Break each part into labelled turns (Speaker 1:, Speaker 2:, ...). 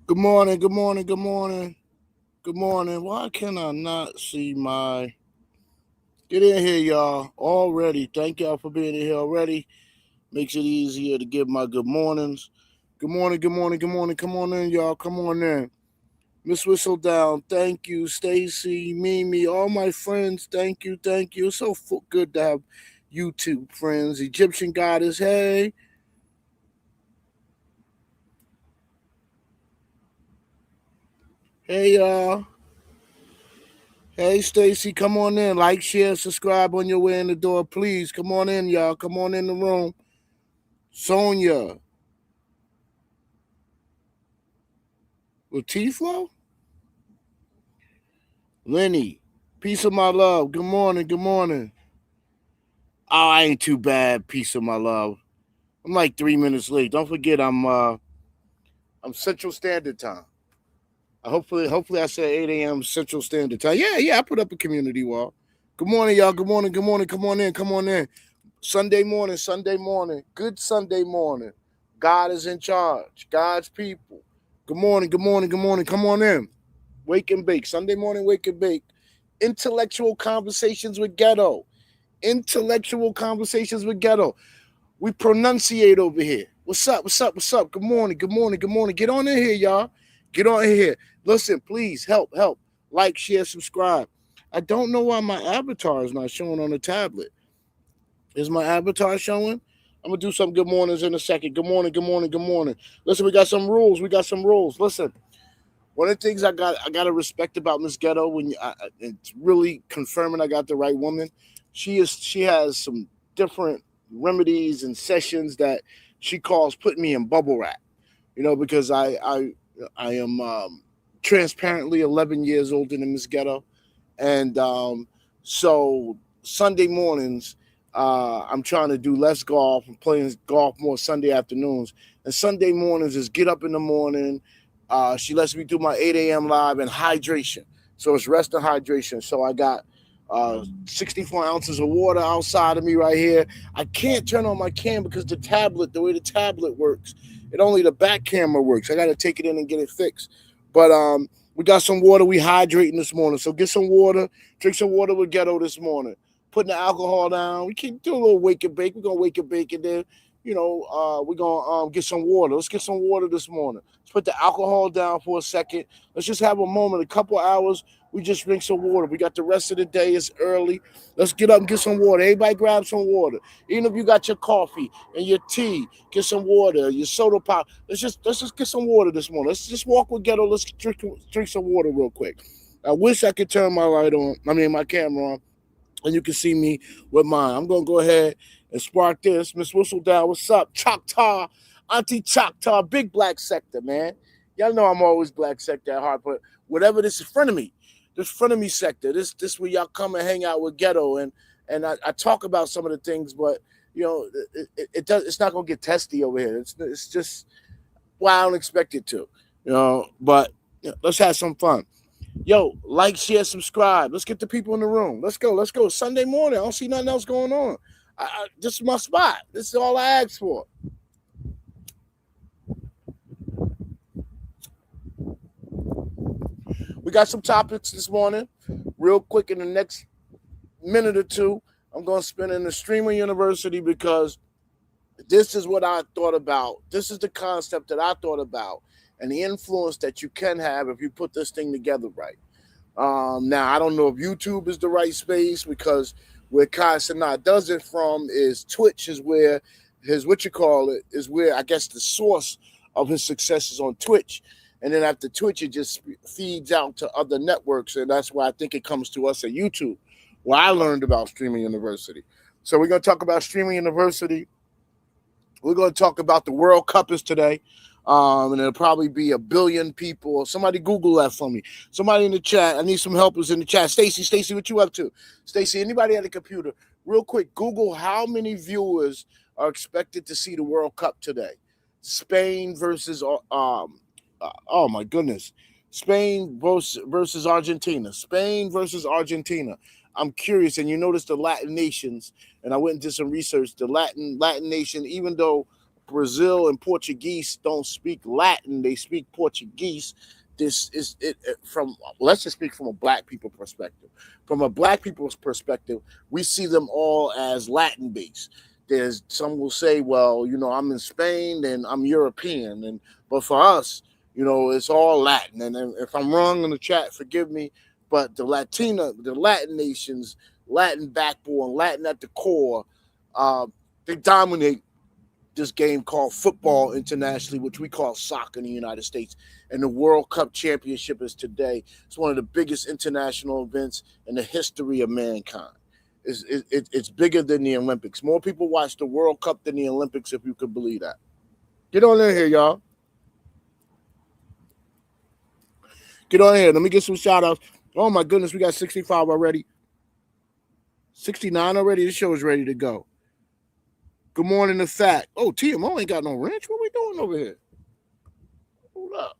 Speaker 1: Good morning, good morning, good morning, good morning. Why can I not see my. Get in here, y'all. Already. Thank y'all for being in here already. Makes it easier to give my good mornings. Good morning, good morning, good morning. Come on in, y'all. Come on in. Miss Whistledown, thank you. Stacy, Mimi, all my friends, thank you, thank you. It's so good to have YouTube friends. Egyptian Goddess, hey. Hey, y'all. Hey, Stacy, come on in. Like, share, subscribe on your way in the door, please. Come on in, y'all. Come on in the room. Sonia, Latifah, Lenny, peace of my love. Good morning, good morning. Oh, I ain't too bad. Peace of my love. I'm like 3 minutes late. Don't forget, I'm Central Standard Time. Hopefully, I said 8 a.m. Central Standard Time. Yeah. I put up a community wall. Good morning, y'all. Good morning, good morning. Come on in, come on in. Sunday morning, Sunday morning. Good Sunday morning. God is in charge. God's people. Good morning, good morning, good morning. Come on in. Wake and bake. Sunday morning, wake and bake. Intellectual conversations with Ghetto. Intellectual conversations with Ghetto. We pronunciate over here. What's up? What's up? What's up? Good morning. Good morning. Good morning. Get on in here, y'all. Get on in here. Listen, please help. Like, share, subscribe. I don't know why my avatar is not showing on the tablet. Is my avatar showing? I'm gonna do some good mornings in a second. Good morning. Good morning. Good morning. Listen, we got some rules. We got some rules. Listen, one of the things I got to respect about Miss Ghetto it's really confirming I got the right woman. She has some different remedies and sessions that she calls putting me in bubble wrap. Because I am transparently 11 years older than Miss Ghetto, and so Sunday mornings. I'm trying to do less golf. I'm playing golf more Sunday afternoons. And Sunday mornings is get up in the morning. She lets me do my 8 a.m. live and hydration. So it's rest and hydration. So I got 64 ounces of water outside of me right here. I can't turn on my cam because the way the tablet works, it only the back camera works. I got to take it in and get it fixed. But we got some water. We hydrating this morning. So get some water. Drink some water with Ghetto this morning. Putting the alcohol down. We can do a little wake and bake. We're going to wake and bake and then, we're going to get some water. Let's get some water this morning. Let's put the alcohol down for a second. Let's just have a moment, a couple hours. We just drink some water. We got the rest of the day. It's early. Let's get up and get some water. Everybody grab some water. Even if you got your coffee and your tea, get some water, your soda pop. Let's just get some water this morning. Let's just walk with Ghetto. Let's drink some water real quick. I wish I could turn my light on. I mean my camera on, and you can see me with mine. I'm gonna go ahead and spark this. Miss Whistledown, what's up? Choctaw, Auntie Choctaw, big black sector, man. Y'all know I'm always black sector at heart, but whatever this is front of me, this front of me sector, this where y'all come and hang out with Ghetto, and I talk about some of the things, but it's not gonna get testy over here. It's just I don't expect it to, but let's have some fun. Yo, like, share, subscribe. Let's get the people in the room. Let's go. Let's go. Sunday morning. I don't see nothing else going on. This is my spot. This is all I asked for. We got some topics this morning. Real quick, in the next minute or two, I'm going to spend in the Streamer University because this is what I thought about. This is the concept that I thought about and the influence that you can have if you put this thing together right. Now, I don't know if YouTube is the right space because where Kai Sanat does it from is Twitch is where his what you call it is where I guess the source of his success is on Twitch. And then after Twitch, it just feeds out to other networks. And that's why I think it comes to us at YouTube, where I learned about Streaming University. So we're going to talk about Streaming University. We're going to talk about the World Cup is today. And it'll probably be a billion people. Somebody Google that for me. Somebody in the chat. I need some helpers in the chat. Stacy, what you up to? Stacy, anybody at the computer? Real quick, Google how many viewers are expected to see the World Cup today. Spain versus oh my goodness. Spain versus Argentina. Spain versus Argentina. I'm curious, and you notice the Latin nations, and I went and did some research. The Latin nation, even though Brazil and Portuguese don't speak Latin; they speak Portuguese. This is it from, let's just speak from a black people perspective. From a black people's perspective, we see them all as Latin based. There's some will say, well, I'm in Spain and I'm European, and but for us, it's all Latin. And if I'm wrong in the chat, forgive me. But the Latin nations, Latin backbone, Latin at the core, they dominate this game called football internationally, which we call soccer in the United States. And the World Cup Championship is today. It's one of the biggest international events in the history of mankind. It's bigger than the Olympics. More people watch the World Cup than the Olympics, if you could believe that. Get on in here, y'all. Get on here. Let me get some shout outs. Oh my goodness, we got 65 already. 69 already. This show is ready to go. Good morning, the fact. Oh, TMO ain't got no wrench. What we doing over here? Hold up.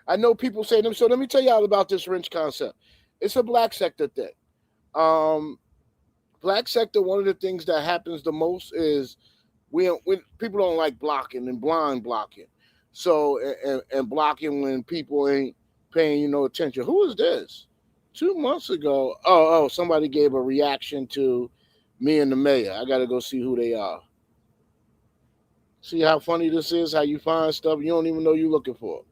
Speaker 1: I know people say them, so let me tell y'all about this wrench concept. It's a black sector thing. Black sector, one of the things that happens the most is we people don't like blocking and blind blocking. So and blocking when people ain't paying attention. Who is this? 2 months ago. Oh, somebody gave a reaction to me and the mayor. I gotta go see who they are. See how funny this is? How you find stuff you don't even know you're looking for.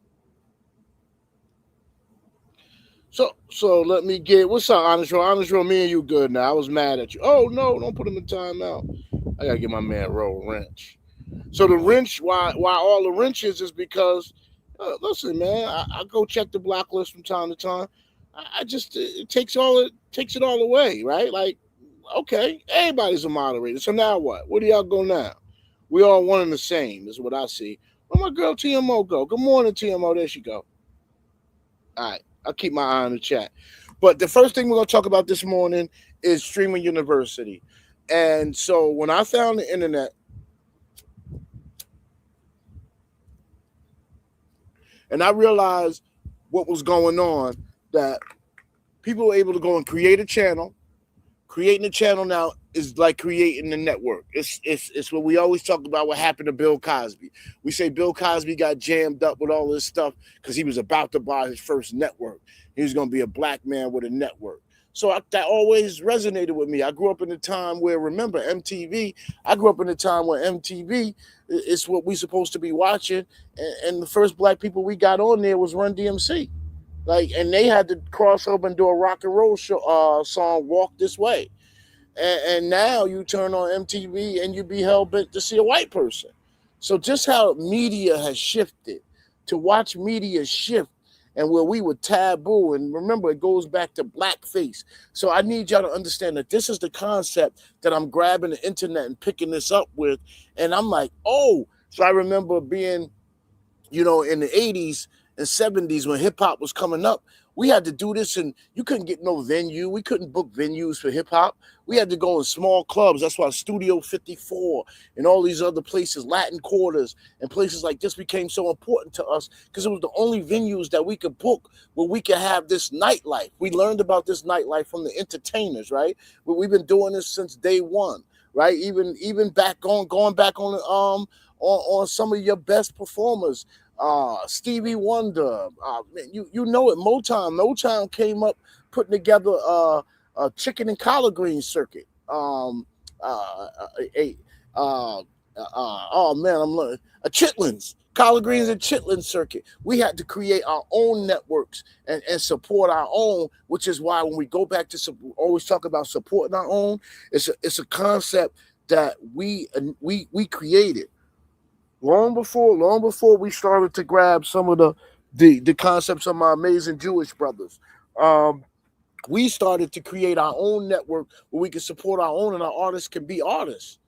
Speaker 1: So let me get, what's up, Honest Roll? Honest Roll, me and you good now. I was mad at you. Oh no, don't put him in timeout. I gotta get my man Roll wrench. So the wrench, why all the wrenches is because, listen, man, I go check the block list from time to time. I just it takes it all away, right? Like, okay, everybody's a moderator. So now what? Where do y'all go now? We all one and the same is what I see. Where my girl TMO go? Good morning, TMO. There she go. All right, I'll keep my eye on the chat. But the first thing we're going to talk about this morning is Streaming University. And so when I found the internet, and I realized what was going on, that people were able to go and create a channel. Creating a channel now is like creating a network. It's what we always talk about, what happened to Bill Cosby. We say Bill Cosby got jammed up with all this stuff because he was about to buy his first network. He was going to be a black man with a network. So that always resonated with me. I grew up in a time where, remember, MTV, I grew up in a time where MTV is what we supposed to be watching. And the first black people we got on there was Run DMC. And they had to cross over and do a rock and roll song, Walk This Way. And now you turn on MTV and you be hell-bent to see a white person. So just how media has shifted, to watch media shift, and where we were taboo. And remember, it goes back to blackface. So I need y'all to understand that this is the concept that I'm grabbing the internet and picking this up with. And I'm like, oh. So I remember being, in the 80s and 70s when hip-hop was coming up, we had to do this, and you couldn't get no venue. We couldn't book venues for hip-hop. We had to go in small clubs. That's why Studio 54 and all these other places, Latin Quarters and places like this became so important to us because it was the only venues that we could book where we could have this nightlife. We learned about this nightlife from the entertainers, right? We've been doing this since day one, right? Even back going back on some of your best performers. Stevie Wonder, you know it. Motown came up putting together a chicken and collard green circuit. Oh man, I'm learning a chitlins, collard greens and chitlins circuit. We had to create our own networks and support our own, which is why when we go back to always talk about supporting our own, it's a concept that we created. Long before we started to grab some of the concepts of my amazing Jewish brothers, we started to create our own network where we can support our own, and our artists can be artists.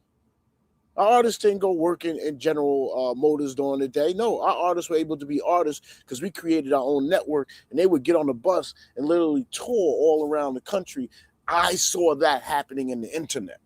Speaker 1: Our artists didn't go work in General Motors during the day. No, our artists were able to be artists because we created our own network, and they would get on the bus and literally tour all around the country. I saw that happening in the internet.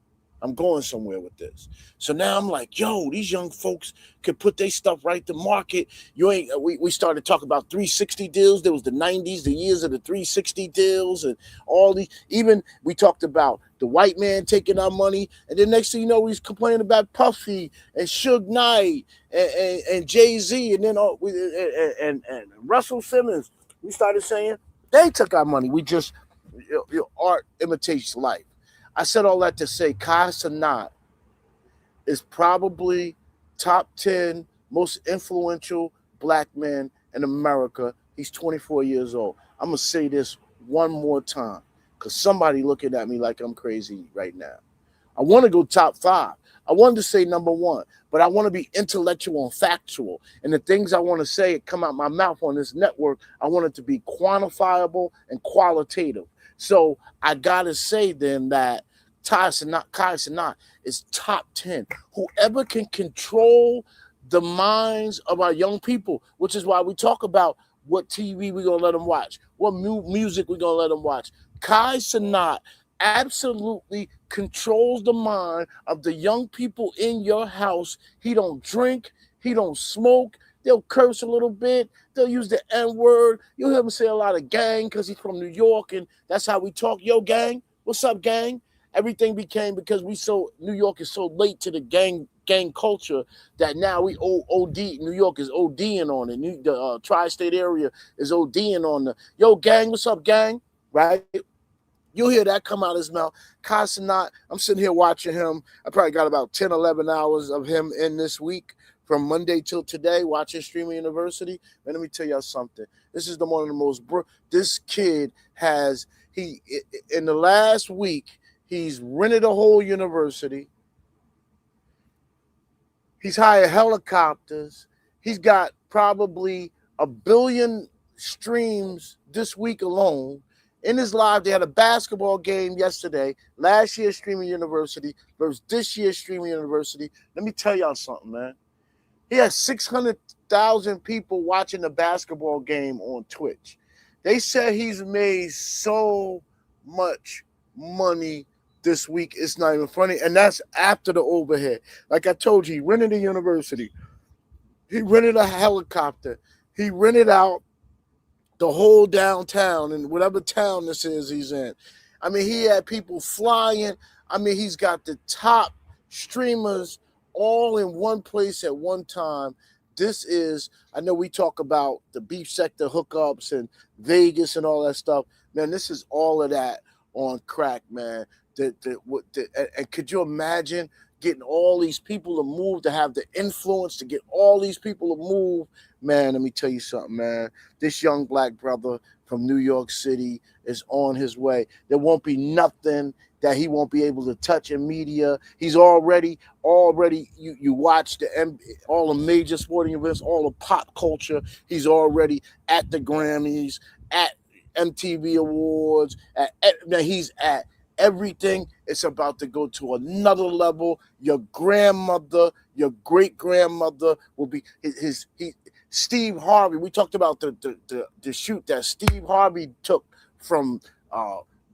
Speaker 1: I'm going somewhere with this. So now I'm like, yo, these young folks could put their stuff right to market. You ain't we started talking about 360 deals. There was the 90s, the years of the 360 deals, and all these. Even we talked about the white man taking our money, and then next thing you know, we was complaining about Puffy and Suge Knight and Jay-Z, and then and Russell Simmons. We started saying they took our money. We just your art imitates life. I said all that to say Kai Cenat is probably top 10 most influential black men in America. He's 24 years old. I'm going to say this one more time because somebody looking at me like I'm crazy right now. I want to go top 5. I wanted to say number 1, but I want to be intellectual and factual. And the things I want to say come out my mouth on this network, I want it to be quantifiable and qualitative. So I got to say then that Kai Cenat is top 10. Whoever can control the minds of our young people, which is why we talk about what TV we're going to let them watch, what music we're going to let them watch. Kai Cenat absolutely controls the mind of the young people in your house. He don't drink. He don't smoke. They'll curse a little bit. They'll use the N-word. You'll hear him say a lot of gang because he's from New York, and that's how we talk. Yo, gang. What's up, gang? Everything became because New York is so late to the gang culture that now we OD. New York is ODing on it. The tri-state area is ODing on the yo gang. What's up, gang? Right? You'll hear that come out of his mouth. Kai Cenat, I'm sitting here watching him. I probably got about 10, 11 hours of him in this week from Monday till today watching Streamer University. And let me tell y'all something. This is one of the most this kid in the last week, he's rented a whole university. He's hired helicopters. He's got probably 1 billion streams this week alone. In his live, they had a basketball game yesterday, last year's Streamer University versus this year's Streamer University. Let me tell y'all something, man. He has 600,000 people watching the basketball game on Twitch. They said he's made so much money this week. It's not even funny. And that's after the overhead. Like I told you, he rented a university. He rented a helicopter. He rented out the whole downtown and whatever town this is he's in. I mean, he had people flying. I mean, he's got the top streamers all in one place at one time. This is, I know we talk about the beef sector hookups and Vegas and all that stuff. Man, this is all of that on crack, man. And could you imagine getting all these people to move, to have the influence to get all these people to move? Man, let me tell you something, man. This young black brother from New York City is on his way. There won't be nothing that he won't be able to touch in media. He's already you watch all the major sporting events, all the pop culture. He's already at the Grammys, at MTV Awards, he's at everything. It's about to go to another level. Your grandmother, your great grandmother will be Steve Harvey. We talked about the shoot that Steve Harvey took from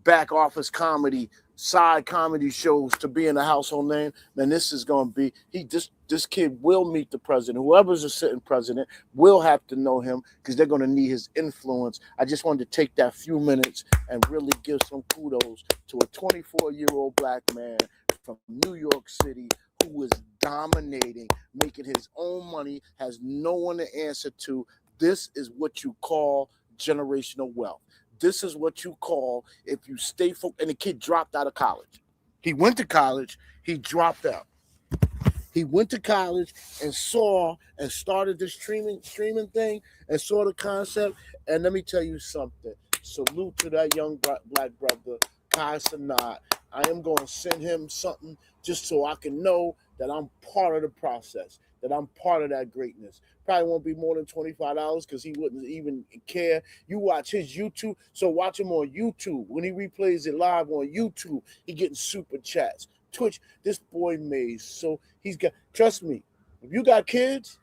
Speaker 1: back office comedy, side comedy shows to being a household name. Man, this is going to be this kid will meet the president. Whoever's a sitting president will have to know him because they're going to need his influence. I just wanted to take that few minutes and really give some kudos to a 24-year-old black man from New York City who is dominating, making his own money, has no one to answer to. This is what you call generational wealth. This is what you call if you stay focused. And the kid dropped out of college. He went to college. He dropped out. He went to college and started this streaming thing and saw the concept. And let me tell you something. Salute to that young black brother, Kai Cenat. I am going to send him something just so I can know that I'm part of the process, that I'm part of that greatness. Probably won't be more than $25 because he wouldn't even care. You watch his YouTube, so watch him on YouTube. When he replays it live on YouTube, he getting super chats. Twitch, this boy made so he's got, trust me, if you got kids,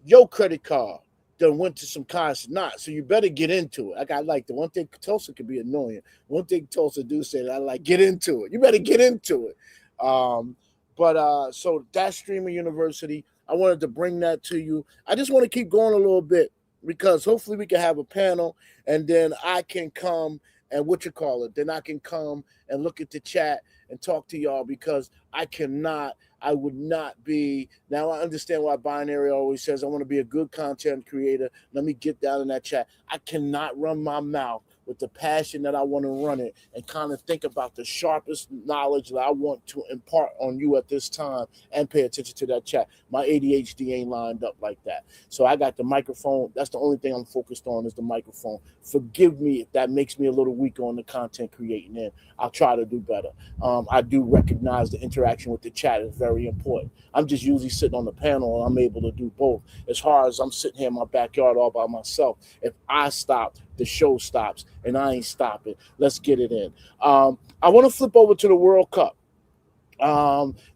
Speaker 1: your credit card done went to some Kai Cenat, so you better get into it. I like the one thing Tulsa could be annoying. One thing Tulsa do say that I like, get into it. You better get into it. So that's Streamer University. I wanted to bring that to you. I just want to keep going a little bit because hopefully we can have a panel and then I can come and then I can come and look at the chat and talk to y'all because I would not be. Now I understand why Binary always says I want to be a good content creator. Let me get down in that chat. I cannot run my mouth with the passion that I want to run it and kind of think about the sharpest knowledge that I want to impart on you at this time and pay attention to that chat. My ADHD ain't lined up like that. So I got the microphone. That's the only thing I'm focused on is the microphone. Forgive me if that makes me a little weak on the content creating end. I'll try to do better. I do recognize the interaction with the chat is very important. I'm just usually sitting on the panel and I'm able to do both. As hard as I'm sitting here in my backyard all by myself, if I stop, the show stops, and I ain't stopping. Let's get it in. I want to flip over to the World Cup.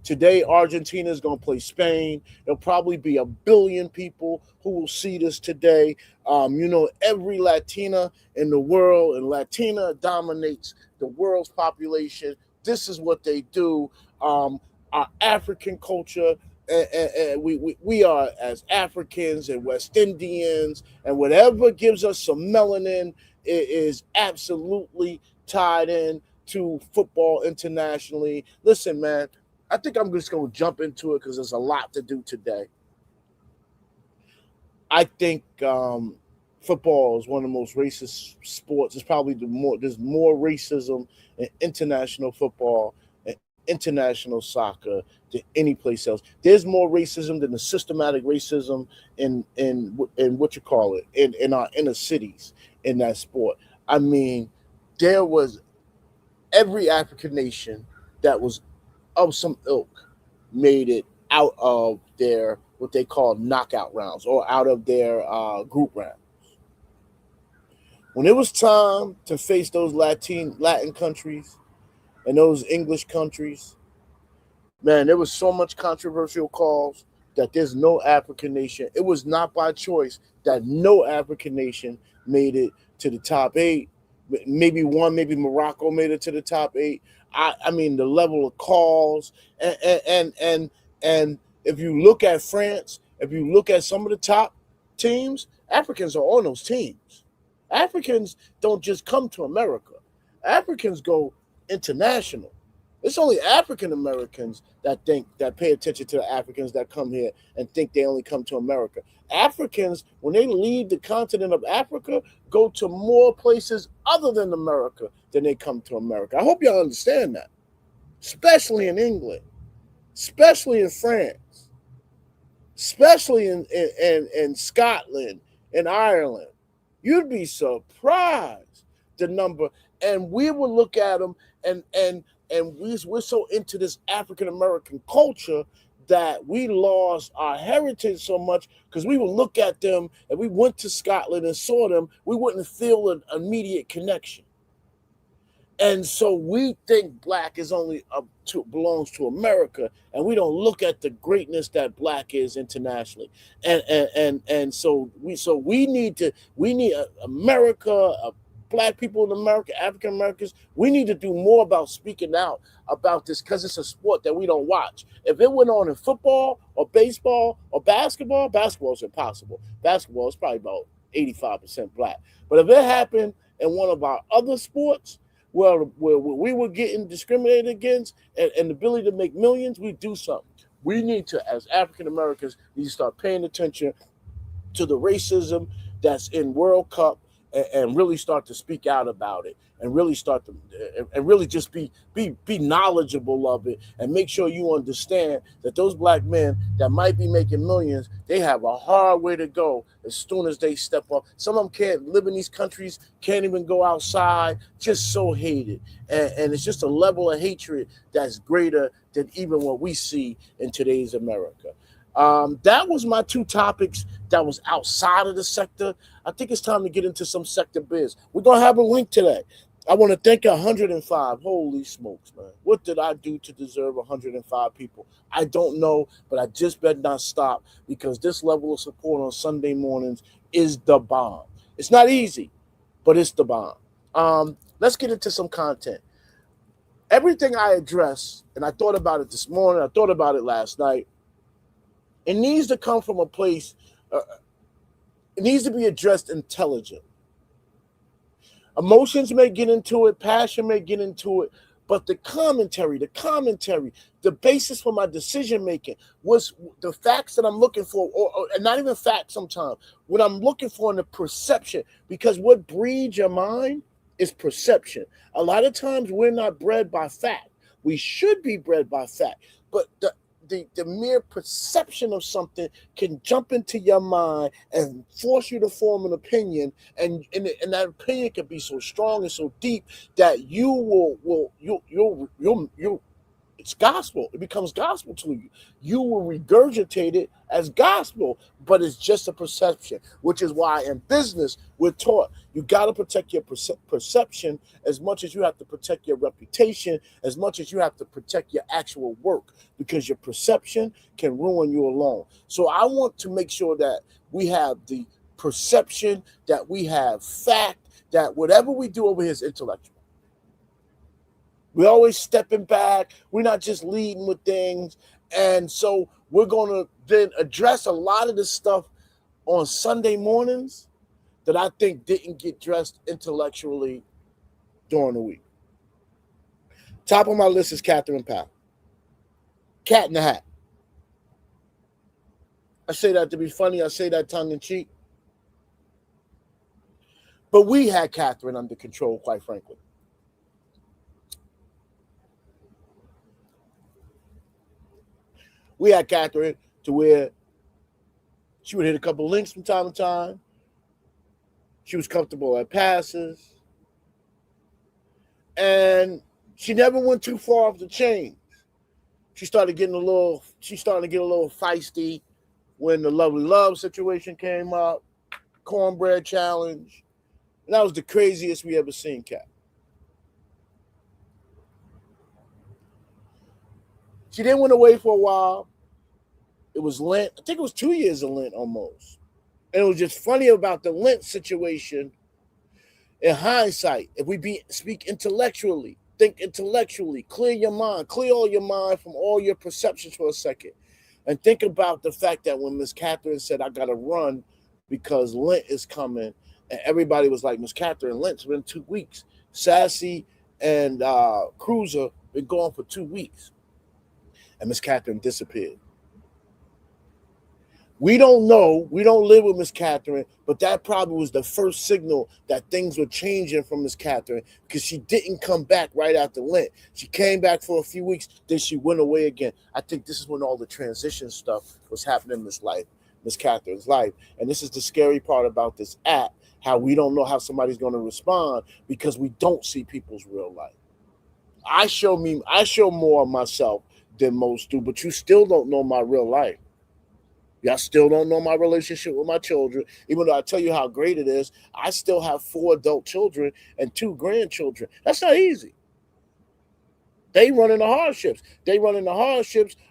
Speaker 1: Today, Argentina is going to play Spain. There'll probably be 1 billion people who will see this today. Every Latina in the world, and Latina dominates the world's population. This is what they do. Our African culture, and we are as Africans and West Indians, and whatever gives us some melanin is absolutely tied in to football internationally. Listen, man, I think I'm just going to jump into it because there's a lot to do today. I think football is one of the most racist sports. It's probably there's more racism in international football and international soccer than any place else. There's more racism than the systematic racism in what you call it in our inner cities in that sport. I mean, there was every African nation that was of some ilk made it out of their what they call knockout rounds or out of their group round. When it was time to face those Latin countries and those English countries, man, there was so much controversial calls that there's no African nation. It was not by choice that no African nation made it to the top 8. Maybe Morocco made it to the top 8. I mean, the level of calls and if you look at France, if you look at some of the top teams, Africans are on those teams. Africans don't just come to America. Africans go international. It's only African Americans that pay attention to the Africans that come here and think they only come to America. Africans, when they leave the continent of Africa, go to more places other than America than they come to America. I hope y'all understand that, especially in England, especially in France, especially in Scotland and Ireland. You'd be surprised the number. And we would look at them and we're so into this African American culture that we lost our heritage so much because we would look at them and we went to Scotland and saw them, we wouldn't feel an immediate connection. And so we think black is only belongs to America, and we don't look at the greatness that black is internationally. And so we need America, black people in America, African Americans, we need to do more about speaking out about this because it's a sport that we don't watch. If it went on in football or baseball or basketball is impossible. Basketball is probably about 85% black. But if it happened in one of our other sports, where we were getting discriminated against and the ability to make millions, we do something. We need to, as African Americans, need to start paying attention to the racism that's in World Cup and really start to speak out about it and really start to and really just be knowledgeable of it and make sure you understand that those black men that might be making millions, they have a hard way to go as soon as they step up. Some of them can't live in these countries, can't even go outside, just so hated. And it's just a level of hatred that's greater than even what we see in today's America. That was my 2 topics that was outside of the sector. I think it's time to get into some sector biz. We're going to have a link today. I want to thank 105. Holy smokes, man. What did I do to deserve 105 people? I don't know, but I just better not stop because this level of support on Sunday mornings is the bomb. It's not easy, but it's the bomb. Let's get into some content. Everything I address, and I thought about it this morning, I thought about it last night, it needs to come from a place, it needs to be addressed intelligent. Emotions may get into it, passion may get into it, but the commentary, the basis for my decision making was the facts that I'm looking for, and not even facts sometimes, what I'm looking for in the perception, because what breeds your mind is perception. A lot of times we're not bred by fact. We should be bred by fact, but the mere perception of something can jump into your mind and force you to form an opinion, and that opinion can be so strong and so deep that you'll it's gospel. It becomes gospel to you. You will regurgitate it as gospel, but it's just a perception, which is why in business we're taught you got to protect your perception as much as you have to protect your reputation, as much as you have to protect your actual work, because your perception can ruin you alone. So I want to make sure that we have the perception, that we have fact, that whatever we do over here is intellectual. We're always stepping back. We're not just leading with things. And so we're going to then address a lot of this stuff on Sunday mornings that I think didn't get addressed intellectually during the week. Top of my list is Catherine Powell. Cat in the Hat. I say that to be funny. I say that tongue in cheek. But we had Catherine under control, quite frankly. We had Catherine to where she would hit a couple links from time to time. She was comfortable at passes. And she never went too far off the chain. She started to get a little feisty when the Lovely Love situation came up, cornbread challenge. And that was the craziest we ever seen, Cat. She didn't went away for a while. It was Lent. I think it was 2 years of Lent almost. And it was just funny about the Lent situation. In hindsight, if we speak intellectually, think intellectually, clear your mind, clear all your mind from all your perceptions for a second. And think about the fact that when Miss Catherine said, I got to run because Lent is coming, and everybody was like, Miss Catherine, Lent's been 2 weeks. Sassy and Cruiser been gone for 2 weeks. And Miss Catherine disappeared. We don't know. We don't live with Miss Catherine, but that probably was the first signal that things were changing from Miss Catherine, because she didn't come back right after Lent. She came back for a few weeks, then she went away again. I think this is when all the transition stuff was happening in Miss Catherine's life. And this is the scary part about this app, how we don't know how somebody's going to respond because we don't see people's real life. I show more of myself than most do, but you still don't know my real life. Y'all still don't know my relationship with my children. Even though I tell you how great it is, I still have 4 adult children and 2 grandchildren. That's not easy. They run into hardships.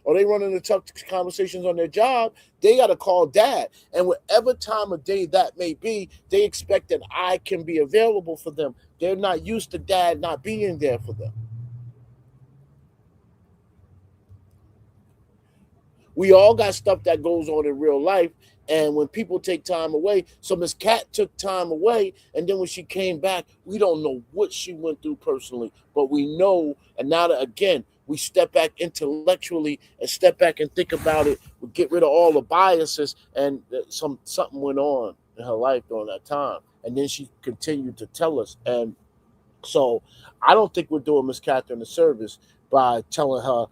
Speaker 1: Or they run into tough conversations on their job. They got to call dad. And whatever time of day that may be, they expect that I can be available for them. They're not used to dad not being there for them. We all got stuff that goes on in real life. And when people take time away, so Miss Cat took time away, and then when she came back, we don't know what she went through personally, but we know, and now that, again, we step back intellectually and step back and think about it, we get rid of all the biases, and something went on in her life during that time. And then she continued to tell us. And so I don't think we're doing Miss Catherine a service by telling her,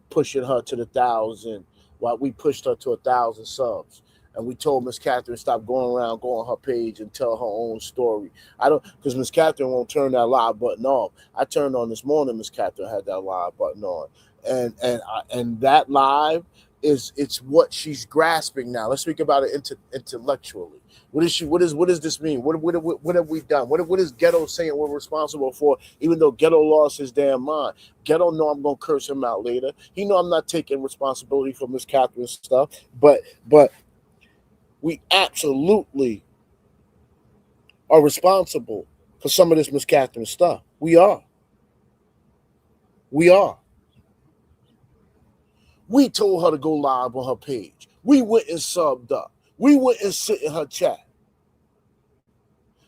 Speaker 1: pushing her to the 1,000, while we pushed her to 1,000 subs. And we told Miss Catherine stop going around, go on her page and tell her own story. I don't, because Miss Catherine won't turn that live button off. I turned on this morning. Miss Catherine had that live button on, and that live it's what she's grasping now. Let's speak about it intellectually. What is she? What does this mean? What have we done? What is Ghetto saying we're responsible for? Even though Ghetto lost his damn mind, Ghetto know I'm gonna curse him out later. He know I'm not taking responsibility for Miss Catherine's stuff, but we absolutely are responsible for some of this Miss Catherine stuff. We are. We are. We told her to go live on her page. We went and subbed up. We went and sit in her chat.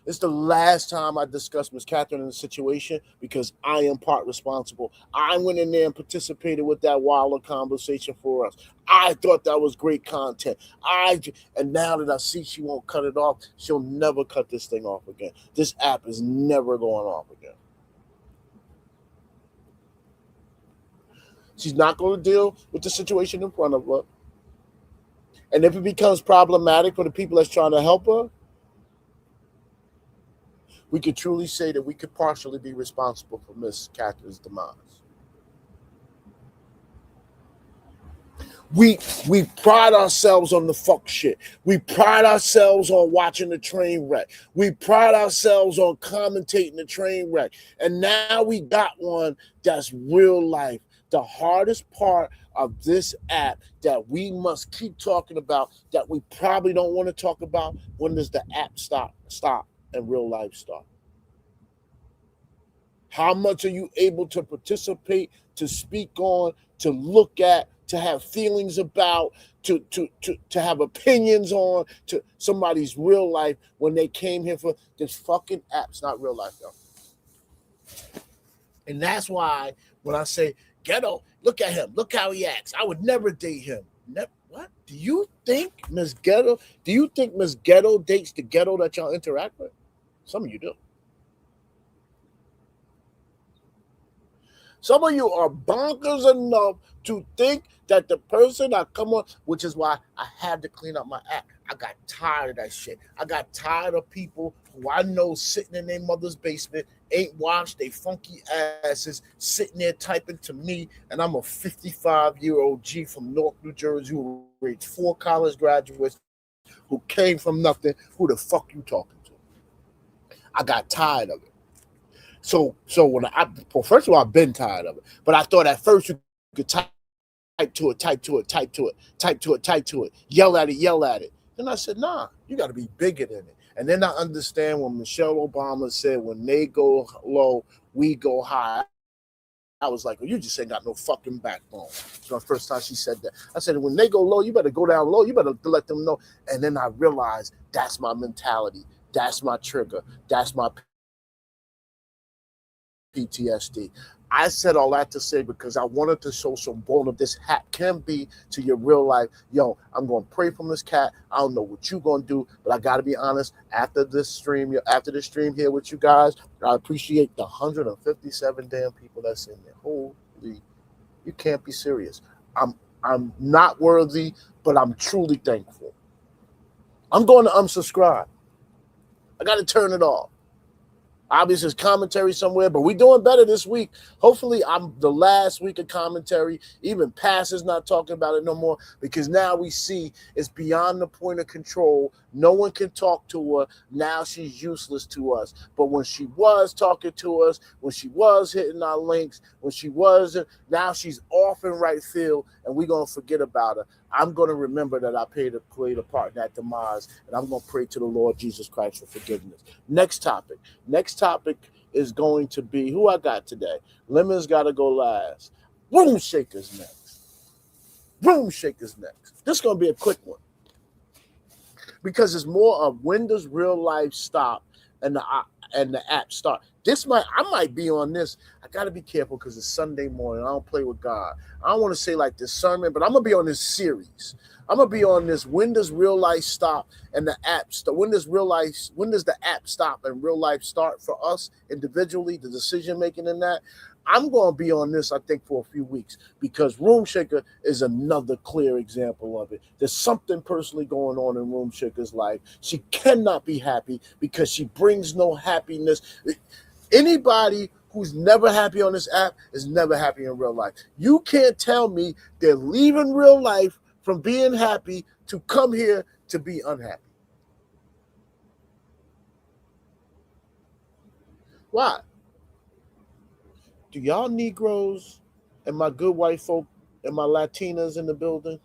Speaker 1: It's the last time I discussed Miss Catherine in the situation because I am part responsible. I went in there and participated with that wilder conversation for us. I thought that was great content. And now that I see she won't cut it off, she'll never cut this thing off again. This app is never going off again. She's not going to deal with the situation in front of her. And if it becomes problematic for the people that's trying to help her, we could truly say that we could partially be responsible for Miss Catherine's demise. We pride ourselves on the fuck shit. We pride ourselves on watching the train wreck. We pride ourselves on commentating the train wreck. And now we got one that's real life. The hardest part of this app that we must keep talking about, that we probably don't want to talk about, when does the app stop and real life start? How much are you able to participate, to speak on, to look at, to have feelings about, to have opinions on, to somebody's real life when they came here for this fucking app's not real life, though. And that's why when I say Ghetto, look at him, look how he acts. I would never date him. What? Do you think Miss Ghetto dates the ghetto that y'all interact with? Some of you do. Some of you are bonkers enough to think that the person I come on, which is why I had to clean up my app. I got tired of that shit. I got tired of people who I know sitting in their mother's basement, ain't washed they funky asses, sitting there typing to me, and I'm a 55-year-old G from North New Jersey who raised 4 college graduates, who came from nothing. Who the fuck you talking to? I got tired of it. So when first of all, I've been tired of it. But I thought at first you could type to it, yell at it. Then I said, nah, you got to be bigger than it. And then I understand when Michelle Obama said, when they go low, we go high. I was like, well, you just ain't got no fucking backbone. So the first time she said that, I said, when they go low, you better go down low. You better let them know. And then I realized that's my mentality. That's my trigger. That's my PTSD. I said all that to say because I wanted to show some vulnerability this hat can be to your real life. Yo, I'm going to pray from this cat. I don't know what you're going to do, but I got to be honest. After this stream here with you guys, I appreciate the 157 damn people that's in there. Holy, you can't be serious. I'm not worthy, but I'm truly thankful. I'm going to unsubscribe. I got to turn it off. Obviously, there's commentary somewhere, but we're doing better this week. Hopefully, I'm the last week of commentary. Even Pastor's not talking about it no more because now we see it's beyond the point of control. No one can talk to her. Now she's useless to us. But when she was talking to us, when she was hitting our links, when she wasn't, now she's off in right field, and we're going to forget about her. I'm going to remember that I played a part in that demise, and I'm going to pray to the Lord Jesus Christ for forgiveness. Next topic is going to be, who I got today? Lemon's got to go last. Room Shaker's next. This is going to be a quick one because it's more of when does real life stop and the app start. I might be on this. I got to be careful because it's Sunday morning. I don't play with God. I don't want to say like this sermon, but I'm going to be on this series. I'm going to be on this, when does real life stop and the app start? When does the app stop and real life start for us individually, the decision making in that? I'm going to be on this, I think, for a few weeks because Room Shaker is another clear example of it. There's something personally going on in Room Shaker's life. She cannot be happy because she brings no happiness. Anybody who's never happy on this app is never happy in real life. You can't tell me they're leaving real life from being happy to come here to be unhappy. Why? Do y'all Negroes and my good white folk and my Latinas in the building,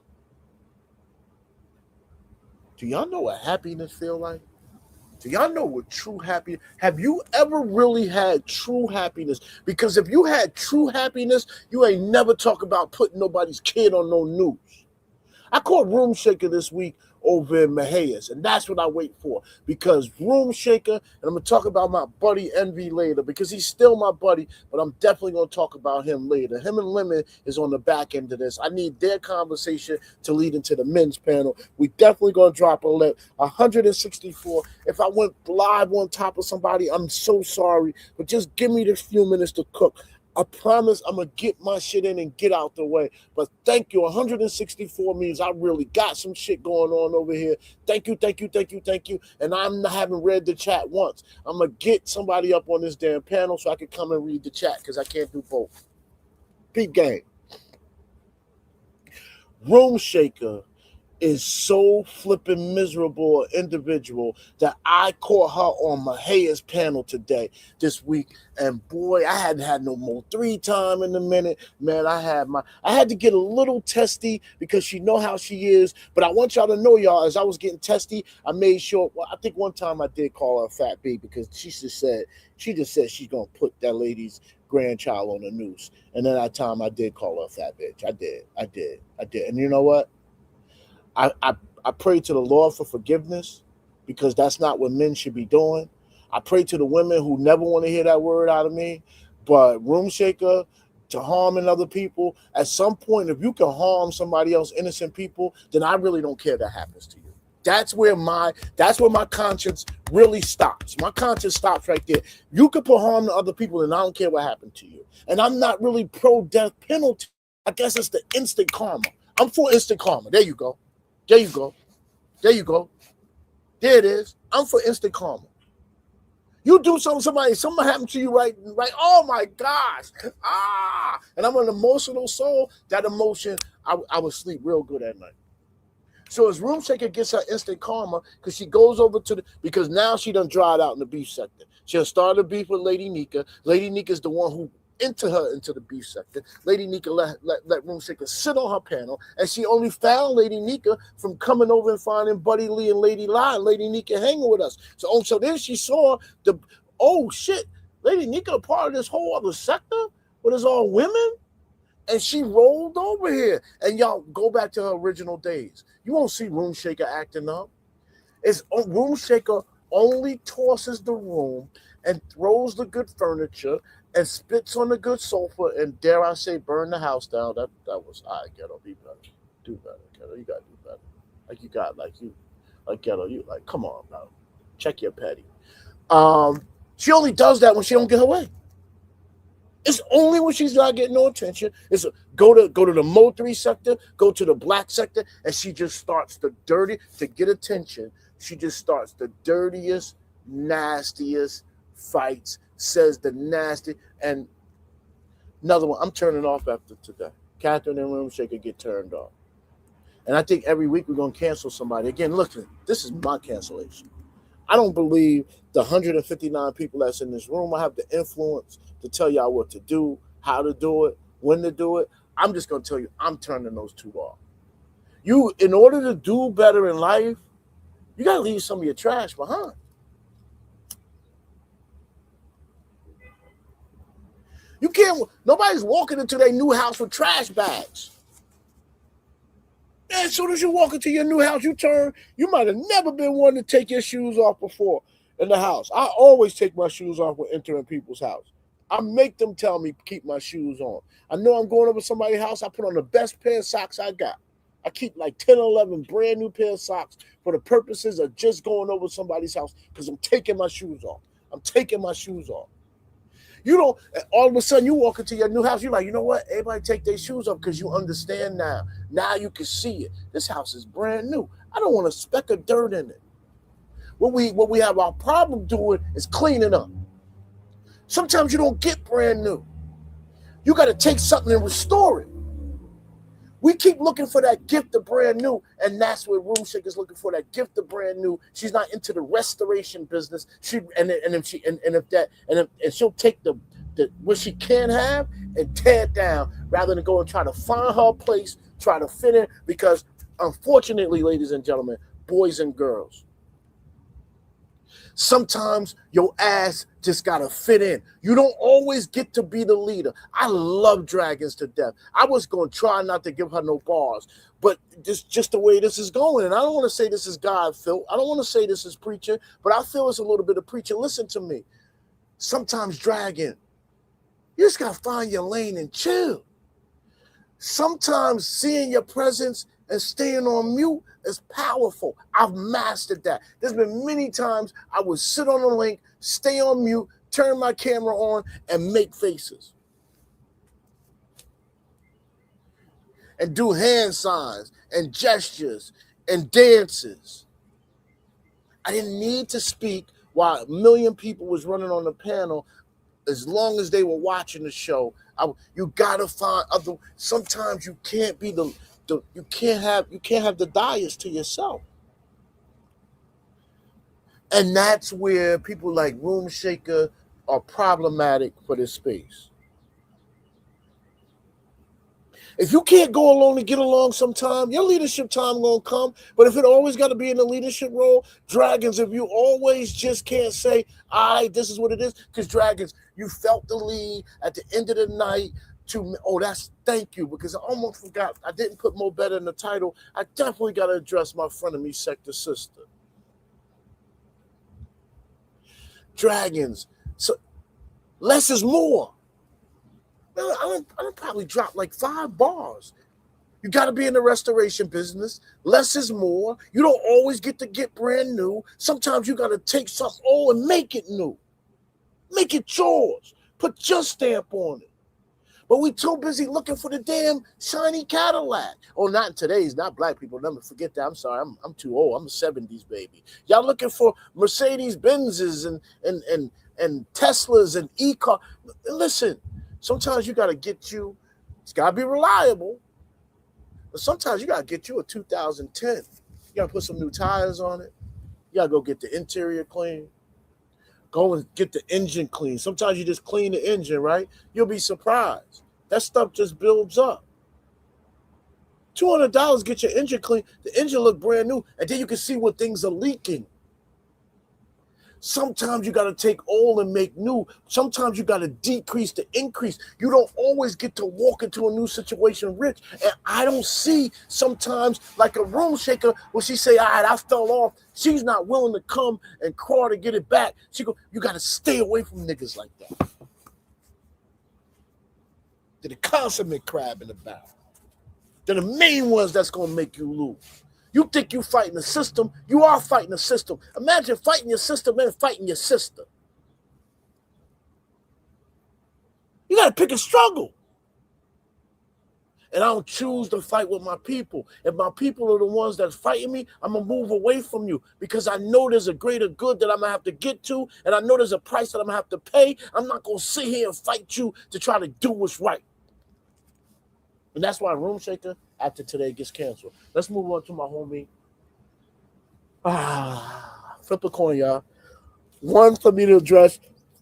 Speaker 1: do y'all know what happiness feel like? Do y'all know what true happiness? Have you ever really had true happiness? Because if you had true happiness, you ain't never talk about putting nobody's kid on no news. I called Room Shaker this week over in Mahias, and that's what I wait for. Because Room Shaker, and I'm going to talk about my buddy Envy later, because he's still my buddy, but I'm definitely going to talk about him later. Him and Lemon is on the back end of this. I need their conversation to lead into the men's panel. We definitely going to drop a lip. 164. If I went live on top of somebody, I'm so sorry, but just give me this few minutes to cook. I promise I'm going to get my shit in and get out the way. But thank you. 164 means I really got some shit going on over here. Thank you, thank you, thank you, thank you. And I haven't read the chat once. I'm going to get somebody up on this damn panel so I can come and read the chat because I can't do both. Peep game. Room Shaker is so flipping miserable an individual that I caught her on Mahia's panel this week, and boy, I hadn't had no more 3 time in a minute. Man, I had to get a little testy because she know how she is. But I want y'all to know, y'all, as I was getting testy, I made sure. Well, I think one time I did call her a fat B because she just said she's gonna put that lady's grandchild on the noose. And then that time I did call her a fat bitch. I did. And you know what? I pray to the Lord for forgiveness because that's not what men should be doing. I pray to the women who never want to hear that word out of me. But Room Shaker, to harming other people, at some point, if you can harm somebody else, innocent people, then I really don't care that happens to you. That's where my conscience really stops. My conscience stops right there. You can put harm to other people, and I don't care what happened to you. And I'm not really pro-death penalty. I guess it's the instant karma. I'm for instant karma. There you go. There you go. There it is. I'm for instant karma. You do something happened to you right. Oh my gosh. And I'm an emotional soul. That emotion, I would sleep real good at night. So as Room Shaker gets her instant karma, because she goes over because now she done dried out in the beef sector. She'll start a beef with Lady Nika. Lady Nika's the one who into the beef sector. Lady Nika let Room Shaker sit on her panel, and she only found Lady Nika from coming over and finding Buddy Lee and Lady Lie and Lady Nika hanging with us. So then she saw Lady Nika a part of this whole other sector where there's all women, and she rolled over here. And y'all go back to her original days. You won't see Room Shaker acting up. It's Room Shaker only tosses the room and throws the good furniture and spits on the good sofa and, dare I say, burn the house down. That was Ghetto. Be better. Do better, Ghetto. You got to do better. Ghetto, come on, bro. Check your petty. She only does that when she don't get her way. It's only when she's not getting no attention. It's go to the Mo 3 sector, go to the black sector, and she just starts to get attention. She just starts the dirtiest, nastiest fights, says the nasty, and another one. I'm turning off after today. Catherine and Room Shaker get turned off. And I think every week we're going to cancel somebody. Again, listen, this is my cancellation. I don't believe the 159 people that's in this room. I have the influence to tell y'all what to do, how to do it, when to do it. I'm just going to tell you, I'm turning those 2 off. In order to do better in life, you got to leave some of your trash behind. You can't, nobody's walking into their new house with trash bags. And as soon as you walk into your new house, you might have never been one to take your shoes off before in the house. I always take my shoes off when entering people's house. I make them tell me keep my shoes on. I know I'm going over somebody's house. I put on the best pair of socks I got. I keep like 10 or 11 brand new pair of socks for the purposes of just going over somebody's house because I'm taking my shoes off. You don't, all of a sudden you walk into your new house, you're like, you know what? Everybody take their shoes off because you understand now. Now you can see it. This house is brand new. I don't want a speck of dirt in it. What we have our problem doing is cleaning up. Sometimes you don't get brand new. You got to take something and restore it. We keep looking for that gift of brand new, and that's what Room Shaker is looking for, that gift of brand new. She's not into the restoration business. She'll take the what she can have and tear it down rather than go and try to find her place, try to fit in. Because unfortunately, ladies and gentlemen, boys and girls, Sometimes your ass just gotta fit in. You don't always get to be the leader. I love Dragons to death. I was gonna try not to give her no bars, but this just the way this is going. And I don't want to say this is God, Phil. I don't want to say this is preaching, but I feel it's a little bit of preaching. Listen to me. Sometimes Dragon, you just gotta find your lane and chill. Sometimes seeing your presence and staying on mute is powerful. I've mastered that. There's been many times I would sit on a link, stay on mute, turn my camera on, and make faces. And do hand signs and gestures and dances. I didn't need to speak while a million people was running on the panel. As long as they were watching the show, you gotta find other. Sometimes you can't be you can't have the dais to yourself, and that's where people like Room Shaker are problematic for this space. If you can't go along and get along sometime, your leadership time gonna come. But if it always got to be in the leadership role, Dragons, if you always just can't say, all right, this is what it is, because Dragons, you felt the lead at the end of the night thank you, because I almost forgot. I didn't put Mo Better in the title. I definitely got to address my frenemy sector sister. Dragons, so less is more. I don't probably drop like 5 bars. You got to be in the restoration business. Less is more. You don't always get to get brand new. Sometimes you got to take something old and make it new. Make it yours. Put your stamp on it. But we too busy looking for the damn shiny Cadillac. Oh, not in today's, not black people. Never forget that. I'm sorry. I'm too old. I'm a 70s baby. Y'all looking for Mercedes Benzes and Teslas and e-car. Listen. Sometimes you got to get you, it's got to be reliable, but sometimes you got to get you a 2010. You got to put some new tires on it. You got to go get the interior clean. Go and get the engine clean. Sometimes you just clean the engine, right? You'll be surprised. That stuff just builds up. $200 get your engine clean. The engine look brand new, and then you can see what things are leaking. Sometimes you got to take old and make new. Sometimes you got to decrease to increase. You don't always get to walk into a new situation rich. And I don't see sometimes like a Room Shaker where she say, all right, I fell off. She's not willing to come and crawl to get it back. She go, you got to stay away from niggas like that. They're the consummate crab in the barrel. They're the main ones that's going to make you lose. You think you fighting the system, you are fighting the system. Imagine fighting your system and fighting your sister. You got to pick a struggle. And I don't choose to fight with my people. If my people are the ones that's fighting me, I'm going to move away from you because I know there's a greater good that I'm going to have to get to, and I know there's a price that I'm going to have to pay. I'm not going to sit here and fight you to try to do what's right. And that's why Room Shaker after today gets canceled. Let's move on to my homie. Flip a coin, y'all. One for me to address.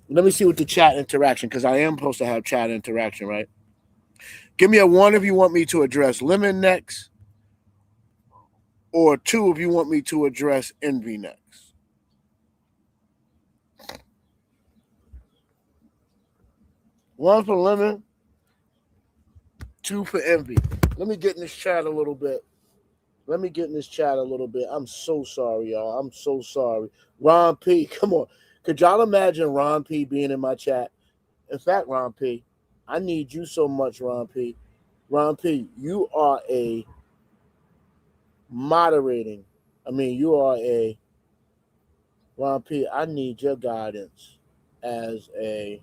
Speaker 1: Let me see what the chat interaction, because I am supposed to have chat interaction, right? Give me a 1 if you want me to address Lemon next, or 2 if you want me to address Envy next. One for Lemon, 2 for Envy. Let me get in this chat a little bit. I'm so sorry, y'all. I'm so sorry. Ron P, come on. Could y'all imagine Ron P being in my chat? In fact, Ron P, I need you so much, Ron P. Ron P, you are a moderating. Ron P, I need your guidance as a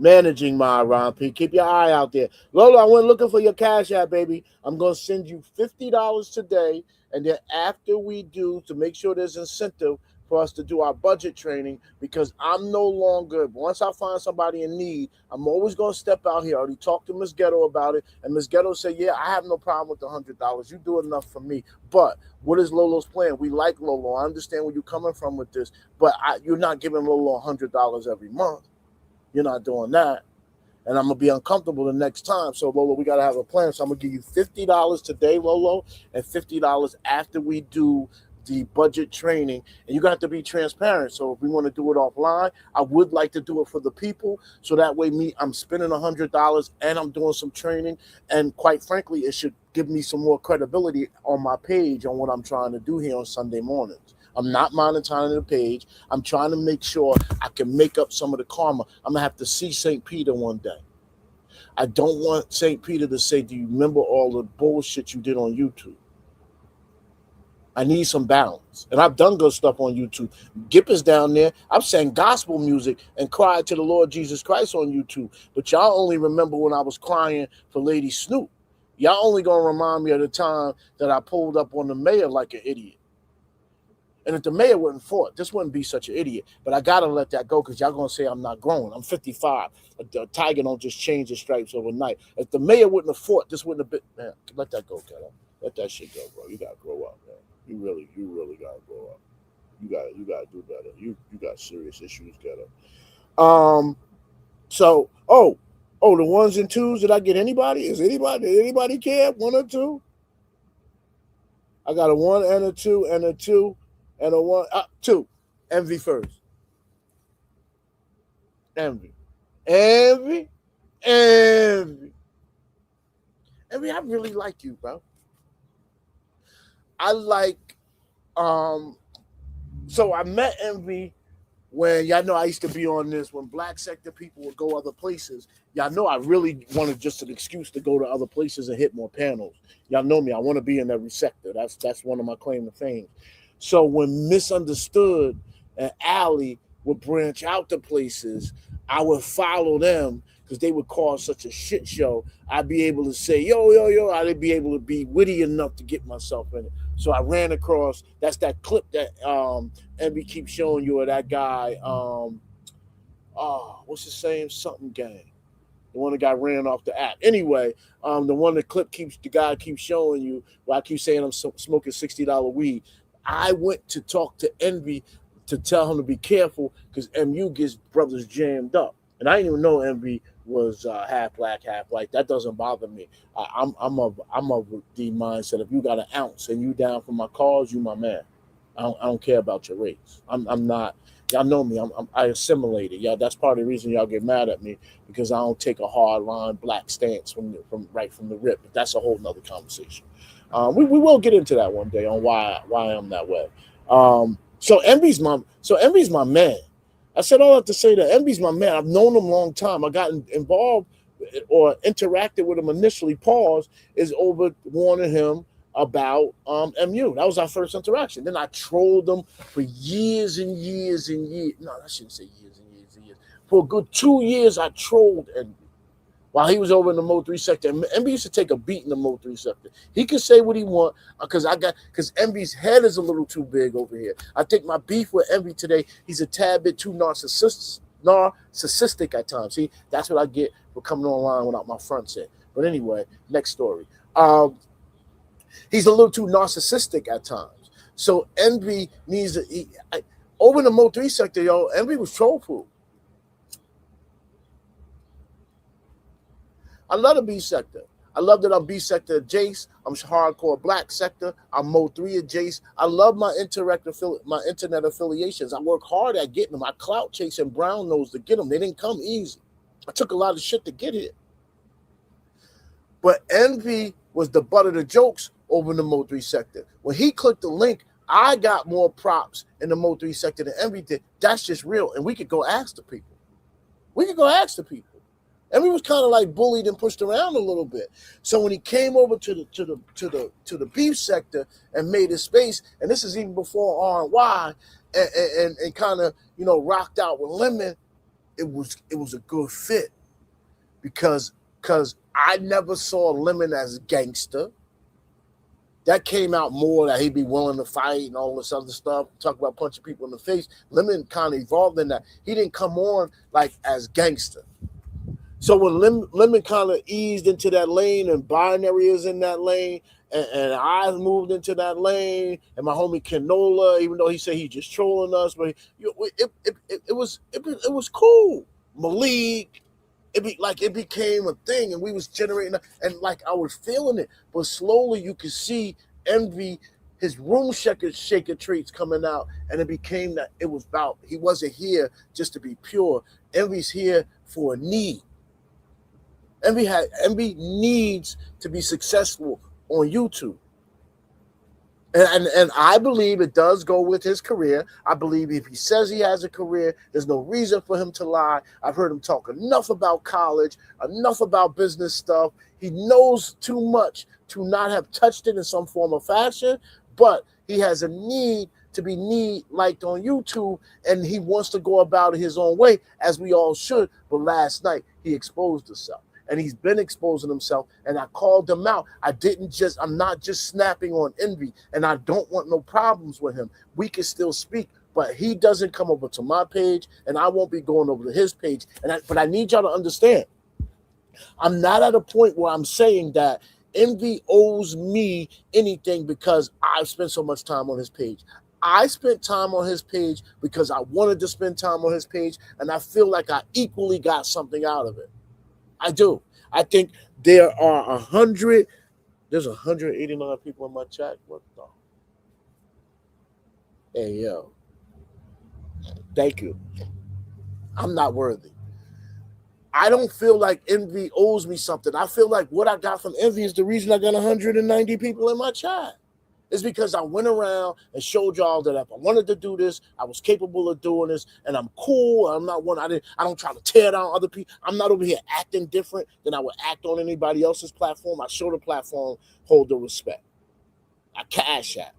Speaker 1: managing my Ron P. Keep your eye out there. Lola, I went looking for your Cash App, baby. I'm going to send you $50 today. And then after we do, to make sure there's incentive for us to do our budget training, because I'm no longer, once I find somebody in need, I'm always going to step out here. I already talked to Ms. Ghetto about it. And Ms. Ghetto said, yeah, I have no problem with the $100. You do enough for me. But what is Lolo's plan? We like Lolo. I understand where you're coming from with this. But you're not giving Lolo $100 every month. You're not doing that. And I'm going to be uncomfortable the next time. So, Lolo, we got to have a plan. So I'm going to give you $50 today, Lolo, and $50 after we do the budget training, and you got to be transparent. So if we want to do it offline, I would like to do it for the people, so that way I'm spending $100 and I'm doing some training, and quite frankly, it should give me some more credibility on my page on what I'm trying to do here on Sunday mornings. I'm not monetizing the page. I'm trying to make sure I can make up some of the karma. I'm gonna have to see St. Peter one day. I don't want St. Peter to say, "Do you remember all the bullshit you did on YouTube?" I need some balance. And I've done good stuff on YouTube. Gip is down there. I've sang gospel music and cried to the Lord Jesus Christ on YouTube. But y'all only remember when I was crying for Lady Snoop. Y'all only gonna remind me of the time that I pulled up on the mayor like an idiot. And if the mayor wouldn't fought, this wouldn't be such an idiot. But I gotta let that go, because y'all gonna say I'm not growing. I'm 55. A tiger don't just change his stripes overnight. If the mayor wouldn't have fought, this wouldn't have been. Man, let that go, Keto. Let that shit go, bro. You gotta grow up, man. You really gotta grow up. You gotta do better. You got serious issues, Keto. So the ones and twos. Did I get anybody? Did anybody care? One or two? I got a 1 and a 2 and a 2 and a 1. 2. Envy first. Envy. I really like you, bro. I like. So I met Envy when, y'all know I used to be on this, when Black sector people would go other places. Y'all know I really wanted just an excuse to go to other places and hit more panels. Y'all know me. I want to be in every sector. That's one of my claim to fame. So when Misunderstood and Allie would branch out to places, I would follow them because they would cause such a shit show. I'd be able to say, yo. I'd be able to be witty enough to get myself in it. So I ran across, that's that clip that Envy keeps showing you of that guy. What's his name? Something Gang. The one that got ran off the app. Anyway, the one the guy keeps showing you, where I keep saying I'm smoking $60 weed. I went to talk to Envy to tell him to be careful, because MU gets brothers jammed up. And I didn't even know Envy was half black, half white. That doesn't bother me. I'm of the mindset, if you got an ounce and you down for my cause, you my man. I don't care about your race. I'm not. Y'all know me. I assimilated. Y'all. That's part of the reason y'all get mad at me, because I don't take a hard line black stance from the rip. But that's a whole nother conversation. We will get into that one day on why I'm that way. So Envy's my man. I said all that to say that Envy's my man. I've known him a long time. I got involved or interacted with him initially. Pause is over warning him about MU. That was our first interaction. Then I trolled him for years and years and years. No, I shouldn't say years and years and years. For a good 2 years, I trolled Envy while he was over in the Mo 3 sector. Envy used to take a beat in the Mo 3 sector. He could say what he want, because Envy's head is a little too big over here. I think my beef with Envy today, he's a tad bit too narcissistic at times. See, that's what I get for coming online without my front set. But anyway, next story. He's a little too narcissistic at times. So Envy needs over in the Mo 3 sector, yo, Envy was troll proof. I love the B sector. I love that I'm B sector Jace. I'm hardcore black sector. I'm Mo 3 at Jace. I love my internet affiliations. I work hard at getting them. I clout chasing brown nose to get them. They didn't come easy. I took a lot of shit to get here. But Envy was the butt of the jokes over in the Mo 3 sector. When he clicked the link, I got more props in the Mo 3 sector than Envy did. That's just real. And we could go ask the people. And we was kind of like bullied and pushed around a little bit. So when he came over to the beef sector and made his space, and this is even before R&Y, and kind of rocked out with Lemon, it was a good fit, because I never saw Lemon as gangster. That came out more, that he'd be willing to fight and all this other stuff. Talk about punching people in the face. Lemon kind of evolved in that. He didn't come on like as gangster. So when Lemon kind of eased into that lane, and Binary is in that lane, and I moved into that lane, and my homie Canola, even though he said he just trolling us, but it was cool. Malik, it became a thing, and we was generating, and like I was feeling it, but slowly you could see Envy his room shaker traits coming out, and it became that it was about he wasn't here just to be pure. Envy's here for a need. Envy needs to be successful on YouTube. And I believe it does go with his career. I believe if he says he has a career, there's no reason for him to lie. I've heard him talk enough about college, enough about business stuff. He knows too much to not have touched it in some form or fashion, but he has a need to be liked on YouTube, and he wants to go about it his own way, as we all should. But last night, he exposed himself. And he's been exposing himself, and I called him out. I'm not just snapping on Envy, and I don't want no problems with him. We can still speak, but he doesn't come over to my page, and I won't be going over to his page. But I need y'all to understand, I'm not at a point where I'm saying that Envy owes me anything because I've spent so much time on his page. I spent time on his page because I wanted to spend time on his page, and I feel like I equally got something out of it. I do. I think there are 100. There's 189 people in my chat. What the? Hey, yo. Thank you. I'm not worthy. I don't feel like Envy owes me something. I feel like what I got from Envy is the reason I got 190 people in my chat. It's because I went around and showed y'all that if I wanted to do this, I was capable of doing this, and I'm cool. I'm not one. I don't try to tear down other people. I'm not over here acting different than I would act on anybody else's platform. I show the platform, hold the respect. I cash out.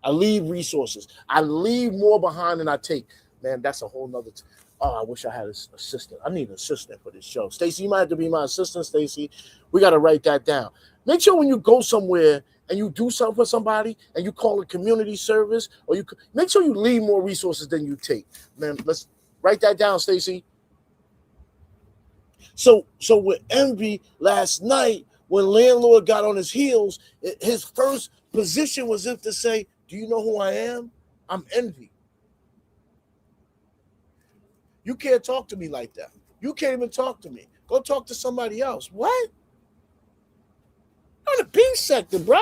Speaker 1: I leave resources. I leave more behind than I take. Man, that's a whole nother. Oh, I wish I had an assistant. I need an assistant for this show. Stacey, you might have to be my assistant, Stacey. We got to write that down. Make sure when you go somewhere and you do something for somebody and you call it community service, or you make sure you leave more resources than you take. Man, let's write that down, Stacey. So with Envy last night, when Landlord got on his heels, his first position was to say, do you know who I am? I'm Envy. You can't talk to me like that. You can't even talk to me. Go talk to somebody else. What? You're in the B sector, bro.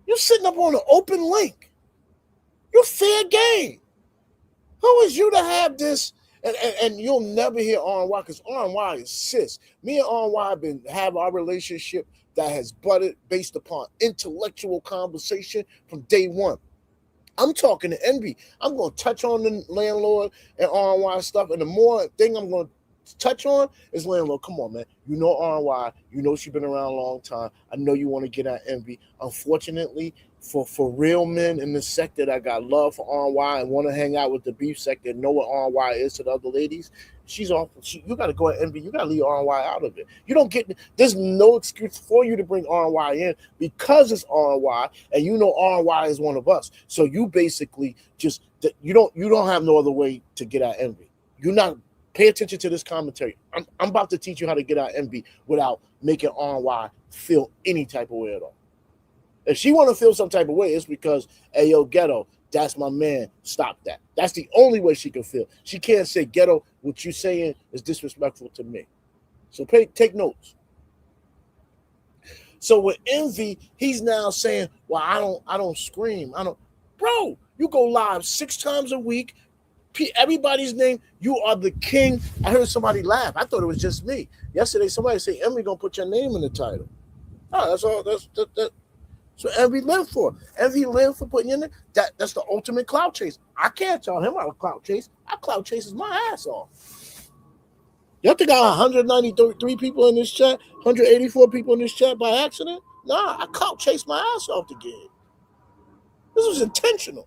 Speaker 1: You're sitting up on an open link. You're fair game. Who is you to have this? And you'll never hear RNY, because RNY is sis. Me and RNY have our relationship that has budded based upon intellectual conversation from day one. I'm talking to Envy. I'm going to touch on the Landlord and RNY stuff. And the more thing I'm going to touch on is Landlord. Come on, man. You know RNY. You know she's been around a long time. I know you want to get at Envy. Unfortunately, for real men in the sector that got love for RNY and want to hang out with the beef sector and know what RNY is to the other ladies, she's off. You got to go at Envy. You got to leave RNY out of it. You don't get. There's no excuse for you to bring RNY in because it's RNY, and you know RNY is one of us. So you basically just you don't have no other way to get at Envy. You're not. Pay attention to this commentary. I'm about to teach you how to get at Envy without making RNY feel any type of way at all. If she want to feel some type of way, it's because, hey, yo, Ghetto, that's my man. Stop that. That's the only way she can feel. She can't say, Ghetto, what you saying is disrespectful to me. So take notes. So with Envy, he's now saying, well, I don't scream. Bro, you go live 6 times a week. Everybody's name, you are the king. I heard somebody laugh. I thought it was just me. Yesterday, somebody said, Envy gonna put your name in the title. Oh, that's all. That's so Envy live for. Envy live for putting in there. That's the ultimate clout chase. I can't tell him how to clout chase. I clout chases my ass off. You think I got 193 people in this chat, 184 people in this chat by accident? Nah, I clout chased my ass off the game. This was intentional.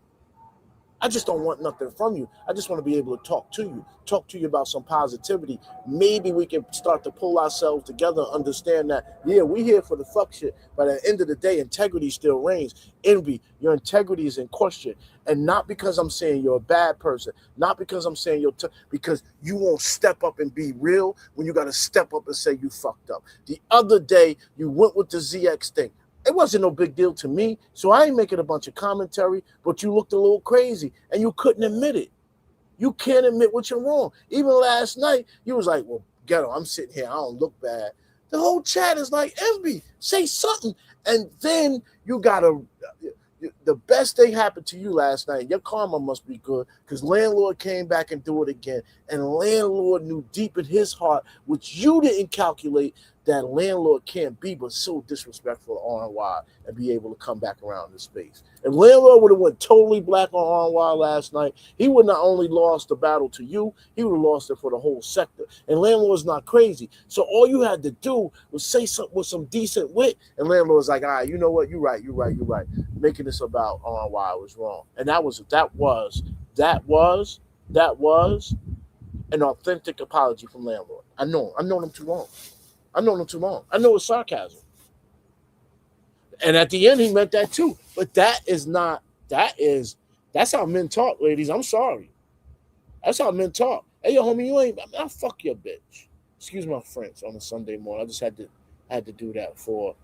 Speaker 1: I just don't want nothing from you. I just want to be able to talk to you about some positivity. Maybe we can start to pull ourselves together, understand that, yeah, we here for the fuck shit, but at the end of the day, integrity still reigns. Envy, your integrity is in question. And not because I'm saying you're a bad person, not because I'm saying because you won't step up and be real when you got to step up and say you fucked up. The other day, you went with the ZX thing. It wasn't no big deal to me, so I ain't making a bunch of commentary, but you looked a little crazy, and you couldn't admit it. You can't admit what you're wrong. Even last night, you was like, well, Ghetto, I'm sitting here, I don't look bad. The whole chat is like, Envy, say something. And then You gotta. The best thing happened to you last night. Your karma must be good because landlord came back and do it again. And landlord knew deep in his heart, which you didn't calculate, that landlord can't be but so disrespectful to RNY and be able to come back around the space. If landlord would have went totally black on RNY last night, he would not only lost the battle to you, he would have lost it for the whole sector. And landlord's not crazy. So all you had to do was say something with some decent wit, and landlord's like, all right, you know what? You're right. Making this about RNY was wrong. And that was an authentic apology from landlord. I've known him too long. I know it's sarcasm. And at the end, he meant that too. But that's how men talk, ladies. I'm sorry. That's how men talk. Hey, yo, homie, I'll fuck your bitch. Excuse my French on a Sunday morning. I just had to do that for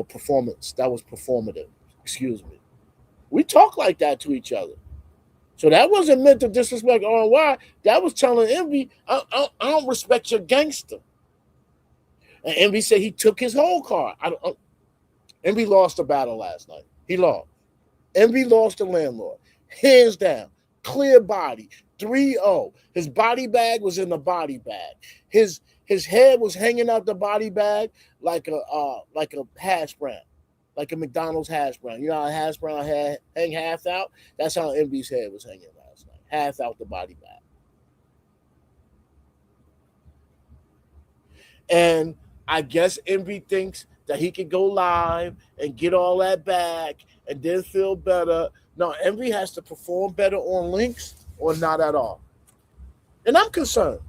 Speaker 1: performance. That was performative. Excuse me. We talk like that to each other. So that wasn't meant to disrespect RNY. That was telling Envy, I don't respect your gangster. And Envy said he took his whole car. Envy lost the battle last night. He lost. Envy lost the landlord. Hands down. Clear body. 3-0. His body bag was in the body bag. His head was hanging out the body bag like a hash brown. Like a McDonald's hash brown. You know how a hash brown hang half out? That's how Envy's head was hanging last night. Half out the body bag. And I guess Envy thinks that he could go live and get all that back and then feel better. No, Envy has to perform better on links or not at all. And I'm concerned.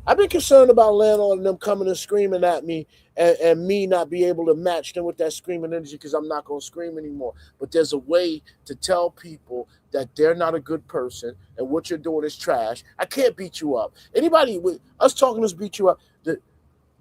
Speaker 1: I've been concerned about landlord and them coming and screaming at me and me not be able to match them with that screaming energy because I'm not going to scream anymore. But there's a way to tell people that they're not a good person and what you're doing is trash. I can't beat you up. Anybody with us talking us beat you up.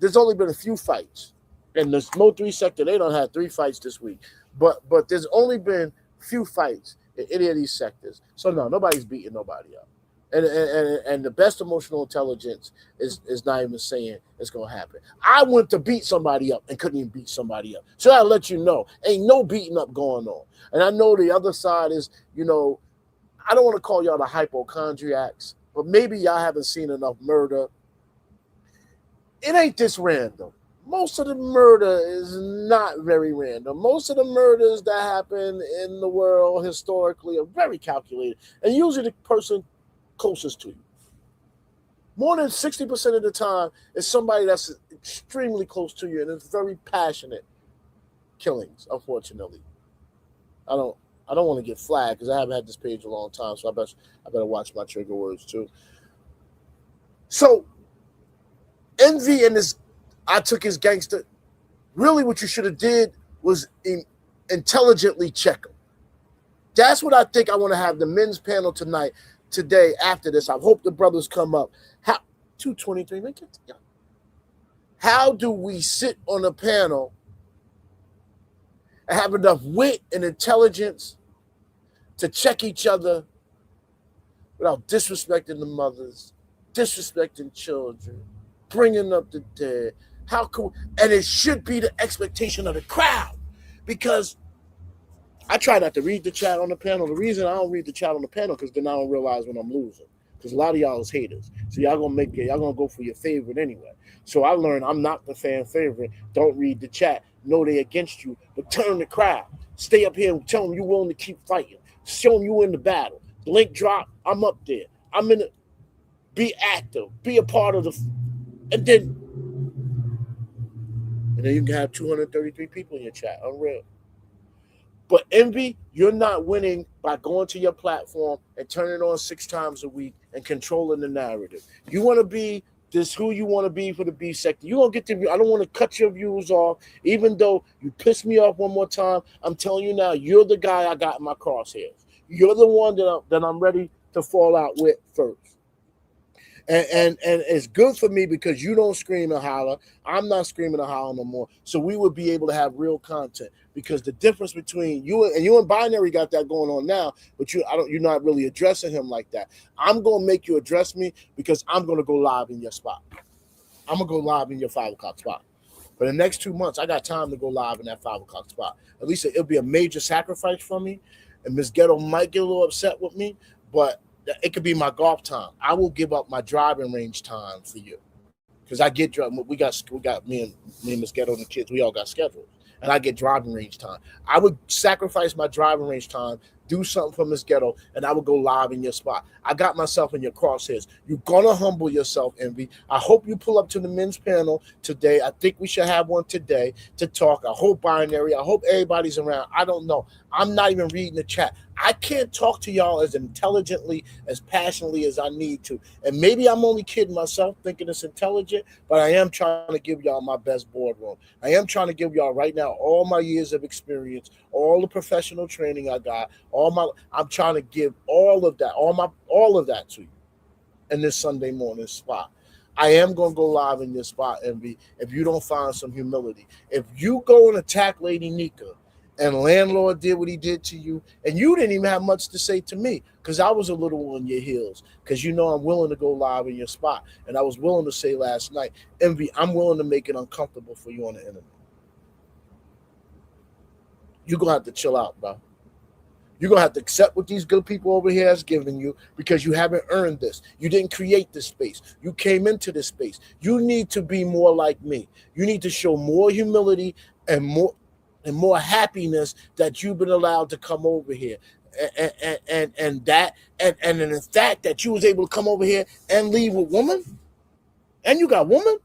Speaker 1: There's only been a few fights. And the Mo 3 sector, they don't have 3 fights this week. But there's only been few fights in any of these sectors. So no, nobody's beating nobody up. And the best emotional intelligence is not even saying it's going to happen. I went to beat somebody up and couldn't even beat somebody up. So I let you know, ain't no beating up going on. And I know the other side is, I don't want to call y'all the hypochondriacs, but maybe y'all haven't seen enough murder. It ain't this random. Most of the murder is not very random. Most of the murders that happen in the world historically are very calculated. And usually the person closest to you. More than 60% of the time is somebody that's extremely close to you and it's very passionate killings, unfortunately. I don't want to get flagged because I haven't had this page a long time, so I better watch my trigger words too. So Envy and this I took his gangster. Really what you should have did was intelligently check him. That's what I think I want to have the men's panel today after this. I hope the brothers come up. 223, man, get together. How do we sit on a panel and have enough wit and intelligence to check each other without disrespecting the mothers, disrespecting children, bringing up the dead? How cool? And it should be the expectation of the crowd, because I try not to read the chat on the panel. The reason I don't read the chat on the panel because then I don't realize when I'm losing. Because a lot of y'all is haters, so y'all gonna go for your favorite anyway. So I learned I'm not the fan favorite. Don't read the chat. Know they against you, but turn the crowd. Stay up here and tell them you're willing to keep fighting. Show them you in the battle. Link drop. I'm up there. I'm in it. Be active. Be a part of the. And then you can have 233 people in your chat. Unreal. But Envy, you're not winning by going to your platform and turning it on 6 times a week and controlling the narrative. You want to be this who you want to be for the B sector. You don't get to. I don't want to cut your views off, even though you pissed me off one more time. I'm telling you now, you're the guy I got in my crosshairs. You're the one that I'm ready to fall out with first. And it's good for me because you don't scream and holler. I'm not screaming and holler no more. So we would be able to have real content, because the difference between you and Binary got that going on now, but you're not really addressing him like that. I'm gonna make you address me because I'm gonna go live in your spot. I'm gonna go live in your 5 o'clock spot. For the next 2 months, I got time to go live in that 5 o'clock spot. At least it'll be a major sacrifice for me. And Miss Ghetto might get a little upset with me, but it could be my golf time. I will give up my driving range time for you. Because I get we got me and Miss Ghetto and the kids, we all got schedules. And I get driving range time. I would sacrifice my driving range time, do something for Miss Ghetto, and I would go live in your spot. I got myself in your crosshairs. You're gonna humble yourself, Envy. I hope you pull up to the men's panel today. I think we should have one today to talk. I hope Binary. I hope everybody's around. I don't know. I'm not even reading the chat. I can't talk to y'all as intelligently, as passionately as I need to. And maybe I'm only kidding myself thinking it's intelligent, but I am trying to give y'all my best boardroom. I am trying to give y'all right now all my years of experience, all the professional training I got, I'm trying to give all of that to you in this Sunday morning spot. I am going to go live in your spot, Envy, if you don't find some humility. If you go and attack Lady Nika, and Landlord did what he did to you, and you didn't even have much to say to me because I was a little on your heels because you know I'm willing to go live in your spot. And I was willing to say last night, Envy, I'm willing to make it uncomfortable for you on the internet. You're going to have to chill out, bro. You're going to have to accept what these good people over here has given you because you haven't earned this. You didn't create this space. You came into this space. You need to be more like me. You need to show more humility and more happiness that you've been allowed to come over here. And in the fact that you was able to come over here and leave with woman, and you got woman.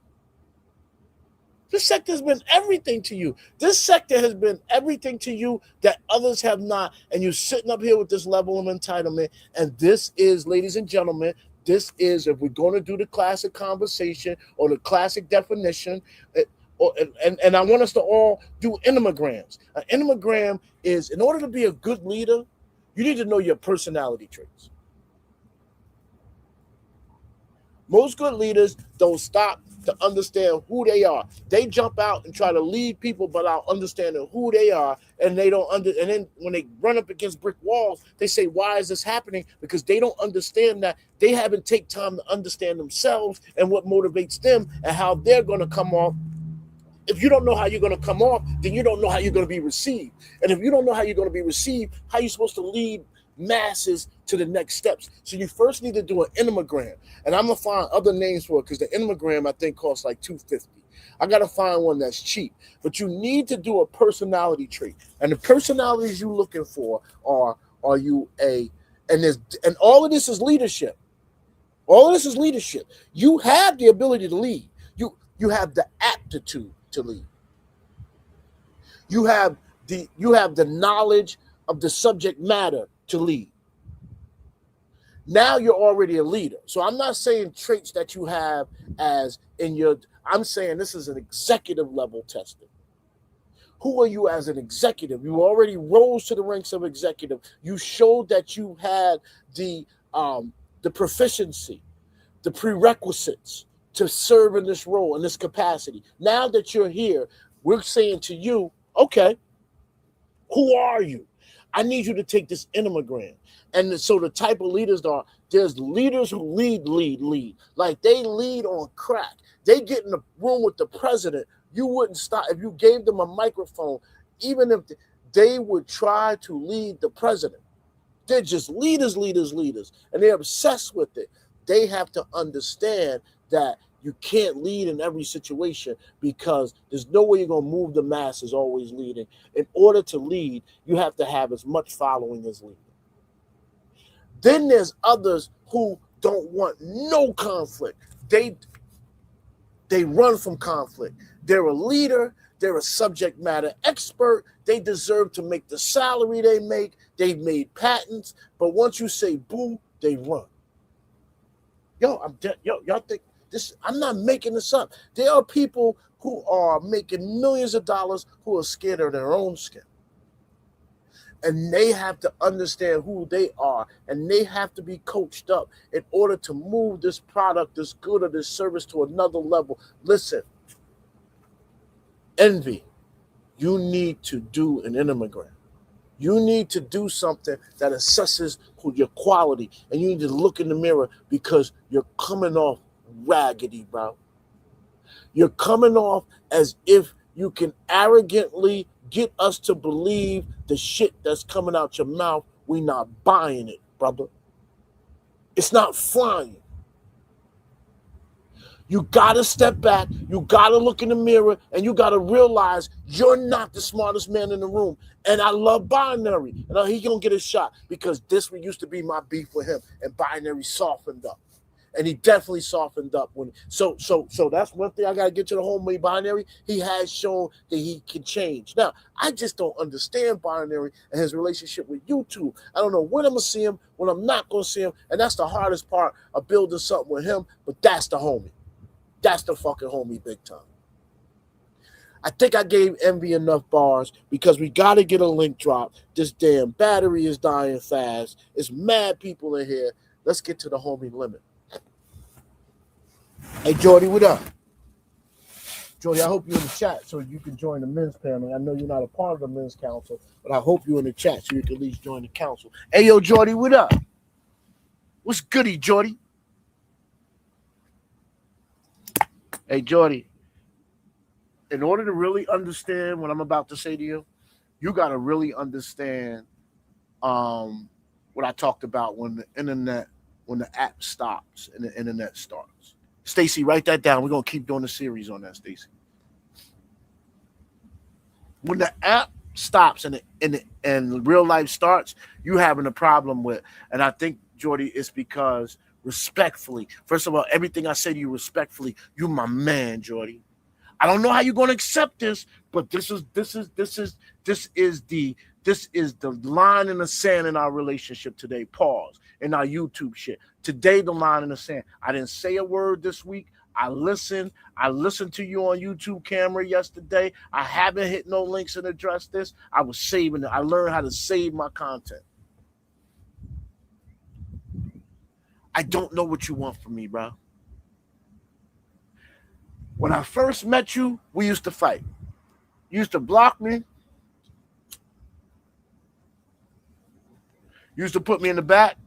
Speaker 1: This sector has been everything to you. This sector has been everything to you that others have not. And you're sitting up here with this level of entitlement. And this is, ladies and gentlemen, this is, if we're going to do the classic conversation or the classic definition, and I want us to all do enneagrams. An enneagram is, in order to be a good leader, you need to know your personality traits. Most good leaders don't stop to understand who they are. They jump out and try to lead people without understanding who they are, and they don't and then when they run up against brick walls, they say, why is this happening? Because they don't understand that they haven't taken time to understand themselves and what motivates them and how they're going to come off. If you don't know how you're going to come off, then you don't know how you're going to be received. And if you don't know how you're going to be received, how are you supposed to lead masses to the next steps? So you first need to do an enneagram. And I'm going to find other names for it because the enneagram, I think, costs like $250. I got to find one that's cheap. But you need to do a personality trait. And the personalities you're looking for are you a, and all of this is leadership. All of this is leadership. You have the ability to lead. You have the aptitude to lead. You have the knowledge of the subject matter to lead. Now you're already a leader. So I'm not saying traits that you have as in your, I'm saying this is an executive level testing. Who are you as an executive? You already rose to the ranks of executive. You showed that you had the proficiency, the prerequisites to serve in this role, in this capacity. Now that you're here, we're saying to you, okay, who are you? I need you to take this enneagram. And so the type of leaders there's leaders who lead. Like they lead on crack. They get in the room with the president. You wouldn't stop. If you gave them a microphone, even if they would try to lead the president. They're just leaders. And they're obsessed with it. They have to understand that you can't lead in every situation because there's no way you're going to move the masses always leading. In order to lead, you have to have as much following as leading. Then there's others who don't want no conflict. They run from conflict. They're a leader. They're a subject matter expert. They deserve to make the salary they make. They've made patents. But once you say boom, they run. Y'all think this? I'm not making this up. There are people who are making millions of dollars who are scared of their own skin. And they have to understand who they are, and they have to be coached up in order to move this product, this good, or this service to another level. Listen, Envy, you need to do an enneagram. You need to do something that assesses your quality, and you need to look in the mirror because you're coming off raggedy, bro. You're coming off as if you can arrogantly get us to believe the shit that's coming out your mouth. We not buying it, brother. It's not flying. You gotta step back, you gotta look in the mirror, and you gotta realize you're not the smartest man in the room. And I love Binary. And he gonna get a shot because this used to be my beef with him, and Binary softened up. And he definitely softened up when so that's one thing I gotta get to the homie Binary. He has shown that he can change. Now, I just don't understand Binary and his relationship with YouTube. I don't know when I'm gonna see him, when I'm not gonna see him, and that's the hardest part of building something with him, but that's the homie. That's the fucking homie big time. I think I gave Envy enough bars because we got to get a link drop. This damn battery is dying fast. It's mad people in here. Let's get to the homie limit. Hey, Jordy, what up? Jordy, I hope you're in the chat so you can join the men's panel. I know you're not a part of the men's council, but I hope you're in the chat so you can at least join the council. Hey, yo, Jordy, what up? What's goody, Jordy? Hey, Jordy, in order to really understand what I'm about to say to you, you got to really understand what I talked about when the app stops and the internet starts. Stacy, write that down. We're going to keep doing the series on that, Stacy. When the app stops and real life starts, you having a problem with, and I think, Jordy, it's because respectfully, first of all, everything I say to you respectfully, you my man, Jordy. I don't know how you're going to accept this, but this is the line in the sand in our relationship today. Pause. In our YouTube shit. Today, the line in the sand. I didn't say a word this week. I listened to you on YouTube camera yesterday. I haven't hit no links and addressed this. I was saving it. I learned how to save my content. I don't know what you want from me, bro. When I first met you, we used to fight. You used to block me. You used to put me in the back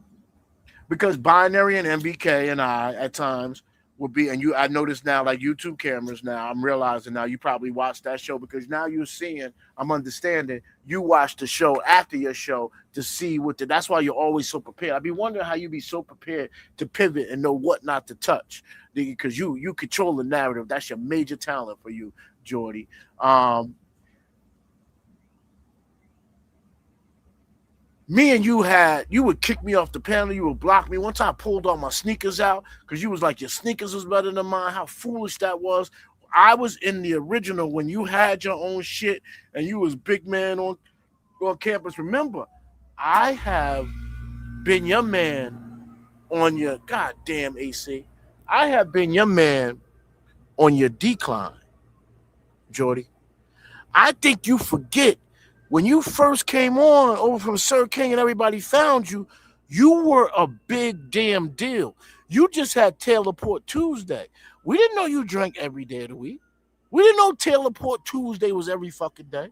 Speaker 1: because Binary and MBK and I at times would be, and I notice now, like YouTube cameras now, I'm realizing now you probably watched that show because now you're seeing, I'm understanding, you watched the show after your show to see that's why you're always so prepared. I'd be wondering how you be so prepared to pivot and know what not to touch because you control the narrative. That's your major talent for you, Jordy. Me and you would kick me off the panel. You would block me. One time I pulled all my sneakers out because you was like, your sneakers was better than mine. How foolish that was. I was in the original when you had your own shit and you was big man on campus. Remember, I have been your man on your goddamn AC. I have been your man on your decline, Jordy. I think you forget when you first came on over from Sir King and everybody found you, you were a big damn deal. You just had Taylor Port Tuesday. We didn't know you drank every day of the week. We didn't know Taylor Port Tuesday was every fucking day.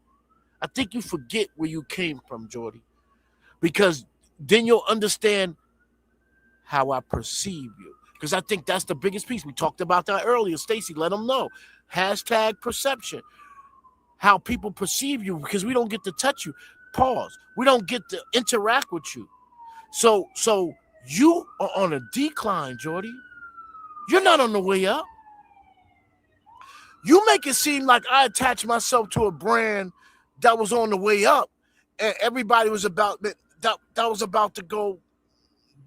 Speaker 1: I think you forget where you came from, Jordy, because then you'll understand how I perceive you. Because I think that's the biggest piece. We talked about that earlier. Stacy, let them know. Hashtag perception. How people perceive you because we don't get to touch you. Pause. We don't get to interact with you. So you are on a decline, Jordy. You're not on the way up. You make it seem like I attached myself to a brand that was on the way up, and everybody was about that was about to go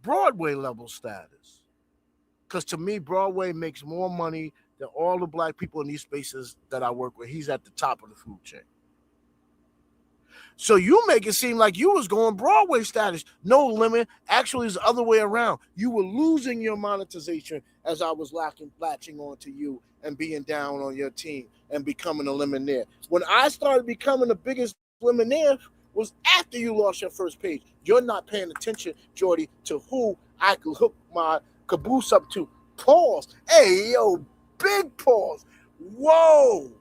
Speaker 1: Broadway level status. Because to me, Broadway makes more money than all the black people in these spaces that I work with. He's at the top of the food chain. So you make it seem like you was going Broadway status. No limit. Actually, it's the other way around. You were losing your monetization as I was latching on to you and being down on your team and becoming a Lemonade. When I started becoming the biggest Lemonade was after you lost your first page. You're not paying attention, Jordy, to who I could hook my caboose up to. Pause. Hey, yo, big pause. Whoa.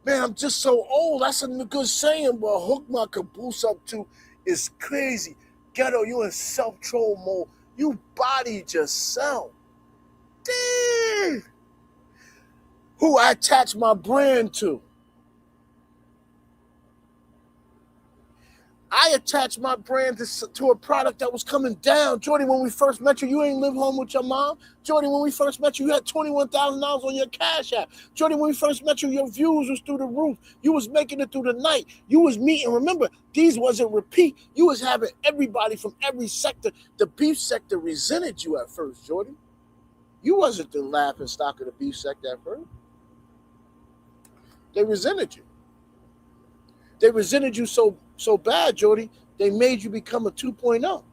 Speaker 1: Man, I'm just so old. That's a good saying, but hook my caboose up to is crazy. Ghetto, you in self-troll mode. You bodied yourself. Damn. who I attach my brand to. I attached my brand to a product that was coming down. Jordy, when we first met you, you ain't live home with your mom. Jordy, when we first met you, you had $21,000 on your Cash App. Jordy, when we first met you, your views was through the roof. You was making it through the night. You was meeting. Remember, these wasn't repeat. You was having everybody from every sector. The beef sector resented you at first, Jordy. You wasn't the laughing stock of the beef sector at first. They resented you. They resented you so bad, Jordy, they made you become a 2.0.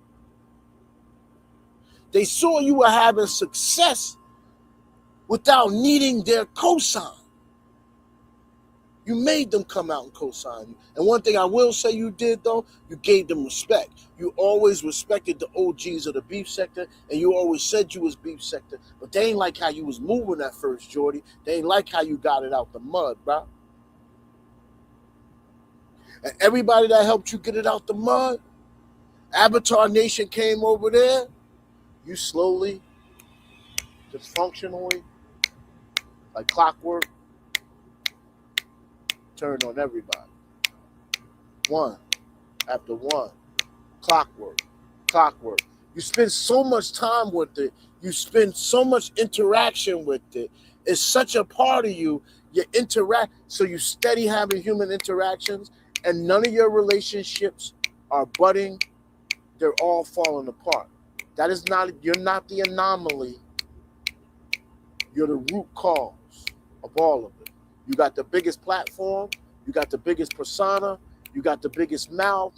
Speaker 1: They saw you were having success without needing their cosign. You made them come out and cosign you. And one thing I will say you did, though, you gave them respect. You always respected the OGs of the beef sector, and you always said you was beef sector. But they ain't like how you was moving at first, Jordy. They ain't like how you got it out the mud, bro. And everybody that helped you get it out the mud, Avatar Nation came over there, you slowly, dysfunctionally, like clockwork, turned on everybody. One after one. Clockwork. You spend so much time with it. You spend so much interaction with it. It's such a part of you. You interact, so you steady having human interactions, and none of your relationships are budding. They're all falling apart. That is not, you're not the anomaly. You're the root cause of all of it. You got the biggest platform. You got the biggest persona. You got the biggest mouth.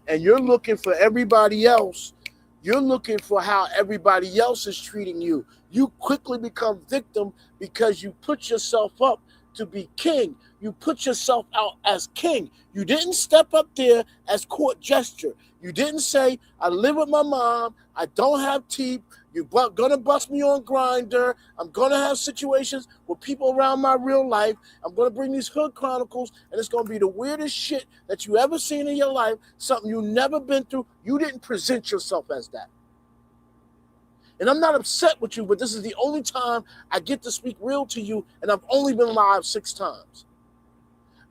Speaker 1: And you're looking for everybody else. You're looking for how everybody else is treating you. You quickly become victim because you put yourself up to be king. You put yourself out as king. You didn't step up there as court gesture. You didn't say, I live with my mom. I don't have teeth. You're going to bust me on Grindr. I'm going to have situations with people around my real life. I'm going to bring these hood chronicles, and it's going to be the weirdest shit that you ever seen in your life, something you never been through. You didn't present yourself as that. And I'm not upset with you, but this is the only time I get to speak real to you, and I've only been live 6 times.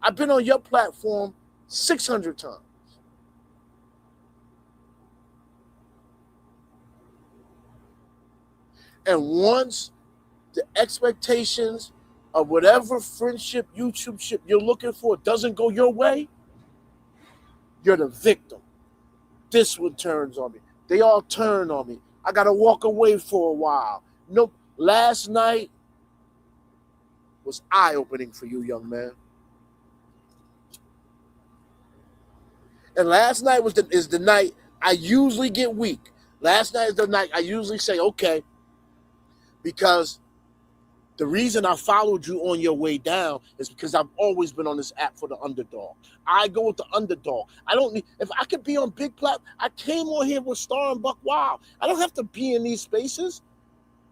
Speaker 1: I've been on your platform 600 times. And once the expectations of whatever friendship, YouTube ship you're looking for doesn't go your way, you're the victim. This one turns on me. They all turn on me. I got to walk away for a while. Nope. Last night was eye-opening for you, young man. And last night is the night I usually get weak. Last night is the night I usually say, okay, because the reason I followed you on your way down is because I've always been on this app for the underdog. I go with the underdog. I don't need, if I could be on big platform, I came on here with Star and Buck Wild. I don't have to be in these spaces.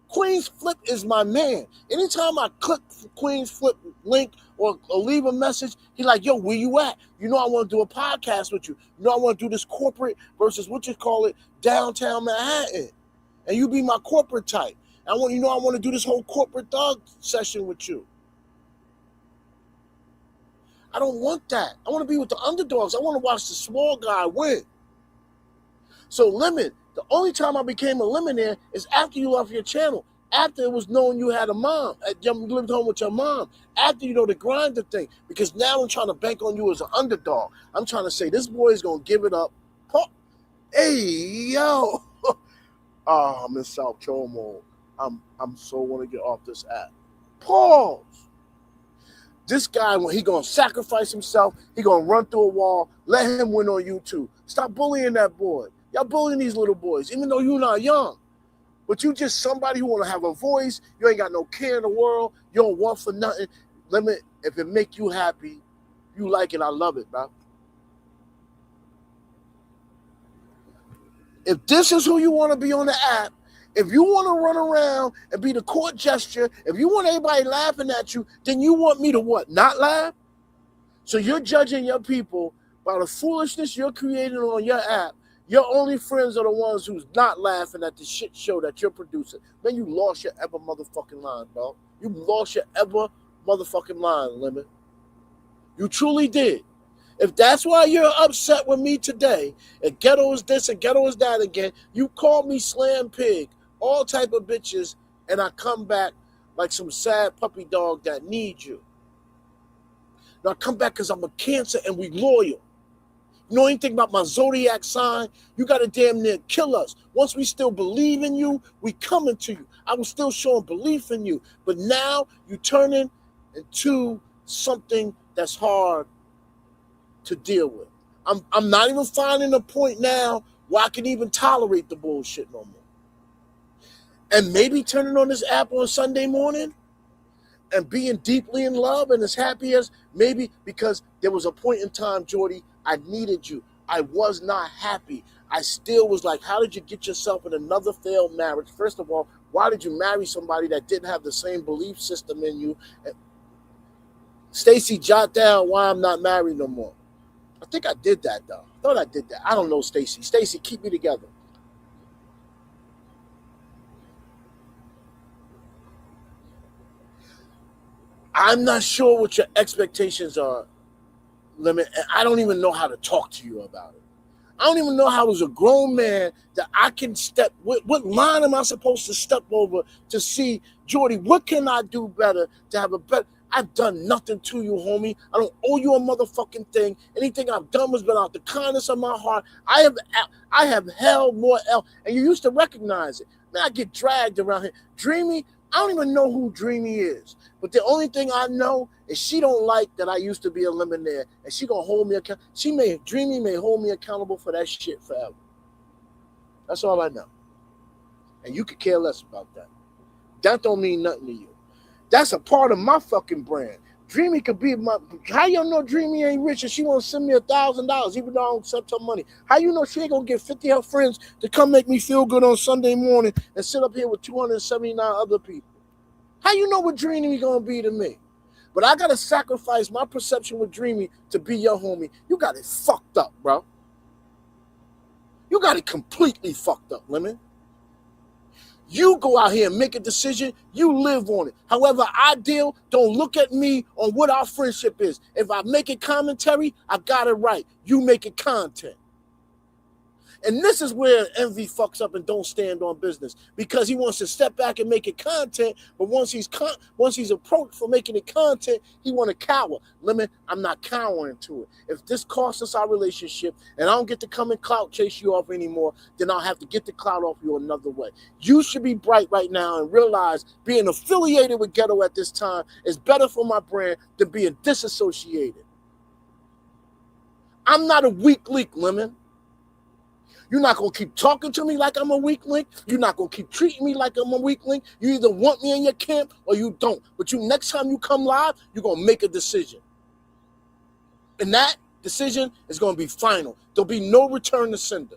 Speaker 1: Queen's Flip is my man. Anytime I click Queen's Flip link or leave a message, he like, yo, where you at? You know I want to do a podcast with you. You know I want to do this corporate versus what you call it, downtown Manhattan. And you be my corporate type. I want to do this whole corporate thug session with you. I don't want that. I want to be with the underdogs. I want to watch the small guy win. So Lemon, the only time I became a Lemonaire is after you left your channel. After it was known you had a mom. You lived home with your mom. After you know the Grindr thing. Because now I'm trying to bank on you as an underdog. I'm trying to say this boy is going to give it up. Hey, yo. Oh, I'm in South Chomo. I'm so want to get off this app. Pause. This guy, when he gonna sacrifice himself, he gonna run through a wall. Let him win on YouTube. Stop bullying that boy. Y'all bullying these little boys, even though you're not young. But you just somebody who want to have a voice. You ain't got no care in the world. You don't want for nothing. Limit, if it make you happy, you like it, I love it, bro. If this is who you want to be on the app, if you want to run around and be the court gesture, if you want everybody laughing at you, then you want me to what? Not laugh? So you're judging your people by the foolishness you're creating on your app. Your only friends are the ones who's not laughing at the shit show that you're producing. Man, you lost your ever motherfucking line, bro. You lost your ever motherfucking line, Lemon. You truly did. If that's why you're upset with me today, and ghetto is this and ghetto is that again, you call me slam pig, all type of bitches, and I come back like some sad puppy dog that needs you. Now I come back because I'm a Cancer and we loyal. You know anything about my zodiac sign? You got to damn near kill us. Once we still believe in you, we coming to you. I was still showing belief in you. But now you turning into something that's hard to deal with. I'm not even finding a point now where I can even tolerate the bullshit no more. And maybe turning on this app on Sunday morning and being deeply in love and as happy as maybe because there was a point in time, Jordy, I needed you. I was not happy. I still was like, how did you get yourself in another failed marriage? First of all, why did you marry somebody that didn't have the same belief system in you? Stacy, jot down why I'm not married no more. I think I did that, though. I thought I did that. I don't know, Stacy. Stacy, keep me together. I'm not sure what your expectations are, Lemon, and I don't even know how to talk to you about it. I don't even know how, as a grown man, that I can step. What line am I supposed to step over to see, Jordy, what can I do better to have a better? I've done nothing to you, homie. I don't owe you a motherfucking thing. Anything I've done has been out the kindness of my heart. I have held more L, and you used to recognize it. Man, I get dragged around here. Dreamy, I don't even know who Dreamy is. But the only thing I know is she don't like that I used to be a Lemonade, and she gonna hold me accountable. Dreamy may hold me accountable for that shit forever. That's all I know. And you could care less about that. That don't mean nothing to you. That's a part of my fucking brand. Dreamy could be my. How you know Dreamy ain't rich and she want to send me $1,000 even though I don't accept her money? How you know she ain't gonna get 50 of her friends to come make me feel good on Sunday morning and sit up here with 279 other people? How you know what Dreamy gonna be to me? But I gotta sacrifice my perception with Dreamy to be your homie. You got it fucked up, bro. You got it completely fucked up, Lemon. You go out here and make a decision. You live on it. However I deal, don't look at me on what our friendship is. If I make it commentary, I got it right. You make it content. And this is where Envy fucks up and don't stand on business, because he wants to step back and make it content, but once he's approached for making it content, he want to cower. Lemon, I'm not cowering to it. If this costs us our relationship and I don't get to come and clout chase you off anymore, then I'll have to get the clout off you another way. You should be bright right now and realize being affiliated with Ghetto at this time is better for my brand than being disassociated. I'm not a weak link, Lemon. You're not going to keep talking to me like I'm a weak link. You're not going to keep treating me like I'm a weak link. You either want me in your camp or you don't. But next time you come live, you're going to make a decision. And that decision is going to be final. There'll be no return to sender.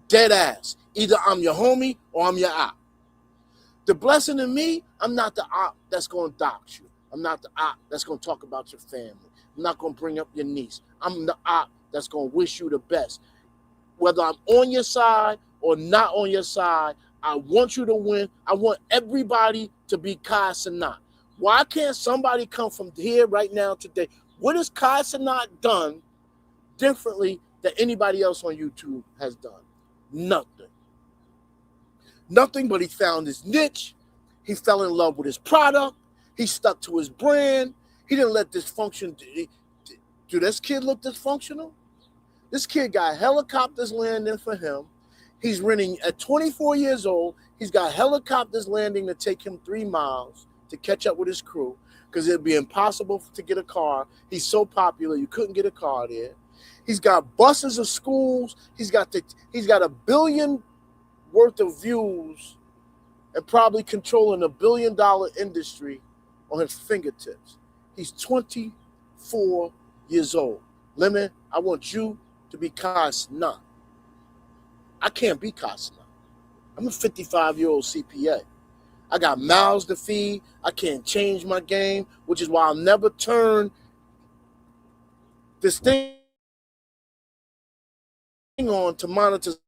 Speaker 1: Dead ass. Either I'm your homie or I'm your op. The blessing in me, I'm not the op that's going to dox you. I'm not the op that's going to talk about your family. I'm not going to bring up your niece. I'm the op that's going to wish you the best. Whether I'm on your side or not on your side, I want you to win. I want everybody to be Kai Cenat. Why can't somebody come from here right now today? What has Kai Cenat done differently than anybody else on YouTube has done? Nothing. Nothing, but he found his niche. He fell in love with his product. He stuck to his brand. He didn't let dysfunction. Do this kid look dysfunctional? This kid got helicopters landing for him. He's renting at 24 years old. He's got helicopters landing to take him 3 miles to catch up with his crew because it'd be impossible to get a car. He's so popular, you couldn't get a car there. He's got buses of schools. He's got $1 billion worth of views and probably controlling $1 billion industry on his fingertips. He's 24 years old. Lemon, I want you to be Kai Cenat. I can't be Kai Cenat. I'm a 55-year-old CPA. I got mouths to feed. I can't change my game, which is why I'll never turn this thing on to monetization.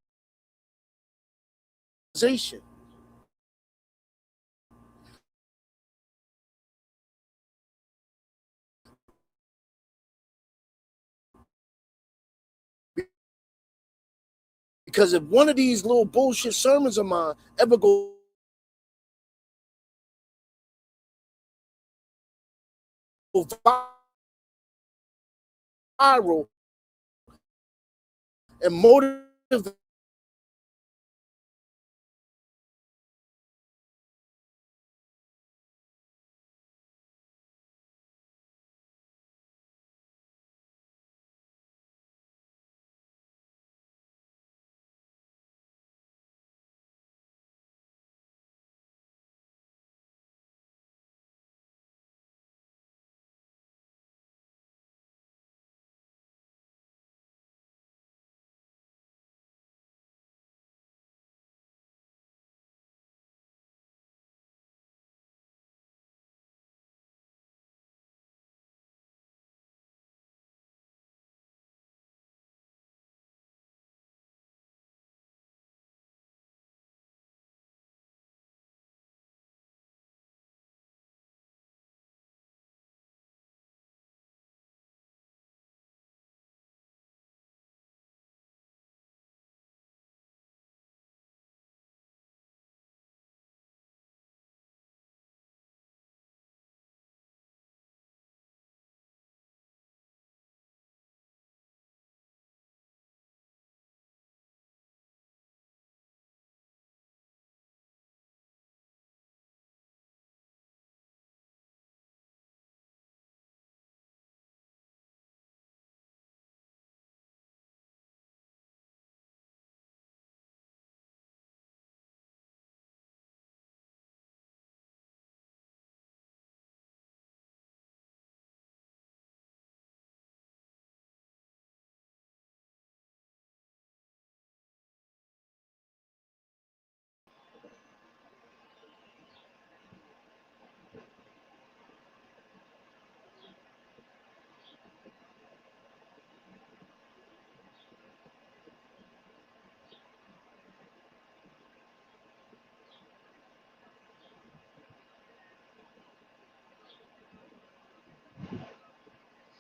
Speaker 1: Because if one of these little bullshit sermons of mine ever go viral and motivate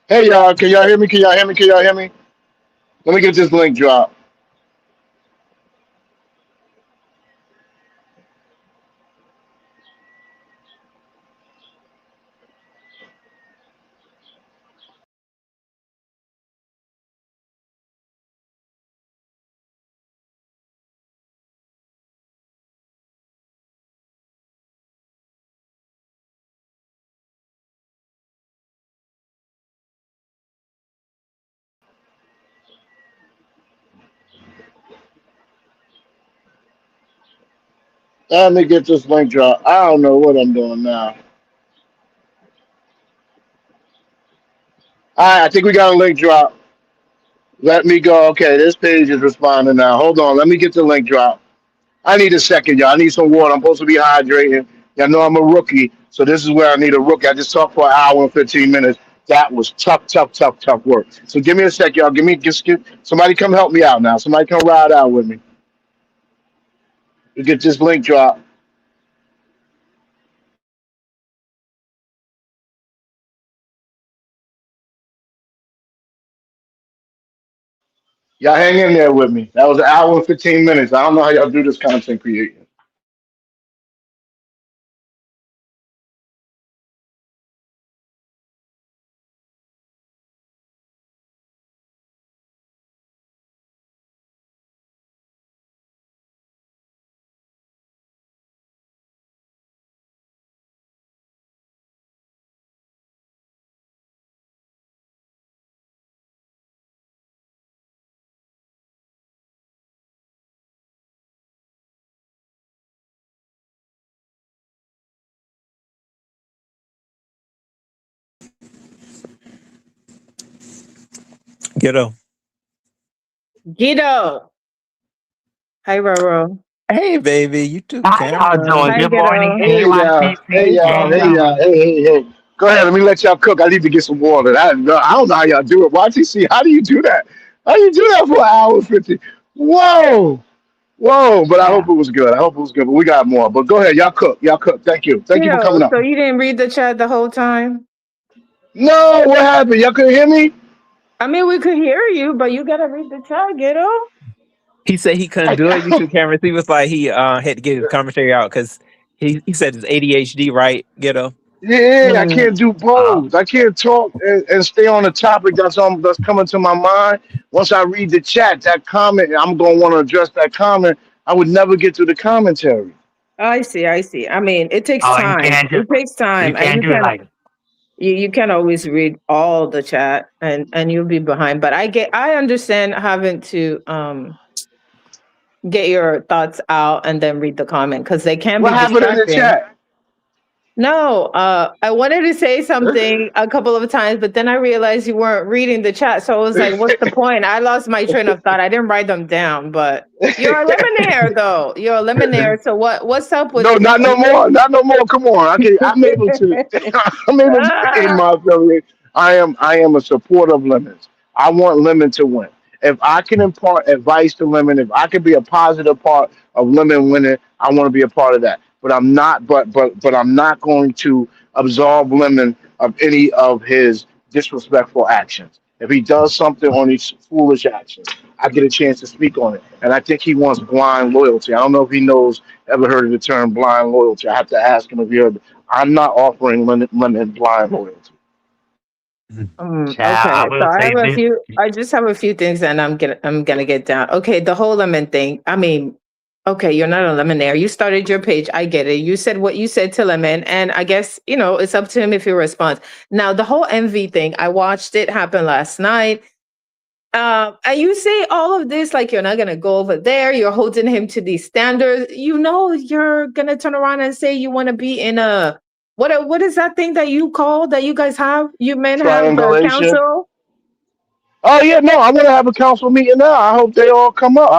Speaker 2: Hey y'all, can y'all hear me? Can y'all hear me? Can y'all hear me? Let me get this link drop. Let me get this link drop. I don't know what I'm doing now. All right, I think we got a link drop. Let me go. Okay, this page is responding now. Hold on. Let me get the link drop. I need a second, y'all. I need some water. I'm supposed to be hydrating. Y'all know I'm a rookie, so this is where I need a rookie. I just talked for an hour and 15 minutes. That was tough, tough, tough, tough work. So give me a sec, y'all. Somebody come help me out now. Somebody come ride out with me. We get this link drop. Y'all hang in there with me. That was an hour and 15 minutes. I don't know how y'all do this content creating.
Speaker 3: Ghetto.
Speaker 4: Gito. Hi, Roro.
Speaker 3: Hey, baby, you too,
Speaker 5: How y'all
Speaker 3: Cameron.
Speaker 5: doing?
Speaker 4: Hi,
Speaker 5: Good morning.
Speaker 4: Gito.
Speaker 5: Hey,
Speaker 2: Hey y'all, hey
Speaker 5: YCC.
Speaker 2: y'all,
Speaker 5: Hey,
Speaker 2: hey y'all,
Speaker 5: y'all.
Speaker 2: hey. Go ahead, let me let y'all cook. I need to get some water. I don't know how y'all do it. YTC, how do you do that? How you do that for an hour and 50? Whoa. Whoa, but I
Speaker 5: Yeah.
Speaker 2: hope it was good. I hope it was good. But we got more. But go ahead, y'all cook. Y'all cook. Thank you. Thank you for coming up.
Speaker 4: So you didn't read the chat the whole time?
Speaker 2: No, what happened? Y'all couldn't hear me?
Speaker 4: I mean, we could hear you, but you gotta read the chat, Ghetto.
Speaker 3: He said he couldn't do it. YouTube cameras. He was like he had to get his commentary out because he said it's ADHD, right? Ghetto.
Speaker 2: Yeah, I
Speaker 4: Mm.
Speaker 2: can't do both. I can't talk and stay on the topic that's coming to my mind. Once I read the chat, that comment, I'm gonna want to address that comment. I would never get to the commentary.
Speaker 4: I see, I see. I mean, it takes
Speaker 5: Oh,
Speaker 4: time. It takes
Speaker 5: you
Speaker 4: time, and
Speaker 5: can't
Speaker 4: you
Speaker 5: do it
Speaker 4: can
Speaker 5: like
Speaker 4: you can't always read all the chat, and you'll be behind. But I understand having to get your thoughts out and then read the comment because they can
Speaker 2: What
Speaker 4: be
Speaker 2: happened in the
Speaker 4: distracting.
Speaker 2: chat?
Speaker 4: No, I wanted to say something a couple of times, but then I realized you weren't reading the chat. So I was like, what's the point? I lost my train of thought. I didn't write them down, but you're a lemonaire though. You're a lemonaire. So what's up with
Speaker 2: No, not no more. Not no more. Come on. I'm able to I'm able to name
Speaker 4: Ah,
Speaker 2: my affiliate. I am a supporter of lemons. I want lemon to win. If I can impart advice to lemon, if I can be a positive part of lemon winning, I want to be a part of that. But I'm not but I'm not going to absolve lemon of any of his disrespectful actions. If he does something on these foolish actions, I get a chance to speak on it. And I think he wants blind loyalty. I don't know if he knows ever heard of the term blind loyalty. I have to ask him if he heard. I'm not offering lemon blind loyalty.
Speaker 5: child. I
Speaker 4: okay. So
Speaker 5: will
Speaker 4: I
Speaker 5: say
Speaker 4: have a
Speaker 5: this.
Speaker 4: few. I just have a few things, and I'm gonna get down. Okay, the whole lemon thing. I mean, okay, you're not a lemonaire. You started your page. I get it. You said what you said to Lemon, and I guess it's up to him if he responds. Now the whole envy thing. I watched it happen last night. And you say all of this like you're not gonna go over there. You're holding him to these standards. You're gonna turn around and say you want to be in a what is that thing that you guys have? You men have the
Speaker 2: Triangulation.
Speaker 4: council.
Speaker 2: Oh yeah, no, I want to have a council meeting now. I hope they all come up.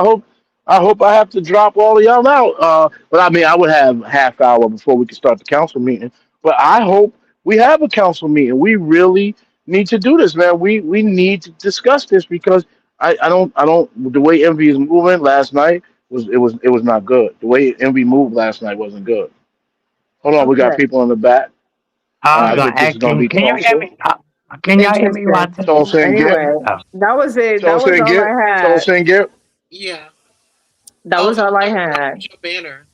Speaker 2: I hope I have to drop all of y'all out. But I mean, I would have half hour before we can start the council meeting. But I hope we have a council meeting. We really need to do this, man. We need to discuss this because I don't the way Envy is moving last night was not good. The way Envy moved last night wasn't good. Hold on, we got
Speaker 4: Okay,
Speaker 2: people in the back.
Speaker 5: I was
Speaker 2: I
Speaker 5: gonna
Speaker 2: think this is
Speaker 5: ask
Speaker 2: gonna
Speaker 5: him.
Speaker 2: be
Speaker 5: Can you hear
Speaker 2: Tulsa.
Speaker 5: me? Can y'all hear me?
Speaker 4: interesting.
Speaker 2: Tulsa and Gip.
Speaker 4: Anyway,
Speaker 5: Oh,
Speaker 4: that was it. That
Speaker 2: Tulsa
Speaker 4: was
Speaker 2: and
Speaker 4: all
Speaker 2: Gip.
Speaker 4: I had.
Speaker 2: Tulsa and Gip.
Speaker 6: Yeah.
Speaker 4: That
Speaker 6: Oh,
Speaker 4: was all I
Speaker 6: look
Speaker 4: had.
Speaker 6: at your banner.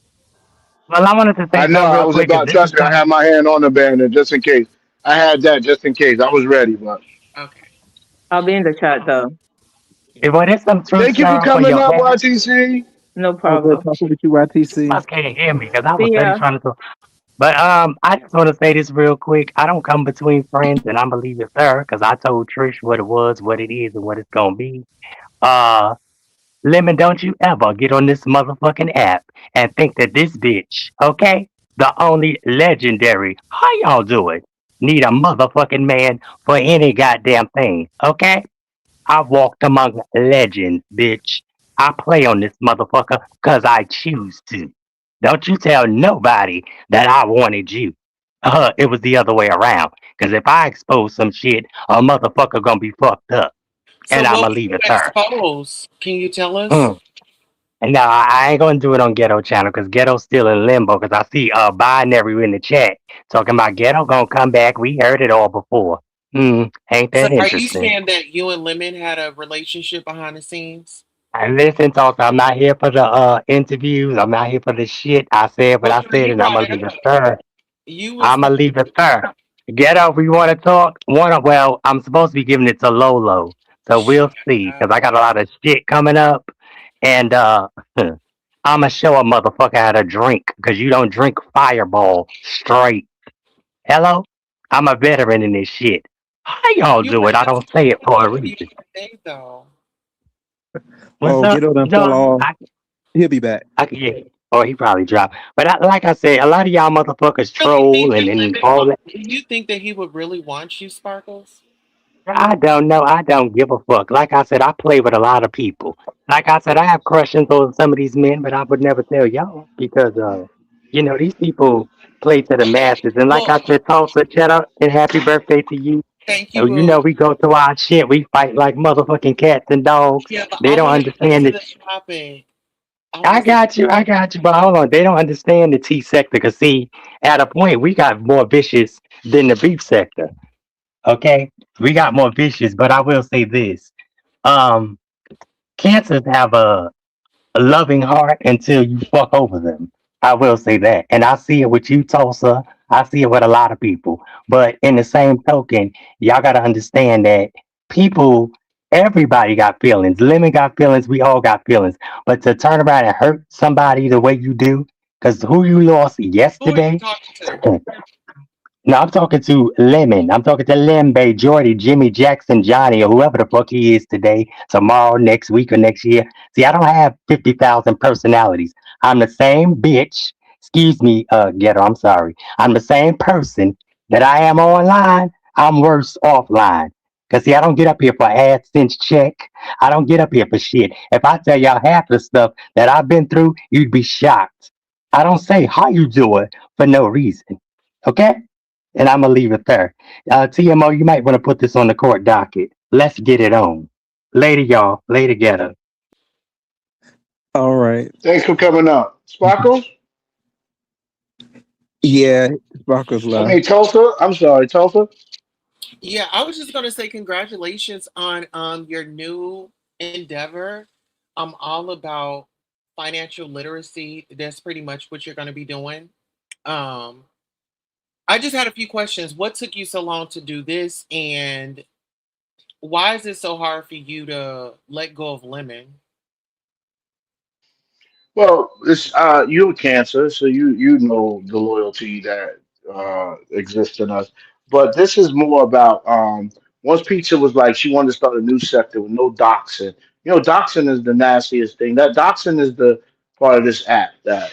Speaker 5: well, I wanted to
Speaker 2: I
Speaker 5: say
Speaker 2: know.
Speaker 5: something
Speaker 2: I
Speaker 5: real
Speaker 2: was
Speaker 5: quick. Cause
Speaker 2: about.
Speaker 5: this is
Speaker 2: Trust me. I
Speaker 5: kind of
Speaker 2: had my hand on the banner just in case. I had that just in case. I was ready. But
Speaker 6: Okay.
Speaker 4: I'll be in the chat though.
Speaker 5: well, there's some truth
Speaker 2: thank you for
Speaker 5: serum for
Speaker 2: coming
Speaker 5: your
Speaker 2: up,
Speaker 5: hair.
Speaker 2: YTC.
Speaker 4: No
Speaker 3: Oh, good
Speaker 4: problem.
Speaker 3: talking with you,
Speaker 5: You
Speaker 3: YTC.
Speaker 5: must can't hear me because I was
Speaker 4: See
Speaker 5: steady
Speaker 4: ya.
Speaker 5: trying to talk. But I just want to say this real quick. I don't come between friends, and I'm gonna leave it there because I told Trish what it was, what it is, and what it's gonna be. Uh, Lemon, don't you ever get on this motherfucking app and think that this bitch, okay, the only legendary, how y'all do it, need a motherfucking man for any goddamn thing, okay? I walked among legends, bitch. I play on this motherfucker because I choose to. Don't you tell nobody that I wanted you. It was the other way around. Because if I expose some shit, a motherfucker gonna be fucked up.
Speaker 6: So
Speaker 5: And I'ma
Speaker 6: what would
Speaker 5: leave
Speaker 6: you
Speaker 5: it there.
Speaker 6: expose? Can you tell us?
Speaker 5: Mm. And now I ain't gonna do it on Ghetto Channel because Ghetto's still in limbo. Because I see binary in the chat talking about Ghetto gonna come back. We heard it all before. Ain't
Speaker 6: So
Speaker 5: that
Speaker 6: are you
Speaker 5: interesting?
Speaker 6: saying that you and Lemon had a relationship behind the scenes?
Speaker 5: And listen, Tulsa, I'm not here for the interviews. I'm not here for the shit. I said what
Speaker 6: Well,
Speaker 5: I said,
Speaker 6: you
Speaker 5: and I'm
Speaker 6: brought
Speaker 5: gonna
Speaker 6: it
Speaker 5: leave it
Speaker 6: up.
Speaker 5: there.
Speaker 6: You was
Speaker 5: I'm
Speaker 6: the
Speaker 5: gonna leave it there. Ghetto, we want to talk. Well, I'm supposed to be giving it to Lolo, so we'll see. Cause I got a lot of shit coming up, and I'm gonna show a motherfucker how to drink. Cause you don't drink Fireball straight. Hello, I'm a veteran in this shit. How y'all
Speaker 6: you
Speaker 5: do
Speaker 6: were
Speaker 5: it? I
Speaker 6: just
Speaker 5: don't say it for a
Speaker 6: the
Speaker 5: reason.
Speaker 6: other day though.
Speaker 5: What's
Speaker 3: Oh,
Speaker 5: up?
Speaker 3: Ghetto done fell
Speaker 5: No,
Speaker 3: off. He'll be back.
Speaker 5: yeah. Or he probably dropped. But like I said, a lot of y'all motherfuckers
Speaker 6: Really
Speaker 5: troll
Speaker 6: think that
Speaker 5: and
Speaker 6: Lemon
Speaker 5: all
Speaker 6: would
Speaker 5: that.
Speaker 6: do you think that he would really want you, Sparkles?
Speaker 5: I don't know. I don't give a fuck. Like I said, I play with a lot of people. Like I said, I have crushes on some of these men, but I would never tell y'all because, these people play to the masses. And like
Speaker 6: Well,
Speaker 5: I said, Tulsa, shout out and happy birthday to you.
Speaker 6: Thank you,
Speaker 5: And you know,
Speaker 6: boo.
Speaker 5: we go through our shit. We fight like motherfucking cats and dogs.
Speaker 6: Yeah, but
Speaker 5: They
Speaker 6: I
Speaker 5: don't
Speaker 6: want to get
Speaker 5: understand
Speaker 6: into
Speaker 5: it.
Speaker 6: the shopping. I
Speaker 5: I
Speaker 6: want to.
Speaker 5: got you. I got you. But hold on. They don't understand the T sector. Because, see, at a point, we got more vicious than the beef sector. Okay? We got more vicious. But I will say this. Um, Cancers have a loving heart until you fuck over them. I will say that. And I see it with you, Tulsa. I see it with a lot of people. But in the same token, y'all got to understand that people, everybody got feelings. Lemon got feelings. We all got feelings. But to turn around and hurt somebody the way you do, because who you lost
Speaker 6: Who are you
Speaker 5: yesterday,
Speaker 6: talking to?
Speaker 5: no, I'm talking to Lemon. I'm talking to Limbe, Jordy, Jimmy, Jackson, Johnny, or whoever the fuck he is today, tomorrow, next week, or next year. See, I don't have 50,000 personalities. I'm the same bitch. Excuse me, ghetto. I'm sorry. I'm the same person that I am online. I'm worse offline. Cause see, I don't get up here for AdSense check. I don't get up here for shit. If I tell y'all half the stuff that I've been through, you'd be shocked. I don't say how you do it for no reason. Okay? And I'm gonna leave it there. TMO, you might want to put this on the court docket. Let's get it on. Later, y'all. Later, together.
Speaker 3: All right.
Speaker 2: Thanks for coming out. Sparkle?
Speaker 3: Yeah, Sparkle's
Speaker 2: I
Speaker 3: left.
Speaker 2: mean, Tulsa. I'm sorry, Tulsa.
Speaker 6: Yeah, I was just gonna say congratulations on your new endeavor. I'm all about financial literacy. That's pretty much what you're gonna be doing. Um, I just had a few questions. What took you so long to do this, and why is it so hard for you to let go of Lemon?
Speaker 2: Well, it's you're cancer, so you know the loyalty that exists in us. But this is more about once Pizza was like she wanted to start a new sector with no doxing. You know, doxing is the nastiest thing. That doxing is the part of this app that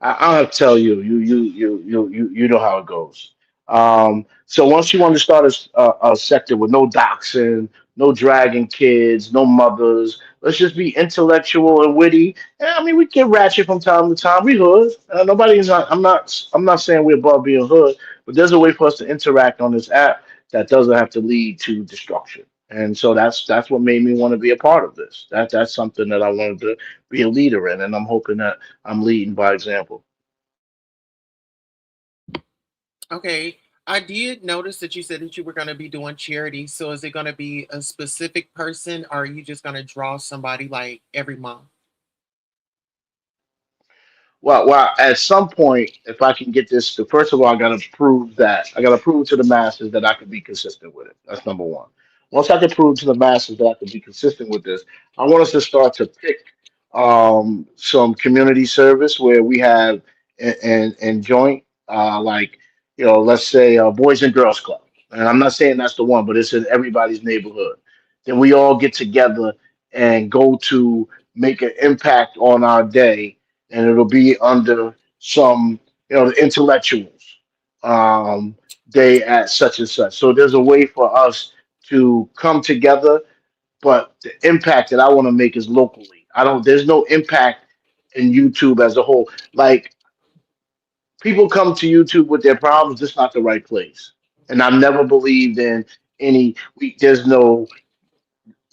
Speaker 2: I'll have to tell you, you know how it goes. So once you want to start a sector with no doxing, no dragging kids, no mothers, let's just be intellectual and witty. And I mean, we get ratchet from time to time. We hood. Nobody's not. I'm not saying we're above being hood, but there's a way for us to interact on this app that doesn't have to lead to destruction. And so that's what made me want to be a part of this. That's something that I wanted to be a leader in, and I'm hoping that I'm leading by example.
Speaker 6: Okay. I did notice that you said that you were going to be doing charity. So is it going to be a specific person, or are you just going to draw somebody like every month?
Speaker 2: Well, at some point, if I can get this, first of all, I got to prove to the masses that I can be consistent with it. That's number one. Once I can prove to the masses that I can be consistent with this, I want us to start to pick some community service where we have and joint, like let's say Boys and Girls Club. And I'm not saying that's the one, but it's in everybody's neighborhood. Then we all get together and go to make an impact on our day, and it'll be under some, the intellectuals day at such and such. So there's a way for us to come together, but the impact that I want to make is locally. I don't. There's no impact in YouTube as a whole. Like people come to YouTube with their problems, it's not the right place. And I've never believed in any. There's no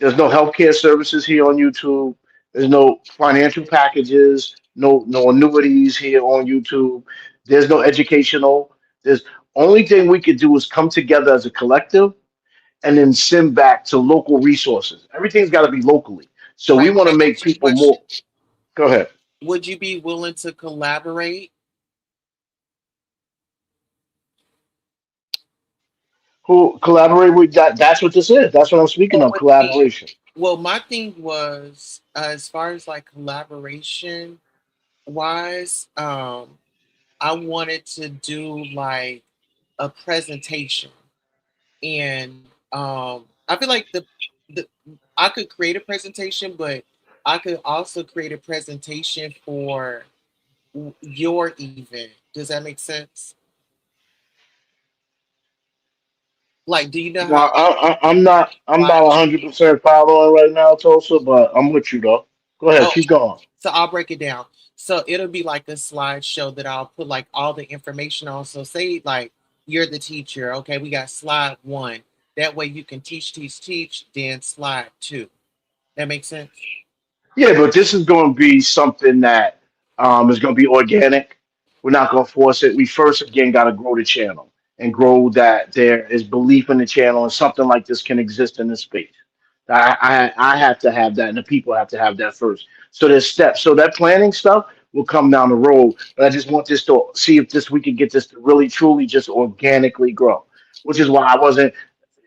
Speaker 2: healthcare services here on YouTube. There's no financial packages, no annuities here on YouTube. There's no educational. There's only thing we could do is come together as a collective and then send back to local resources. Everything's got to be locally. So we
Speaker 6: Right.
Speaker 2: want
Speaker 6: Can
Speaker 2: to
Speaker 6: I
Speaker 2: make
Speaker 6: ask you a
Speaker 2: people
Speaker 6: question?
Speaker 2: more. Go ahead.
Speaker 6: Would you be willing to collaborate?
Speaker 2: Who collaborate with that? That's what this is. That's what I'm speaking
Speaker 6: Or
Speaker 2: of.
Speaker 6: would it be,
Speaker 2: Collaboration.
Speaker 6: well, my thing was as far as like collaboration wise, I wanted to do like a presentation, and I feel like the I could create a presentation, but I could also create a presentation for your event. Does that make sense? Like, do you know how
Speaker 2: Now I'm not. I'm not
Speaker 6: slideshow?
Speaker 2: 100% following right now, Tulsa, but I'm with you though. Go ahead.
Speaker 6: Oh,
Speaker 2: Keep going.
Speaker 6: so I'll break it down. So it'll be like a slideshow that I'll put like all the information on. So say like you're the teacher. Okay, we got slide 1. That way you can teach, then slide 2. That makes sense?
Speaker 2: Yeah, but this is going to be something that is going to be organic. We're not going to force it. We first again got to grow the channel and grow that there is belief in the channel and something like this can exist in this space. I have to have that, and the people have to have that first. So there's steps. So that planning stuff will come down the road. But I just want this to see if this we can get this to really truly just organically grow, which is why I wasn't.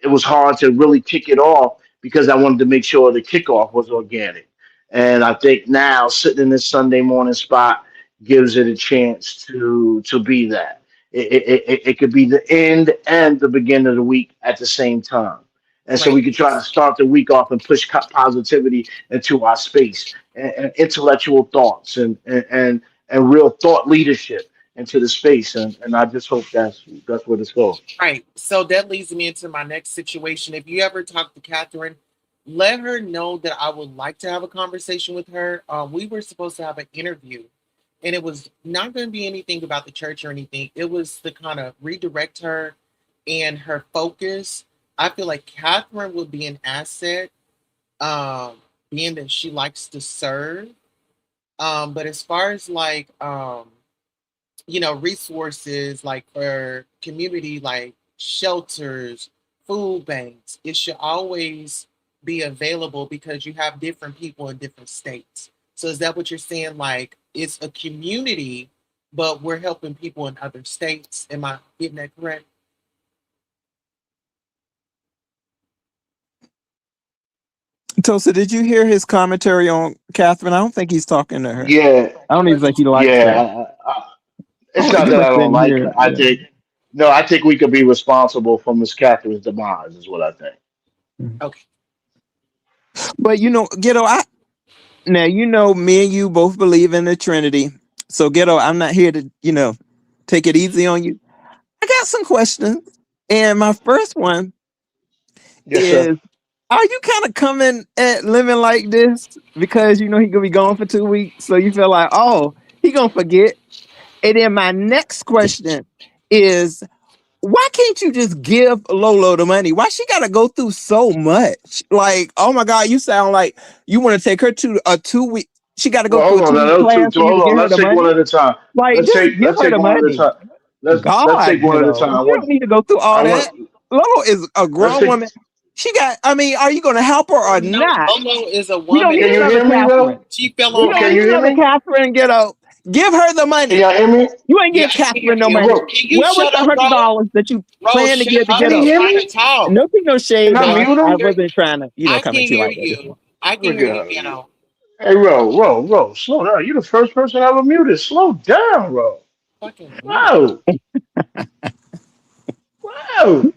Speaker 2: It was hard to really kick it off because I wanted to make sure the kickoff was organic. And I think now sitting in this Sunday morning spot gives it a chance to be that. It could be the end and the beginning of the week at the same time. And so
Speaker 6: Right.
Speaker 2: we can try to start the week off and push positivity into our space and intellectual thoughts and real thought leadership into the space. And I just hope that's where this goes.
Speaker 6: Right. So that leads me into my next situation. If you ever talk to Catherine, let her know that I would like to have a conversation with her. We were supposed to have an interview, and it was not going to be anything about the church or anything. It was to kind of redirect her and her focus. I feel like Catherine would be an asset, being that she likes to serve. But as far as like, resources like for community, like shelters, food banks, it should always be available because you have different people in different states. So is that what you're saying? Like it's a community, but we're helping people in other states. Am I getting that correct?
Speaker 3: Tosa, did you hear his commentary on Catherine? I don't think he's talking to her.
Speaker 2: Yeah,
Speaker 3: I don't even think he likes her.
Speaker 2: yeah. It's
Speaker 3: Oh,
Speaker 2: not
Speaker 3: you
Speaker 2: that I
Speaker 3: must
Speaker 2: don't
Speaker 3: didn't
Speaker 2: like
Speaker 3: hear
Speaker 2: her.
Speaker 3: it.
Speaker 2: I
Speaker 3: Yeah.
Speaker 2: think no, I think we could be responsible for Miss Catherine's demise. Is what I think.
Speaker 6: Okay.
Speaker 3: But Ghetto, now me and you both believe in the Trinity. So Ghetto, I'm not here to, take it easy on you. I got some questions. And my first one
Speaker 2: Yes, sir.
Speaker 3: is, are you kind of coming at Lemon like this because he gonna be gone for 2 weeks? So you feel like, oh, he gonna forget. And then my next question is, why can't you just give Lolo the money? Why she gotta go through so much? Like, oh my God, you sound like you want to take her to a 2 week. She got to go
Speaker 2: Well,
Speaker 3: through a
Speaker 2: hold on. Now,
Speaker 3: 2 week
Speaker 2: those
Speaker 3: class
Speaker 2: two,
Speaker 3: for you to
Speaker 2: hold on.
Speaker 3: get her
Speaker 2: Let's
Speaker 3: the
Speaker 2: take one
Speaker 3: money.
Speaker 2: at a time.
Speaker 3: Like,
Speaker 2: Let's
Speaker 3: just
Speaker 2: take
Speaker 3: give
Speaker 2: let's
Speaker 3: her
Speaker 2: take
Speaker 3: the
Speaker 2: one at a
Speaker 3: money.
Speaker 2: time. Let's
Speaker 3: God,
Speaker 2: take one at a
Speaker 3: Ghetto,
Speaker 2: time.
Speaker 3: you don't need to go through all
Speaker 2: I
Speaker 3: that.
Speaker 2: want
Speaker 3: Lolo is a
Speaker 2: let's
Speaker 3: grown
Speaker 2: take.
Speaker 3: woman. Are you gonna help her or
Speaker 6: No,
Speaker 3: not?
Speaker 6: Lolo is a
Speaker 3: We don't
Speaker 6: woman
Speaker 3: need
Speaker 2: Can you
Speaker 6: that
Speaker 3: another
Speaker 2: hear me,
Speaker 3: Catherine.
Speaker 2: bro?
Speaker 6: she fell
Speaker 3: We
Speaker 6: on
Speaker 3: don't
Speaker 2: Can
Speaker 3: need
Speaker 2: you hear
Speaker 3: another
Speaker 2: me?
Speaker 3: Catherine. Ghetto, give her the
Speaker 2: Can
Speaker 3: money.
Speaker 2: y'all hear me?
Speaker 3: You ain't
Speaker 6: Yeah,
Speaker 3: give
Speaker 6: I can hear
Speaker 3: Catherine no
Speaker 6: you.
Speaker 3: money.
Speaker 2: Bro,
Speaker 6: Can you
Speaker 3: Where was
Speaker 6: shut
Speaker 3: the
Speaker 6: up, bro?
Speaker 3: $100 that you
Speaker 6: Bro,
Speaker 3: planned to
Speaker 6: shut
Speaker 3: give to
Speaker 6: up.
Speaker 2: can you
Speaker 6: I'm
Speaker 3: Ghetto?
Speaker 2: hear
Speaker 6: trying to
Speaker 2: me?
Speaker 6: talk.
Speaker 3: No, no
Speaker 2: Can
Speaker 3: shade,
Speaker 2: I
Speaker 3: though.
Speaker 6: I
Speaker 2: mute
Speaker 6: can
Speaker 3: I
Speaker 2: him?
Speaker 6: hear
Speaker 3: wasn't trying to,
Speaker 6: I
Speaker 3: come
Speaker 6: can
Speaker 3: at you
Speaker 6: hear
Speaker 3: like that.
Speaker 6: you. I can
Speaker 2: Look
Speaker 6: hear you,
Speaker 2: at
Speaker 6: ghetto.
Speaker 2: Hey, Ro, slow down. You the first person I ever muted. Slow down, Ro.
Speaker 6: Fucking weird.
Speaker 2: Whoa, whoa.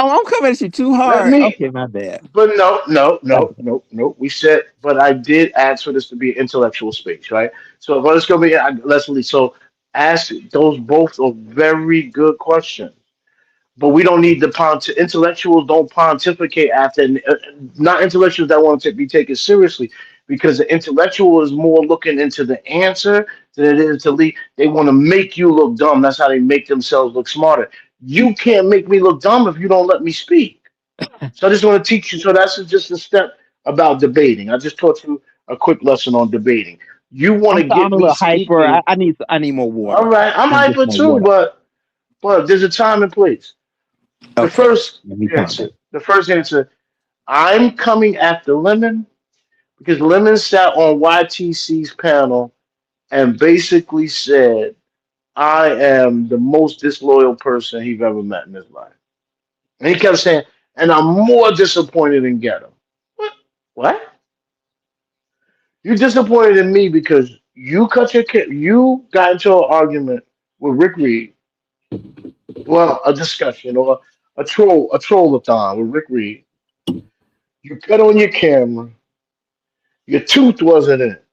Speaker 3: Oh, I'm coming at you too
Speaker 2: Let
Speaker 3: hard.
Speaker 2: me.
Speaker 3: Okay, my bad.
Speaker 2: But no, no, no,
Speaker 3: Okay.
Speaker 2: no, no. We said, but I did ask for this to be an intellectual space, right? So, but it's gonna be let's leave. So, ask those both are very good questions. But we don't need the intellectuals don't pontificate after not intellectuals that want to be taken seriously because the intellectual is more looking into the answer than it is to lead. They want to make you look dumb. That's how they make themselves look smarter. You can't make me look dumb if you don't let me speak. So I just want to teach you. So that's just a step about debating. I just taught you a quick lesson on debating. You want to
Speaker 3: I'm
Speaker 2: get
Speaker 3: a
Speaker 2: me
Speaker 3: little hyper.
Speaker 2: speaking.
Speaker 3: I need more
Speaker 2: All
Speaker 3: water.
Speaker 2: right, I'm
Speaker 3: I need just
Speaker 2: hyper
Speaker 3: more
Speaker 2: too,
Speaker 3: water.
Speaker 2: but there's a time and place. The
Speaker 3: Okay.
Speaker 2: first
Speaker 3: Let me calm
Speaker 2: answer,
Speaker 3: down.
Speaker 2: the first answer, I'm coming after Lemon because Lemon sat on YTC's panel and basically said, I am the most disloyal person he's ever met in his life. And he kept saying, and I'm more disappointed in Ghetto. What? What? You're disappointed in me because you got into an argument with Rick Reed, well, a discussion or a troll-a-thon with Rick Reed. You cut on your camera. Your tooth wasn't in it.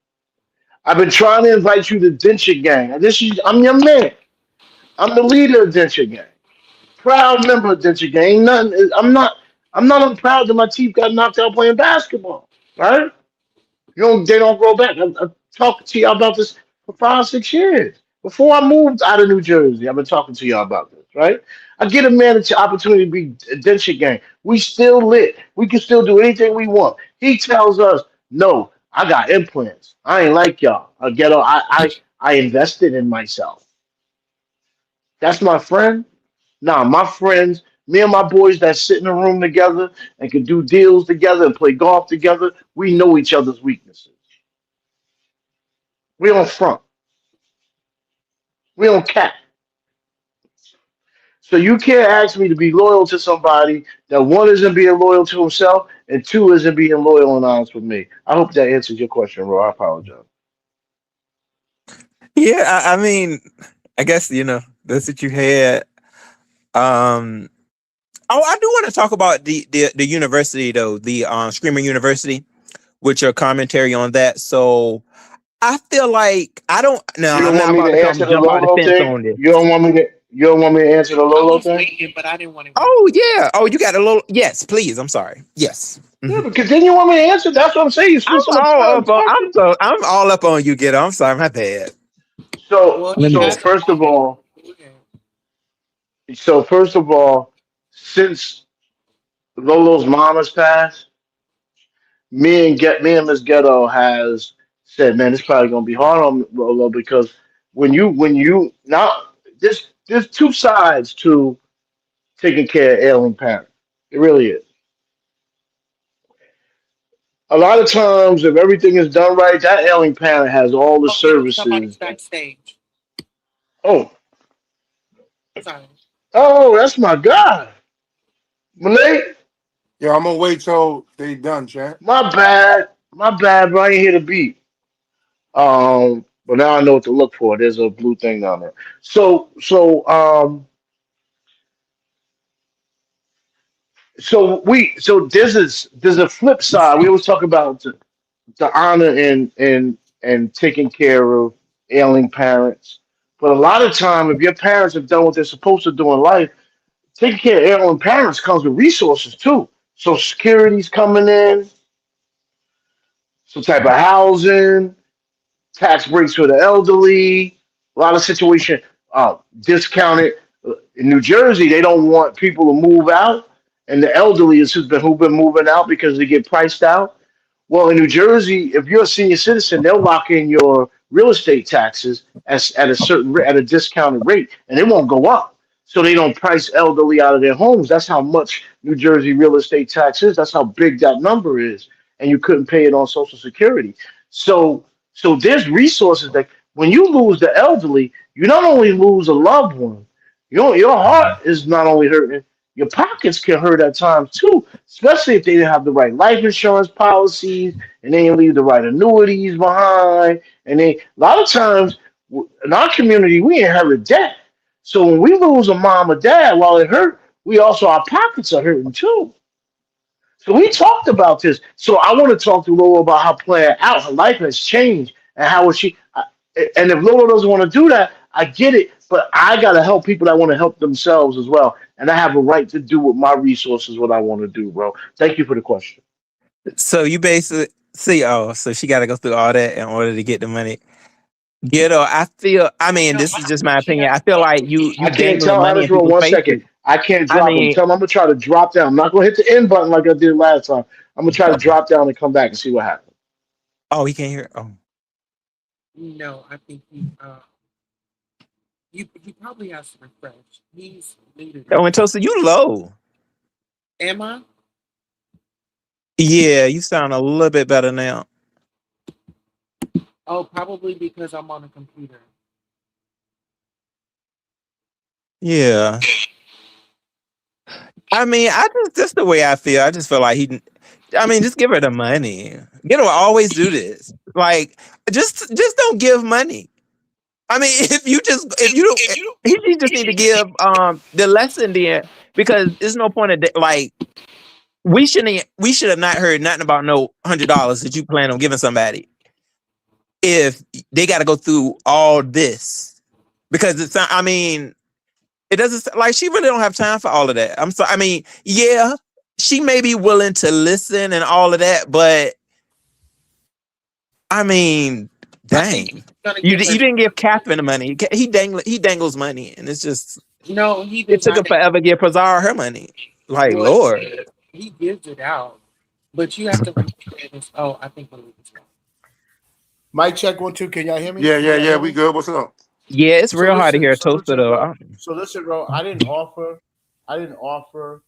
Speaker 2: I've been trying to invite you to Denture Gang. I'm your man. I'm the leader of Denture Gang. Proud member of Denture Gang. Ain't nothing. I'm not unproud that my teeth got knocked out playing basketball. Right? They don't grow back. I talked to y'all about this for 5, 6 years. Before I moved out of New Jersey, I've been talking to y'all about this, right? I get a man the opportunity to be a denture gang. We still lit. We can still do anything we want. He tells us, no, I got implants. I ain't like y'all. I invested in myself. That's my friend. Nah, my friends, me and my boys that sit in a room together and can do deals together and play golf together, we know each other's weaknesses. We don't front. We don't cap. So you can't ask me to be loyal to somebody that one isn't being loyal to himself and two isn't being loyal and honest with me. I hope that answers your question, Ro. I apologize.
Speaker 3: Yeah, I mean, I guess that's what you had. Um, oh, I do want to talk about the university though, the Screamer University, with your commentary on that. So I feel like I don't. No,
Speaker 2: You
Speaker 3: I'm
Speaker 2: don't want
Speaker 3: not
Speaker 2: me
Speaker 3: about
Speaker 2: to
Speaker 3: to
Speaker 2: answer
Speaker 3: come
Speaker 2: the
Speaker 3: jump out the
Speaker 2: Lolo
Speaker 3: fence
Speaker 2: thing?
Speaker 3: on this.
Speaker 2: You don't want me to answer the
Speaker 6: I
Speaker 2: Lolo
Speaker 6: was
Speaker 2: thing?
Speaker 6: waiting, but I didn't want to.
Speaker 3: Oh yeah. Oh, you got a little. Yes, please. I'm sorry. Yes.
Speaker 2: Yeah,
Speaker 3: Mhm.
Speaker 2: because then you want me to answer. That's what I'm saying. You spend
Speaker 3: I'm
Speaker 2: so much
Speaker 3: all
Speaker 2: time
Speaker 3: up on.
Speaker 2: talking.
Speaker 3: I'm all up on you, Ghetto. I'm sorry. My bad.
Speaker 2: So
Speaker 6: Well,
Speaker 3: Let
Speaker 6: he
Speaker 3: me.
Speaker 2: so
Speaker 6: has.
Speaker 2: first of all,
Speaker 6: Okay.
Speaker 2: since Lolo's mom has passed, me and Miss Ghetto has said, man, it's probably gonna be hard on Lolo because when you now there's two sides to taking care of ailing parents. It really is. A lot of times, if everything is done right, that ailing parent has all the
Speaker 6: Oh, you know, somebody's
Speaker 2: services.
Speaker 6: backstage.
Speaker 2: Oh,
Speaker 6: Sorry.
Speaker 2: oh, that's my guy, Malay.
Speaker 7: Yeah, I'm gonna wait till they done, champ.
Speaker 2: My bad, bro. I ain't hear the beat. But now I know what to look for. There's a blue thing down there. So there's a flip side. We always talk about the honor and taking care of ailing parents. But a lot of time, if your parents have done what they're supposed to do in life, taking care of ailing parents comes with resources too. So security's coming in, some type of housing, tax breaks for the elderly, a lot of situation discounted. In New Jersey, they don't want people to move out, and the elderly is who've been moving out because they get priced out. Well, in New Jersey, if you're a senior citizen, they'll lock in your real estate taxes at a at a discounted rate, and it won't go up. So they don't price elderly out of their homes. That's how much New Jersey real estate tax is. That's how big that number is, and you couldn't pay it on Social Security. So there's resources that when you lose the elderly, you not only lose a loved one, your heart is not only hurting, your pockets can hurt at times too, especially if they didn't have the right life insurance policies and they didn't leave the right annuities behind. And they a lot of times in our community we inherit debt. So when we lose a mom or dad, while it hurt, we also our pockets are hurting too. So we talked about this. So I want to talk to Lola about how playing out her life has changed and how is she. And if Lola doesn't want to do that, I get it. But I gotta help people that want to help themselves as well, and I have a right to do with my resources what I want to do, bro. Thank you for the question.
Speaker 3: So you basically see. Oh, so she got to go through all that in order to get the money. Ghetto. I feel. I mean,
Speaker 6: No,
Speaker 3: this is
Speaker 6: I
Speaker 3: just
Speaker 6: think
Speaker 3: my
Speaker 6: she
Speaker 3: opinion.
Speaker 6: has
Speaker 3: I
Speaker 6: to
Speaker 3: feel
Speaker 6: go
Speaker 3: like
Speaker 6: through
Speaker 3: you
Speaker 6: the.
Speaker 2: I
Speaker 3: you
Speaker 2: can't
Speaker 3: dangling
Speaker 2: tell
Speaker 3: money in
Speaker 2: Honest Roll
Speaker 3: people's
Speaker 2: 1 second.
Speaker 3: faces.
Speaker 2: I can't
Speaker 3: I
Speaker 2: drop him.
Speaker 3: mean,
Speaker 2: Tell him I'm gonna try to drop down. I'm not gonna hit the end button like I did last time. I'm gonna try to drop down and come back and see what happens.
Speaker 3: oh, he can't hear. Oh,
Speaker 6: No, I think he probably has to refresh. He's muted.
Speaker 3: oh, and Tosa, you low.
Speaker 6: Am I?
Speaker 3: Yeah, you sound a little bit better now.
Speaker 6: Oh, probably because I'm on a computer.
Speaker 3: Yeah. I mean, I just that's the way I feel. I just feel like he. I mean, just give her the money. Ghetto will always do this. Like, just don't give money. I mean, if you don't, he just need to give the lesson there because there's no point of like we should have not heard nothing about no $100 that you plan on giving somebody if they got to go through all this because it's not. I mean, it doesn't like she really don't have time for all of that. I'm sorry. I mean, yeah, she may be willing to listen and all of that, but I mean,
Speaker 6: I think
Speaker 3: dang.
Speaker 6: he's gonna
Speaker 3: You
Speaker 6: give her.
Speaker 3: didn't give Catherine the money. He dangles money, and it's just
Speaker 6: No, he
Speaker 3: It
Speaker 6: does
Speaker 3: took
Speaker 6: not.
Speaker 3: him forever to get Pazar her money. Like,
Speaker 6: Well,
Speaker 3: Lord.
Speaker 6: he gives it out, but you have to understand this. Oh, I think Malik is gone.
Speaker 1: Mic check 1 2. Can y'all hear me?
Speaker 7: Yeah,
Speaker 1: Can
Speaker 7: yeah,
Speaker 1: y'all
Speaker 7: yeah.
Speaker 1: hear
Speaker 7: We
Speaker 1: me?
Speaker 7: good. What's up?
Speaker 3: Yeah, it's
Speaker 1: So
Speaker 3: real hard to
Speaker 1: listen,
Speaker 3: hear a
Speaker 1: so
Speaker 3: toaster
Speaker 1: listen, bro.
Speaker 3: though.
Speaker 1: So listen, bro. I didn't offer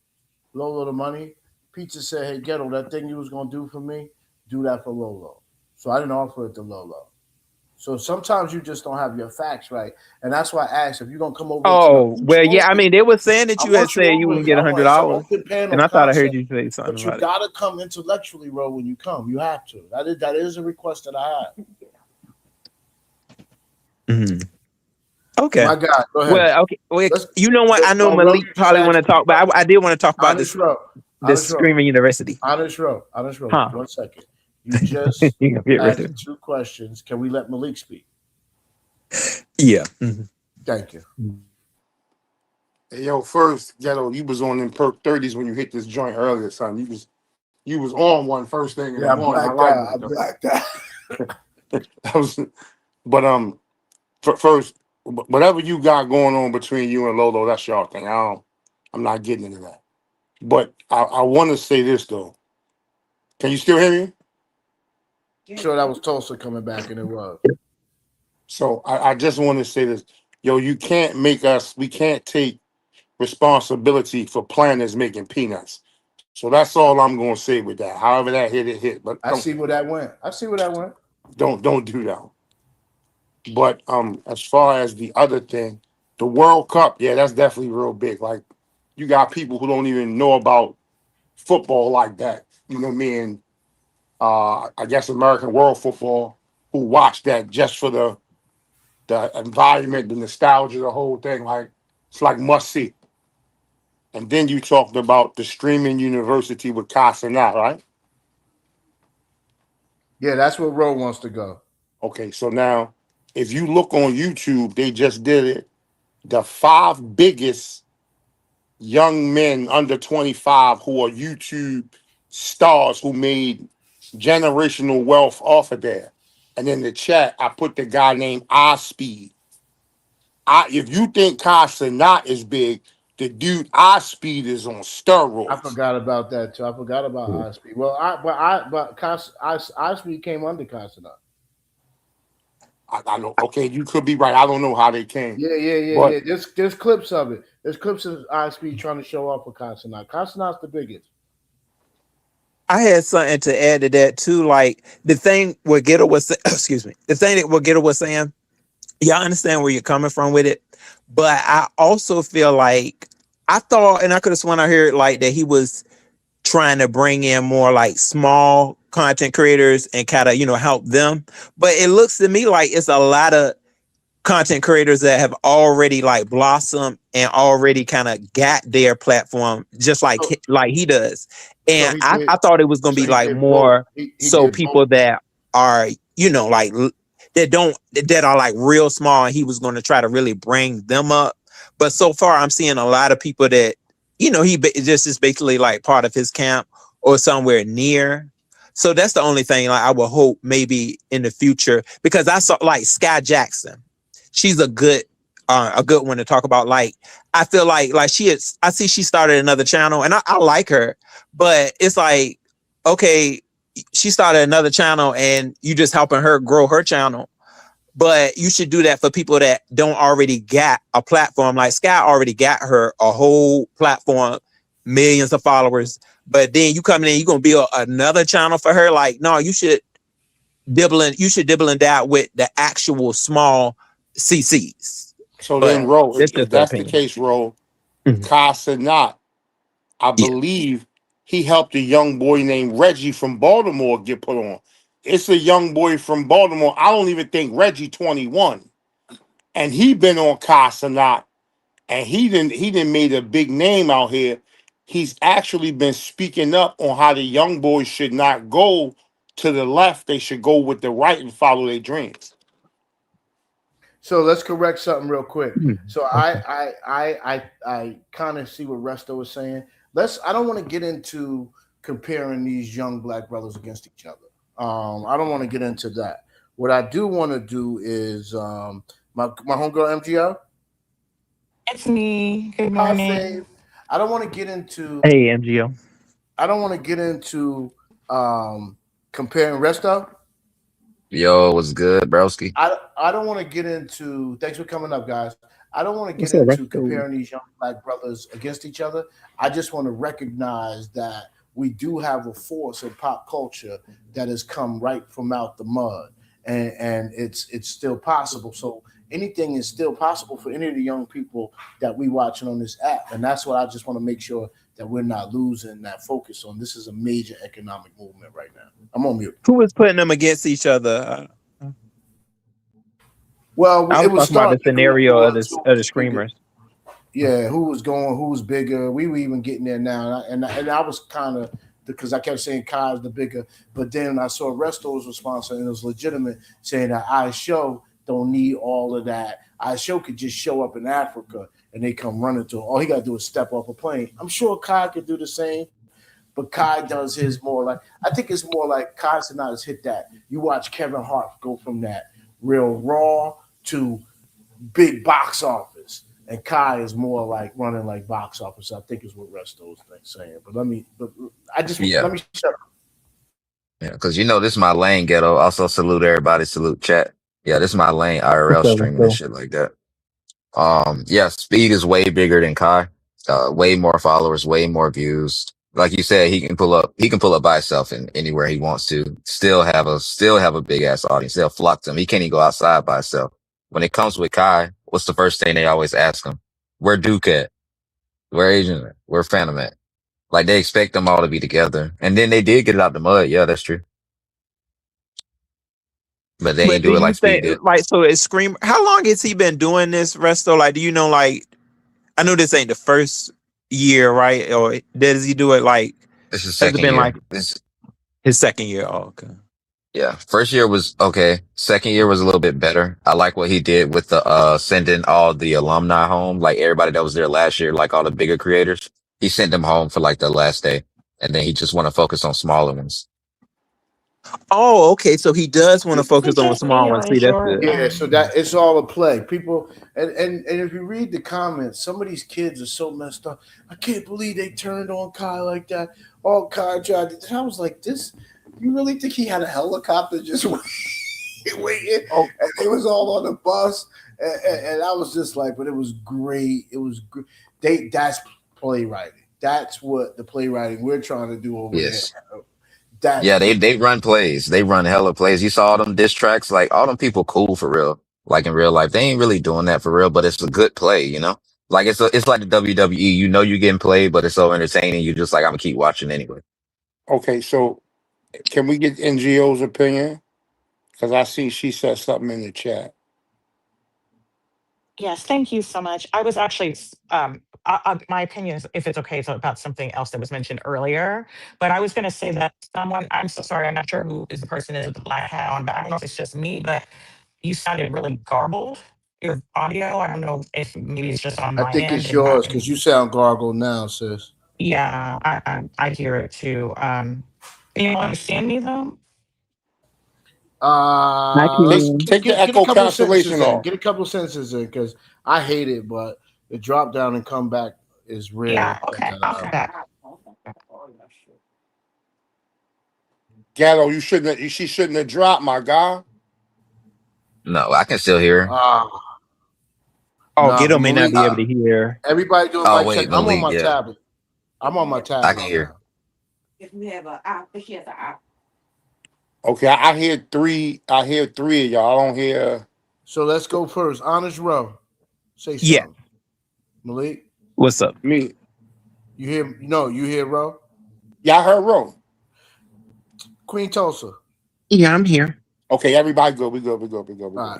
Speaker 1: Lolo the money. Pizza said, "Hey, Ghetto, that thing you was gonna do for me, do that for Lolo." So I didn't offer it to Lolo. So sometimes you just don't have your facts right, and that's why I asked if you're gonna come over to the
Speaker 3: Oh,
Speaker 1: hoops
Speaker 3: well, yeah, I
Speaker 1: open.
Speaker 3: mean, they were saying that
Speaker 1: I
Speaker 3: you had
Speaker 1: want you
Speaker 3: said you
Speaker 1: over
Speaker 3: wouldn't
Speaker 1: here.
Speaker 3: get
Speaker 1: I want it's an
Speaker 3: $100.
Speaker 1: open panel
Speaker 3: And I thought I heard
Speaker 1: concept,
Speaker 3: you say something
Speaker 1: but you
Speaker 3: about it.
Speaker 1: gotta come intellectually, bro. When you come, you have to. That is a request that I have.
Speaker 3: Mhm. Okay.
Speaker 1: My God, go ahead.
Speaker 3: Well, okay. Well,
Speaker 1: Let's.
Speaker 3: you know what? I know
Speaker 1: Ro,
Speaker 3: Malik
Speaker 1: you just
Speaker 3: probably want
Speaker 1: asked
Speaker 3: to
Speaker 1: me a
Speaker 3: talk, but
Speaker 1: question.
Speaker 3: I did want to talk about
Speaker 1: Honest Row.
Speaker 3: this
Speaker 1: Honest Row.
Speaker 3: Screaming University.
Speaker 1: Honest Row. Honest Row.
Speaker 3: Huh.
Speaker 1: 1 second. You just
Speaker 3: You gonna get rid of
Speaker 1: asked
Speaker 3: it.
Speaker 1: 2 questions. Can we let Malik speak?
Speaker 3: Yeah. Mhm.
Speaker 1: Thank you.
Speaker 7: Hey, yo, first, Ghetto, you was on them perk 30s when you hit this joint earlier, son. You was on one first thing in the
Speaker 1: Yeah, I
Speaker 7: morning. I
Speaker 1: blacked
Speaker 7: like
Speaker 1: out. I
Speaker 7: that though.
Speaker 1: blacked out.
Speaker 7: That was, but first, whatever you got going on between you and Lolo, that's your thing. I'm not getting into that. But I want to say this though. Can you still hear me?
Speaker 1: Sure, that was Tulsa coming back, and it was.
Speaker 7: So I just want to say this. Yo, we can't take responsibility for planners making peanuts. So that's all I'm gonna say with that. However that hit, it hit. But
Speaker 1: I see where that went. I see where that went.
Speaker 7: don't do that. But as far as the other thing, the World Cup, yeah, that's definitely real big. Like you got people who don't even know about football like that. You know what I mean? I guess American World Football who watch that just for the environment, the nostalgia, the whole thing. Like it's like must see. And then you talked about the streaming university with Casanat, right?
Speaker 1: Yeah, that's where Roe wants to go.
Speaker 7: Okay, so now if you look on YouTube, they just did it. The 5 biggest young men under 25 who are YouTube stars who made generational wealth off of there. And in the chat, I put the guy named Ospeed. If you think Casanat is big, the dude Ospeed is on
Speaker 1: I
Speaker 7: steroids.
Speaker 1: forgot about that too. I forgot about Osby. Well, Osby came under Casanat.
Speaker 7: I know. Okay, you could be right. I don't know how they came.
Speaker 1: Yeah. There's clips of it. There's clips of Osby trying to show off for Casanat. Casanat's the biggest.
Speaker 3: I had something to add to that too. Like the thing what Ghetto was excuse me. The thing that what Ghetto was saying, yeah, I understand where you're coming from with it. But I also feel like I thought, and I could have sworn I heard like that he was trying to bring in more like small content creators and kind of, help them. But it looks to me like it's a lot of content creators that have already like blossomed and already kind of got their platform just like
Speaker 1: So,
Speaker 3: like he does.
Speaker 1: so
Speaker 3: And
Speaker 1: he
Speaker 3: I
Speaker 1: did.
Speaker 3: thought it was gonna
Speaker 1: So
Speaker 3: be
Speaker 1: he
Speaker 3: like
Speaker 1: did both.
Speaker 3: more
Speaker 1: He
Speaker 3: so
Speaker 1: did
Speaker 3: people
Speaker 1: both.
Speaker 3: that are, like that are like real small, and he was going to try to really bring them up. But so far I'm seeing a lot of people that, just is basically like part of his camp or somewhere near. So that's the only thing like I would hope maybe in the future, because I saw like Sky Jackson. She's a good one to talk about. Like I feel like I see she started another channel, and I like her, but it's like, okay, she started another channel and you just helping her grow her channel. But you should do that for people that don't already got a platform. Like Sky already got her a whole platform, millions of followers. But then you come in, you're gonna build another channel for her. Like, no, you should dibble and dab with the actual small CCs.
Speaker 7: So
Speaker 3: But
Speaker 7: then, Ro,
Speaker 3: that's
Speaker 7: if
Speaker 3: just the
Speaker 7: that's the
Speaker 3: opinion.
Speaker 7: case, Ro,
Speaker 3: Mhm.
Speaker 7: Casanat, I
Speaker 3: Yeah.
Speaker 7: believe he helped a young boy named Reggie from Baltimore get put on. It's a young boy from Baltimore. I don't even think Reggie 21. And he been on Casanat, and he didn't made a big name out here. He's actually been speaking up on how the young boys should not go to the left. They should go with the right and follow their dreams.
Speaker 1: So let's correct something real quick.
Speaker 3: Mhm.
Speaker 1: So I kind of see what Resto was saying. I don't want to get into comparing these young black brothers against each other. I don't want to get into that. What I do want to do is my homegirl MGL.
Speaker 8: It's me. Good
Speaker 1: Hi,
Speaker 8: morning.
Speaker 1: Fave. I don't want to get into.
Speaker 3: Hey, MGO.
Speaker 1: I don't want to get into comparing Resto.
Speaker 9: Yo, what's good, broski?
Speaker 1: I don't want to get into. Thanks for coming up, guys. I don't want to get
Speaker 3: What's up,
Speaker 1: into
Speaker 3: Resto?
Speaker 1: comparing these young black brothers against each other. I just want to recognize that we do have a force in pop culture that has come right from out the mud, and it's still possible. So anything is still possible for any of the young people that we watching on this app, and that's what I just want to make sure that we're not losing that focus on. This is a major economic movement right now. I'm on mute.
Speaker 3: Who was putting them against each other?
Speaker 1: Well,
Speaker 3: I
Speaker 1: it
Speaker 3: was
Speaker 1: was
Speaker 3: talking about the
Speaker 1: starting to go
Speaker 3: scenario of
Speaker 1: on
Speaker 3: the
Speaker 1: to
Speaker 3: of the
Speaker 1: who's bigger.
Speaker 3: screamers.
Speaker 1: Yeah, who was going, who was bigger. We were even getting there now, and I was kind of because I kept saying Kai's the bigger, but then I saw Resto's response and it was legitimate, saying that iShow don't need all of that. iShow could just show up in Africa and they come running to him. All he got to do is step off a plane. I'm sure Kai could do the same, but Kai does his more like, I think it's more like Kai Cenat hit that. You watch Kevin Hart go from that real raw to big box office. And Kai is more like running like box office. I think is what Resto's saying. But
Speaker 9: Yeah,
Speaker 1: let me shut up.
Speaker 9: yeah, because this is my lane, ghetto. Also, salute everybody, salute chat. Yeah, this is my lane,
Speaker 3: What's
Speaker 9: IRL
Speaker 3: up,
Speaker 9: streaming and
Speaker 3: Resto?
Speaker 9: shit like that. Yeah, Speed is way bigger than Kai. Way more followers, way more views. Like you said, he can pull up by himself in anywhere he wants to. Still have a big ass audience. They'll flock to him. He can't even go outside by himself. When it comes with Kai, what's the first thing they always ask him? Where Duke at? Where Agent at? Where Phantom at? Like they expect them all to be together. And then they did get it out the mud. Yeah, that's true. But they ain't
Speaker 3: But do
Speaker 9: do it
Speaker 3: you
Speaker 9: like Speed
Speaker 3: think
Speaker 9: did.
Speaker 3: like so? It's Screamer. How long has he been doing this, Resto? Like, do you know? Like, I know this ain't the first year, right? Or does he do it like?
Speaker 9: This is
Speaker 3: Has it
Speaker 9: second
Speaker 3: been
Speaker 9: year.
Speaker 3: like his second year? Oh, okay.
Speaker 9: Yeah. First year was okay. Second year was a little bit better. I like what he did with the sending all the alumni home, like everybody that was there last year, like all the bigger creators. He sent them home for like the last day. And then he just want to focus on smaller ones.
Speaker 3: Oh, okay. So he does want to
Speaker 8: Is
Speaker 3: focus
Speaker 8: it
Speaker 3: on
Speaker 8: just me
Speaker 3: small
Speaker 8: or
Speaker 3: ones. See,
Speaker 8: is
Speaker 3: that's
Speaker 8: your
Speaker 3: it.
Speaker 1: Yeah, so that it's all a play. People and if you read the comments, some of these kids are so messed up. I can't believe they turned on Kai like that. Oh, Kai tried to. I was like, this. You really think he had a helicopter just waiting?
Speaker 7: Oh,
Speaker 1: And they was all on the bus, and I was just like, but it was great. It was great. That's playwriting. That's what the playwriting we're trying to do over here.
Speaker 9: Yes.
Speaker 1: That's
Speaker 9: Yeah, they run plays. They run hella plays. You saw them diss tracks, like all them people cool for real. Like in real life, they ain't really doing that for real, but it's a good play. Like it's like the WWE. You're getting played, but it's so entertaining. You just like I'm gonna keep watching anyway.
Speaker 7: okay. So can we get NGO's opinion? Because I see she said something in the chat.
Speaker 8: Yes, thank you so much. I was actually, my opinion is, if it's okay, so about something else that was mentioned earlier. But I was going to say that I'm so sorry, I'm not sure who is the person is with the black hat on, but I don't know if it's just me, but you sounded really garbled. Your audio, I don't know if maybe it's just on
Speaker 1: I
Speaker 8: my
Speaker 1: think
Speaker 8: end
Speaker 1: it's
Speaker 8: and
Speaker 1: yours because you sound gargled now, sis.
Speaker 8: yeah, I hear it too. Can you understand me though?
Speaker 3: I
Speaker 1: Let's
Speaker 3: can.
Speaker 7: Take the
Speaker 1: get a
Speaker 7: echo
Speaker 1: couple of sentences
Speaker 7: cancellation
Speaker 1: in.
Speaker 7: off.
Speaker 1: Get a couple of sentences in because I hate it, but the drop down and come back is rare.
Speaker 8: Yeah, okay, I'll come back.
Speaker 7: Gatto, she shouldn't have dropped, my guy.
Speaker 9: No, I can still hear her.
Speaker 3: Oh,
Speaker 1: Nah,
Speaker 3: Ghetto
Speaker 1: but
Speaker 3: may not
Speaker 1: Malik,
Speaker 3: be able to hear.
Speaker 1: everybody doing
Speaker 9: Oh
Speaker 1: mic check.
Speaker 9: wait,
Speaker 1: I'm on
Speaker 9: Malik.
Speaker 1: my
Speaker 9: Yeah,
Speaker 1: tablet. I'm on my
Speaker 9: I
Speaker 1: tablet
Speaker 9: can hear.
Speaker 1: now.
Speaker 7: Okay, I hear three. I hear three of y'all. I don't hear.
Speaker 1: So let's go first. Honest Row, say
Speaker 3: Yeah.
Speaker 1: something. Malik,
Speaker 3: What's up?
Speaker 7: Me.
Speaker 1: you hear? No, you hear Row?
Speaker 7: Yeah, I heard Ro.
Speaker 1: Queen Tulsa.
Speaker 3: Yeah, I'm here.
Speaker 7: Okay, everybody good. We good.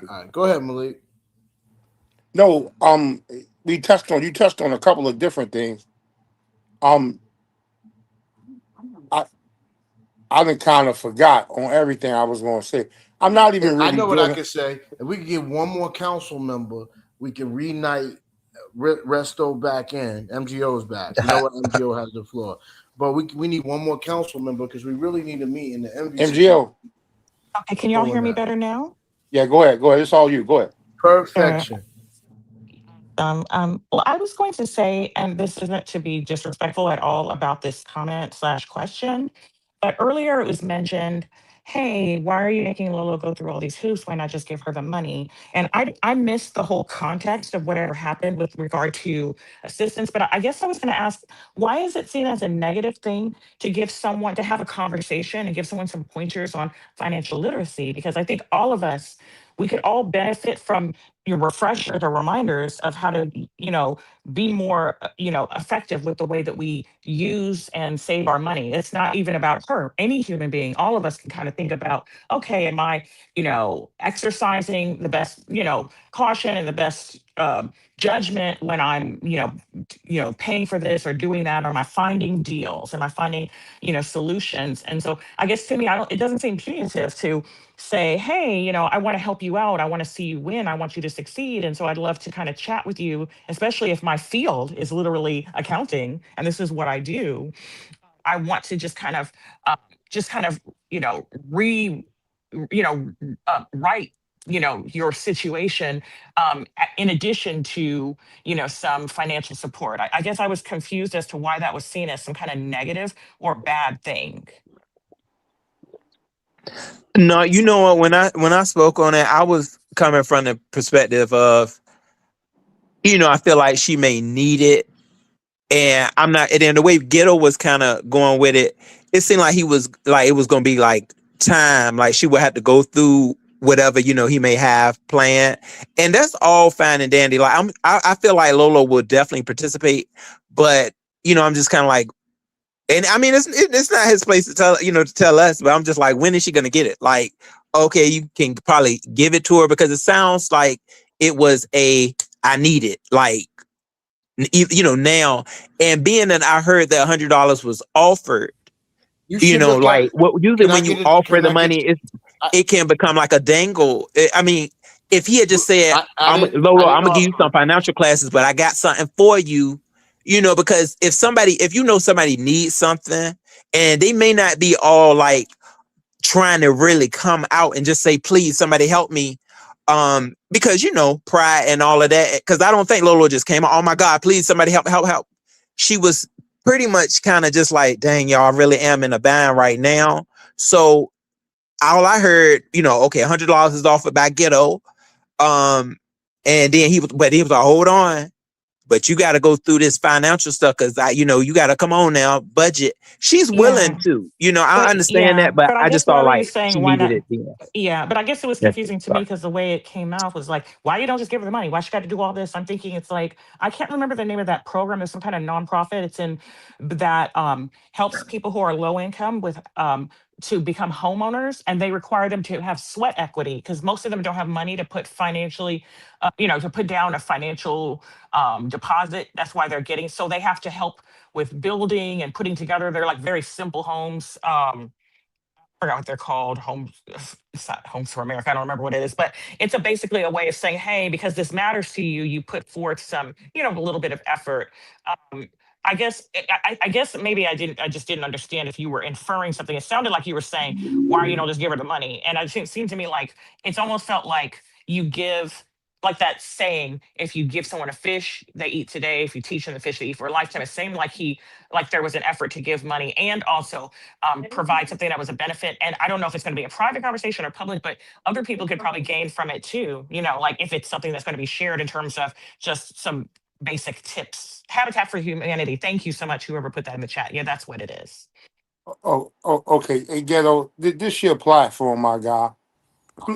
Speaker 1: All right. Go ahead, Malik.
Speaker 7: No, you touched on a couple of different things. I done kind of forgot on everything I was going to say. I'm not even
Speaker 1: I
Speaker 7: really
Speaker 1: know what I
Speaker 7: dealing.
Speaker 1: can say. If we can get one more council member, we can reunite Resto back in. MGO's back. You know what? MGO has the floor. But we need one more council member because we really need to meet in the MVC.
Speaker 7: MGO.
Speaker 8: Okay, can y'all hear me better now?
Speaker 7: Yeah, go ahead. It's all you. Go ahead.
Speaker 1: Perfection.
Speaker 8: Well, I was going to say, and this isn't to be disrespectful at all about this comment slash question, but earlier it was mentioned, hey, why are you making Lolo go through all these hoops? Why not just give her the money? And I missed the whole context of whatever happened with regard to assistance. But I guess I was going to ask, why is it seen as a negative thing to give someone to have a conversation and give someone some pointers on financial literacy? Because I think all of us, we could all benefit from your refreshers or reminders of how to, be more, effective with the way that we use and save our money. It's not even about her, any human being. All of us can kind of think about, okay, am I, exercising the best, caution and the best judgment when I'm, paying for this or doing that? Or am I finding deals? Am I finding, solutions? And so I guess to me, it doesn't seem punitive to say, hey, I want to help you out. I want to see you win. I want you to succeed. And so I'd love to kind of chat with you, especially if my field is literally accounting and this is what I do. I want to just kind of, you know, re, write, your situation, in addition to, some financial support. I guess I was confused as to why that was seen as some kind of negative or bad thing.
Speaker 3: No, you know what? When I spoke on it, I was coming from the perspective of, I feel like she may need it, and I'm not. And then the way Ghetto was kind of going with it, it seemed like he was like it was gonna be like time, like she would have to go through whatever he may have planned, and that's all fine and dandy. Like I feel like Lolo will definitely participate, but I'm just kind of like. And I mean, it's not his place to tell us, but I'm just like, when is she gonna get it? Like, okay, you can probably give it to her because it sounds like it was I need it, like, now. And being that I heard that $100 was offered,
Speaker 1: You should look at.
Speaker 3: like what usually
Speaker 1: Can I
Speaker 3: when you
Speaker 1: get it?
Speaker 3: offer
Speaker 1: Can
Speaker 3: the
Speaker 1: I get?
Speaker 3: money,
Speaker 1: I,
Speaker 3: it can become like a dangle. I mean, if he had just said,
Speaker 1: I didn't.
Speaker 3: Lolo,
Speaker 1: I
Speaker 3: I'm
Speaker 1: didn't
Speaker 3: gonna
Speaker 1: know.
Speaker 3: give you some financial classes, but I got something for you. Because if somebody needs something and they may not be all like trying to really come out and just say, please, somebody help me. Because pride and all of that. Because I don't think Lolo just came out, oh my God, please, somebody help. She was pretty much kind of just like, dang, y'all, I really am in a bind right now. So all I heard, okay, $100 is offered by Ghetto. And then he was like, hold on. But you got to go through this financial stuff because you got to come on now, budget. She's willing
Speaker 8: Yeah.
Speaker 3: to, I
Speaker 8: But
Speaker 3: understand
Speaker 8: yeah,
Speaker 3: that, but
Speaker 8: but I
Speaker 3: I just
Speaker 8: guess why
Speaker 3: thought
Speaker 8: were you
Speaker 3: like
Speaker 8: saying
Speaker 3: she
Speaker 8: why
Speaker 3: needed
Speaker 8: not?
Speaker 3: it. Then.
Speaker 8: Yeah, but I guess it was
Speaker 3: That's it.
Speaker 8: confusing to me
Speaker 3: Sorry.
Speaker 8: because the way it came out was like, why you don't just give her the money? Why she got to do all this? I'm thinking it's like I can't remember the name of that program. It's some kind of nonprofit. It's in that helps people who are low income with to become homeowners, and they require them to have sweat equity because most of them don't have money to put financially, to put down a financial deposit. That's why they're getting. So they have to help with building and putting together. They're like very simple homes. Forgot what they're called. Homes, it's not Homes for America. I don't remember what it is, but it's basically a way of saying, hey, because this matters to you, you put forth some, a little bit of effort. Um, I guess maybe I just didn't understand if you were inferring something. It sounded like you were saying, why you don't just give her the money? And it seemed to me like it's almost felt like you give like that saying, if you give someone a fish, they eat today. If you teach them the fish, they eat for a lifetime. It seemed like there was an effort to give money and also provide something that was a benefit. And I don't know if it's going to be a private conversation or public, but other people could probably gain from it too. Like if it's something that's going to be shared in terms of just some basic tips. Habitat for Humanity. Thank you so much, whoever put that in the chat. Yeah, that's what it is.
Speaker 7: Okay. Hey, Ghetto, this your platform, my guy.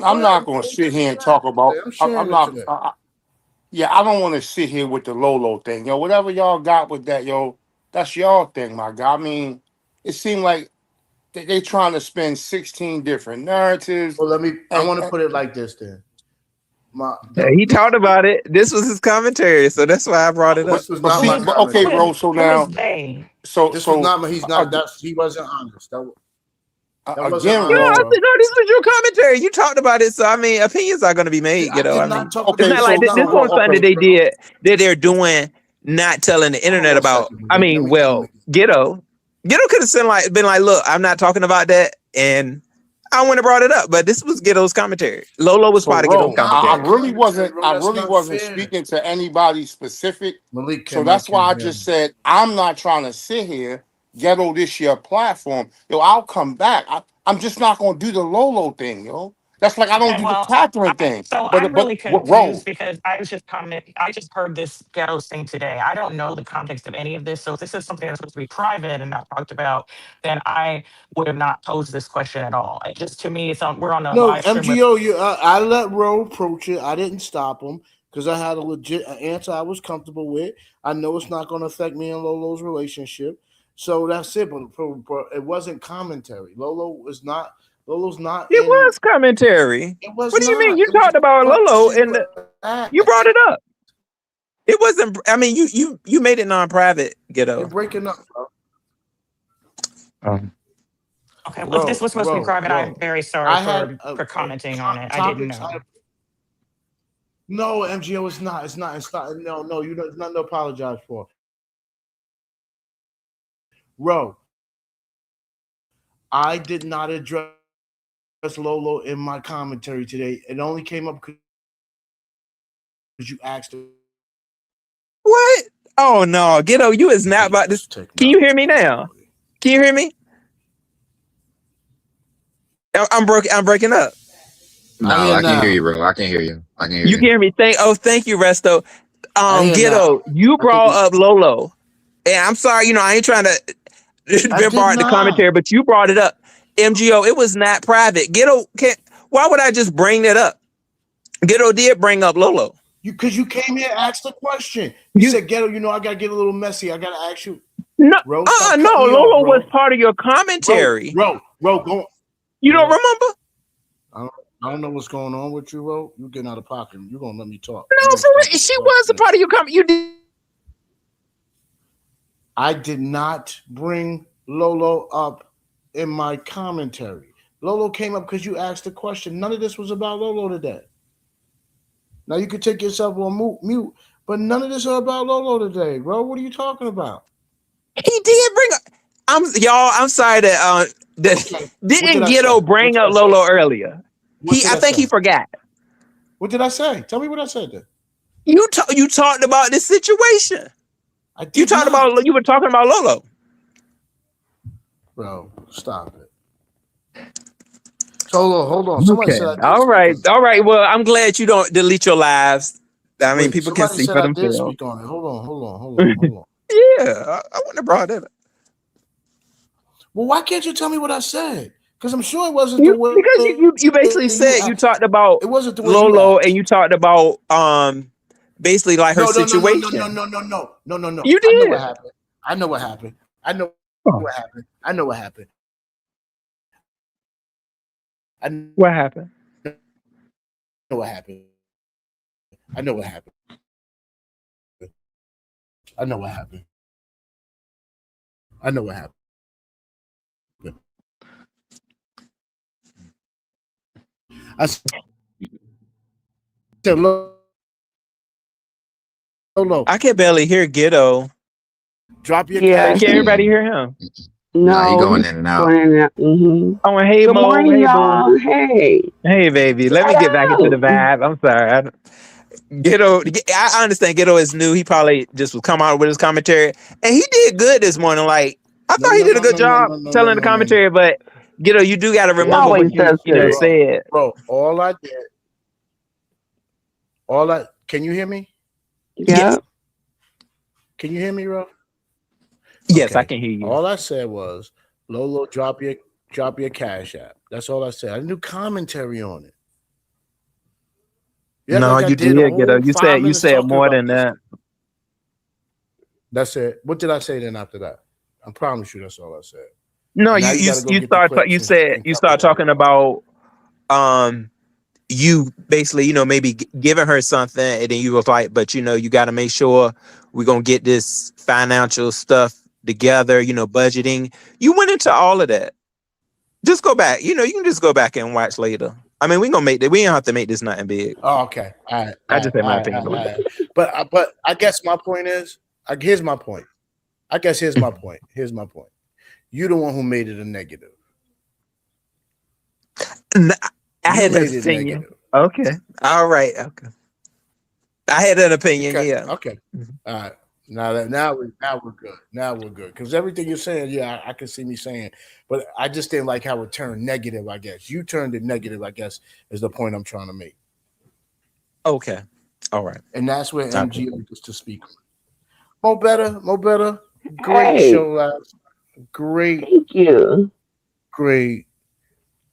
Speaker 7: I'm
Speaker 1: Go
Speaker 7: not
Speaker 1: ahead.
Speaker 7: going to
Speaker 1: Go
Speaker 7: sit here and
Speaker 1: ahead.
Speaker 7: talk about.
Speaker 1: I'm
Speaker 7: I'm
Speaker 1: sharing it
Speaker 7: not.
Speaker 1: today.
Speaker 7: Yeah, I don't want to sit here with the Lolo thing, yo. Whatever y'all got with that, yo, that's y'all thing, my guy. I mean, it seemed like they trying to spin 16 different narratives,
Speaker 1: Well, I want to
Speaker 7: and
Speaker 1: put it like this then.
Speaker 3: Yeah, he talked about it. This was his commentary, so that's why I brought it up.
Speaker 1: This was
Speaker 7: but
Speaker 1: not my
Speaker 7: see, but okay,
Speaker 1: commentary.
Speaker 7: bro. So
Speaker 8: Who is
Speaker 7: now,
Speaker 8: they?
Speaker 7: so
Speaker 1: This was
Speaker 7: so
Speaker 1: not. He's
Speaker 7: uh,
Speaker 1: not. He wasn't honest. That wasn't
Speaker 7: again,
Speaker 3: No,
Speaker 1: honest,
Speaker 3: I
Speaker 7: bro.
Speaker 3: said,
Speaker 1: bro.
Speaker 3: no, this was your commentary. You talked about it, so I mean, opinions are going to be made.
Speaker 1: I did
Speaker 3: I
Speaker 1: not
Speaker 3: mean,
Speaker 1: talk.
Speaker 3: it's
Speaker 7: Okay,
Speaker 3: not like
Speaker 7: so
Speaker 3: this
Speaker 7: so
Speaker 3: one something that
Speaker 7: okay,
Speaker 3: they did that they're doing, not telling the
Speaker 1: Hold on
Speaker 3: internet
Speaker 1: one
Speaker 3: about.
Speaker 1: second.
Speaker 3: I
Speaker 1: Let
Speaker 3: mean,
Speaker 1: me tell him
Speaker 3: well,
Speaker 1: again.
Speaker 3: Ghetto could have been like, look, I'm not talking about that, and I wouldn't have brought it up, but this was Ghetto's commentary. Lolo was
Speaker 7: So,
Speaker 3: part of Ghetto's
Speaker 7: bro, I
Speaker 3: commentary.
Speaker 7: really wasn't.
Speaker 1: Bro,
Speaker 7: I
Speaker 1: that's
Speaker 7: really
Speaker 1: not
Speaker 7: wasn't
Speaker 1: fair.
Speaker 7: speaking to anybody specific.
Speaker 1: Malik
Speaker 7: So that's why I just said I'm not trying to sit here, Ghetto, this your platform. Yo, I'll come back. I'm just not gonna do the Lolo thing, yo. That's like I don't
Speaker 8: Okay,
Speaker 7: do the
Speaker 8: well,
Speaker 7: Catherine thing.
Speaker 8: so
Speaker 7: But
Speaker 8: I'm really
Speaker 7: bro,
Speaker 8: confused because I was just commenting. I just heard this ghetto thing today. I don't know the context of any of this. So if this is something that's supposed to be private and not talked about, then I would have not posed this question at all. It just to me, we're on a
Speaker 1: No,
Speaker 8: live stream with
Speaker 1: MGO, I let Ro approach it. I didn't stop him because I had a legit answer I was comfortable with. I know it's not going to affect me and Lolo's relationship. So that's it. But it wasn't commentary. Lolo's not.
Speaker 3: It was commentary.
Speaker 1: It was.
Speaker 3: What do you mean?
Speaker 1: not.
Speaker 3: You
Speaker 1: It was
Speaker 3: talked about Lolo
Speaker 1: question
Speaker 3: and you brought it up. It wasn't. I mean, you made it non-private, Ghetto.
Speaker 1: You're breaking up, bro.
Speaker 8: Okay, well, if this was supposed to be private, I'm very sorry for commenting on it. I didn't know.
Speaker 1: No, MGO, it's not. It's not. No, you don't. It's nothing to apologize for. Ro, I did not address Lolo in my commentary today. It only came up because you asked it.
Speaker 3: What? Oh no, Ghetto, you is not about this. Can you hear me now? Can you hear me? I'm breaking up.
Speaker 9: No, I can hear you, bro. I can hear you. I can hear you.
Speaker 3: You can hear me. Thank you, Resto. Ghetto, you brought up Lolo. And I'm sorry, I ain't trying to bombard the commentary, but you brought it up. MGO, it was not private. Ghetto, why would I just bring that up? Ghetto did bring up Lolo.
Speaker 1: Because you came here and asked a question. You said, Ghetto, I got to get a little messy. I got to ask you.
Speaker 3: No, Lolo was part of your commentary.
Speaker 1: Ro, go.
Speaker 3: You don't remember?
Speaker 1: I don't know what's going on with you, Ro. You getting out of pocket. You're going to let me talk.
Speaker 3: No, she was a part of your comment. You did.
Speaker 1: I did not bring Lolo up in my commentary. Lolo came up because you asked a question. None of this was about Lolo today. Now you could take yourself on mute, but none of this is about Lolo today, bro. What are you talking about?
Speaker 3: He did bring up. I'm sorry that didn't Ghetto bring up Lolo earlier. I think he forgot.
Speaker 1: What did I say? Tell me what I said then.
Speaker 3: You talked about this situation. You were talking about Lolo.
Speaker 1: Bro, stop it. Hold on. Somebody said I did
Speaker 3: all right. Well, I'm glad you don't delete your lives. I mean, people can see for themselves.
Speaker 1: Speak on it. Hold on.
Speaker 3: Yeah, I wouldn't have brought it up.
Speaker 1: Well, why can't you tell me what I said? Because I'm sure it wasn't
Speaker 3: the way. Because you basically said you talked about
Speaker 1: it wasn't the way
Speaker 3: Lolo and you talked about basically like her situation.
Speaker 1: No.
Speaker 3: You did.
Speaker 1: I know what happened. I know what happened.
Speaker 3: What happened?
Speaker 1: I know what happened. I said, Lolo.
Speaker 3: I can barely hear Ghetto.
Speaker 1: Drop your
Speaker 3: Can everybody hear him?
Speaker 9: No, he going in and out.
Speaker 3: Oh, hey,
Speaker 10: Good
Speaker 3: Mo.
Speaker 10: morning,
Speaker 3: Hey,
Speaker 10: y'all. Hey,
Speaker 3: baby. Let me get back into the vibe. I'm sorry. Ghetto, I understand Ghetto is new. He probably just would come out with his commentary, and he did good this morning. Like I thought he did a good job telling the commentary, but Ghetto, you do got to remember what you said.
Speaker 1: Bro, can you hear me?
Speaker 10: yeah.
Speaker 1: Can you hear me, Ro?
Speaker 3: Yes,
Speaker 1: Okay.
Speaker 3: I can hear you.
Speaker 1: All I said was, Lolo, drop your Cash App. That's all I said. I didn't do commentary on it. Yeah,
Speaker 3: no,
Speaker 1: like
Speaker 3: you did, Ghetto. You said more than that.
Speaker 1: That's it. What did I say then after that? I promise you, that's all I said.
Speaker 3: No,
Speaker 1: Now
Speaker 3: you
Speaker 1: gotta go get the clips and
Speaker 3: you start talking about you basically, maybe giving her something, and then you was like, but you got to make sure we're gonna get this financial stuff together, budgeting. You went into all of that. Just go back. You can just go back and watch later. I mean, we don't have to make this nothing big.
Speaker 1: Oh, okay. All right.
Speaker 3: I just had my opinion.
Speaker 1: All right. But I guess my point is, here's my point. Here's my point. You're the one who made it a negative.
Speaker 3: N- I
Speaker 1: You
Speaker 3: had an
Speaker 1: made it
Speaker 3: opinion.
Speaker 1: negative.
Speaker 3: Okay. All right. Okay. I had an opinion.
Speaker 1: Okay.
Speaker 3: Yeah.
Speaker 1: Okay.
Speaker 3: Mhm.
Speaker 1: All right. Now we're good. Now we're good. Because everything you're saying, yeah, I can see me saying, but I just didn't like how it turned negative, I guess. You turned it negative, I guess, is the point I'm trying to make.
Speaker 3: Okay. All right.
Speaker 1: And that's where
Speaker 3: I appreciate
Speaker 1: MGO gets to speak. Mo better. Great
Speaker 10: Hey,
Speaker 1: show last. Great,
Speaker 10: thank you.
Speaker 1: great,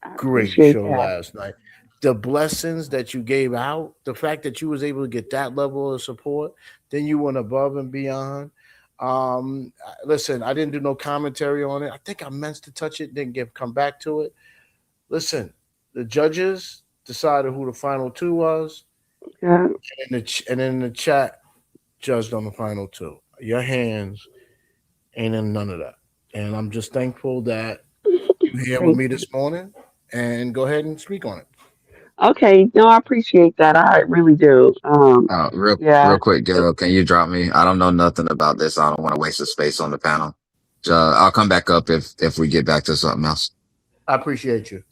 Speaker 10: I
Speaker 1: great
Speaker 10: appreciate
Speaker 1: show
Speaker 10: that.
Speaker 1: last night. The blessings that you gave out, the fact that you was able to get that level of support, then you went above and beyond. Listen, I didn't do no commentary on it. I think I meant to touch it, didn't come back to it. Listen, the judges decided who the final two was,
Speaker 10: Yeah,
Speaker 1: and in the chat judged on the final two. Your hands ain't in none of that, and I'm just thankful that you're here with
Speaker 10: thank
Speaker 1: me
Speaker 10: you.
Speaker 1: this morning. And go ahead and speak on it.
Speaker 10: Okay, no, I appreciate that. I really do.
Speaker 9: Real
Speaker 10: Yeah.
Speaker 9: quick, Ghetto, can you drop me? I don't know nothing about this. I don't want to waste the space on the panel. I'll come back up if we get back to something else.
Speaker 1: I appreciate you.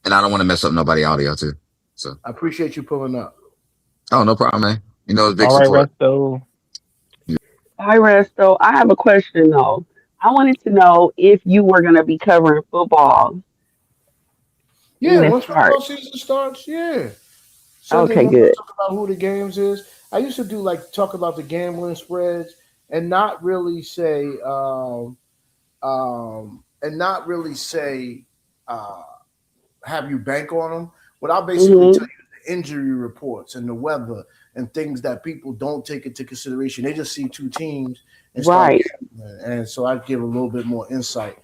Speaker 9: And I don't want to mess up nobody audio too. So,
Speaker 1: I appreciate you pulling up.
Speaker 9: oh, no problem, man. You know, it's big
Speaker 3: All right,
Speaker 9: support.
Speaker 3: Resto.
Speaker 10: Hi, Resto. I have a question though. I wanted to know if you were going to be covering football
Speaker 1: Yeah,
Speaker 10: when it
Speaker 1: once football
Speaker 10: starts.
Speaker 1: season starts, yeah. Sunday
Speaker 10: Okay,
Speaker 1: morning,
Speaker 10: good.
Speaker 1: talk about who the games is. I used to do like talk about the gambling spreads and not really say, and not really say, uh, have you bank on them. What I'll basically tell
Speaker 10: Hmm.
Speaker 1: you is the injury reports and the weather and things that people don't take into consideration. They just see two teams and start
Speaker 10: Right.
Speaker 1: gambling. And so I give a little bit more insight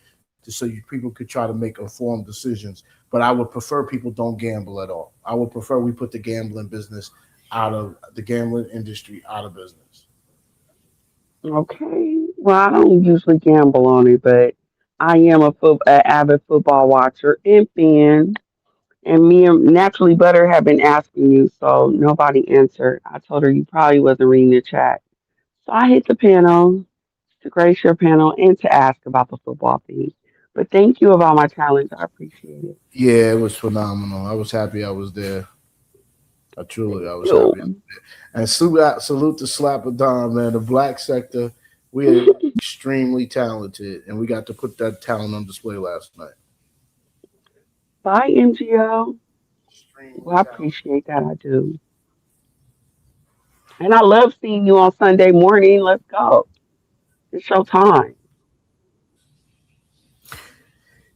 Speaker 1: people could try to make informed decisions. But I would prefer people don't gamble at all. I would prefer we put the gambling business out of the gambling industry out of business.
Speaker 10: Okay. Well, I don't usually gamble on it, but I am a avid football watcher and fan. And me and Naturally Butter have been asking you, so nobody answered. I told her you probably wasn't reading the chat. So I hit the panel to grace your panel and to ask about the football thing. But thank you about my challenge. I appreciate it.
Speaker 1: Yeah, it was phenomenal. I was happy I was there. I was happy.
Speaker 10: You.
Speaker 1: And salute to Slap of Don, man. The black sector, we are extremely talented, and we got to put that talent on display last night.
Speaker 10: Bye, MGO.
Speaker 1: Extremely
Speaker 10: Well, I
Speaker 1: talented.
Speaker 10: appreciate that. I do. And I love seeing you on Sunday morning. Let's go. It's your time.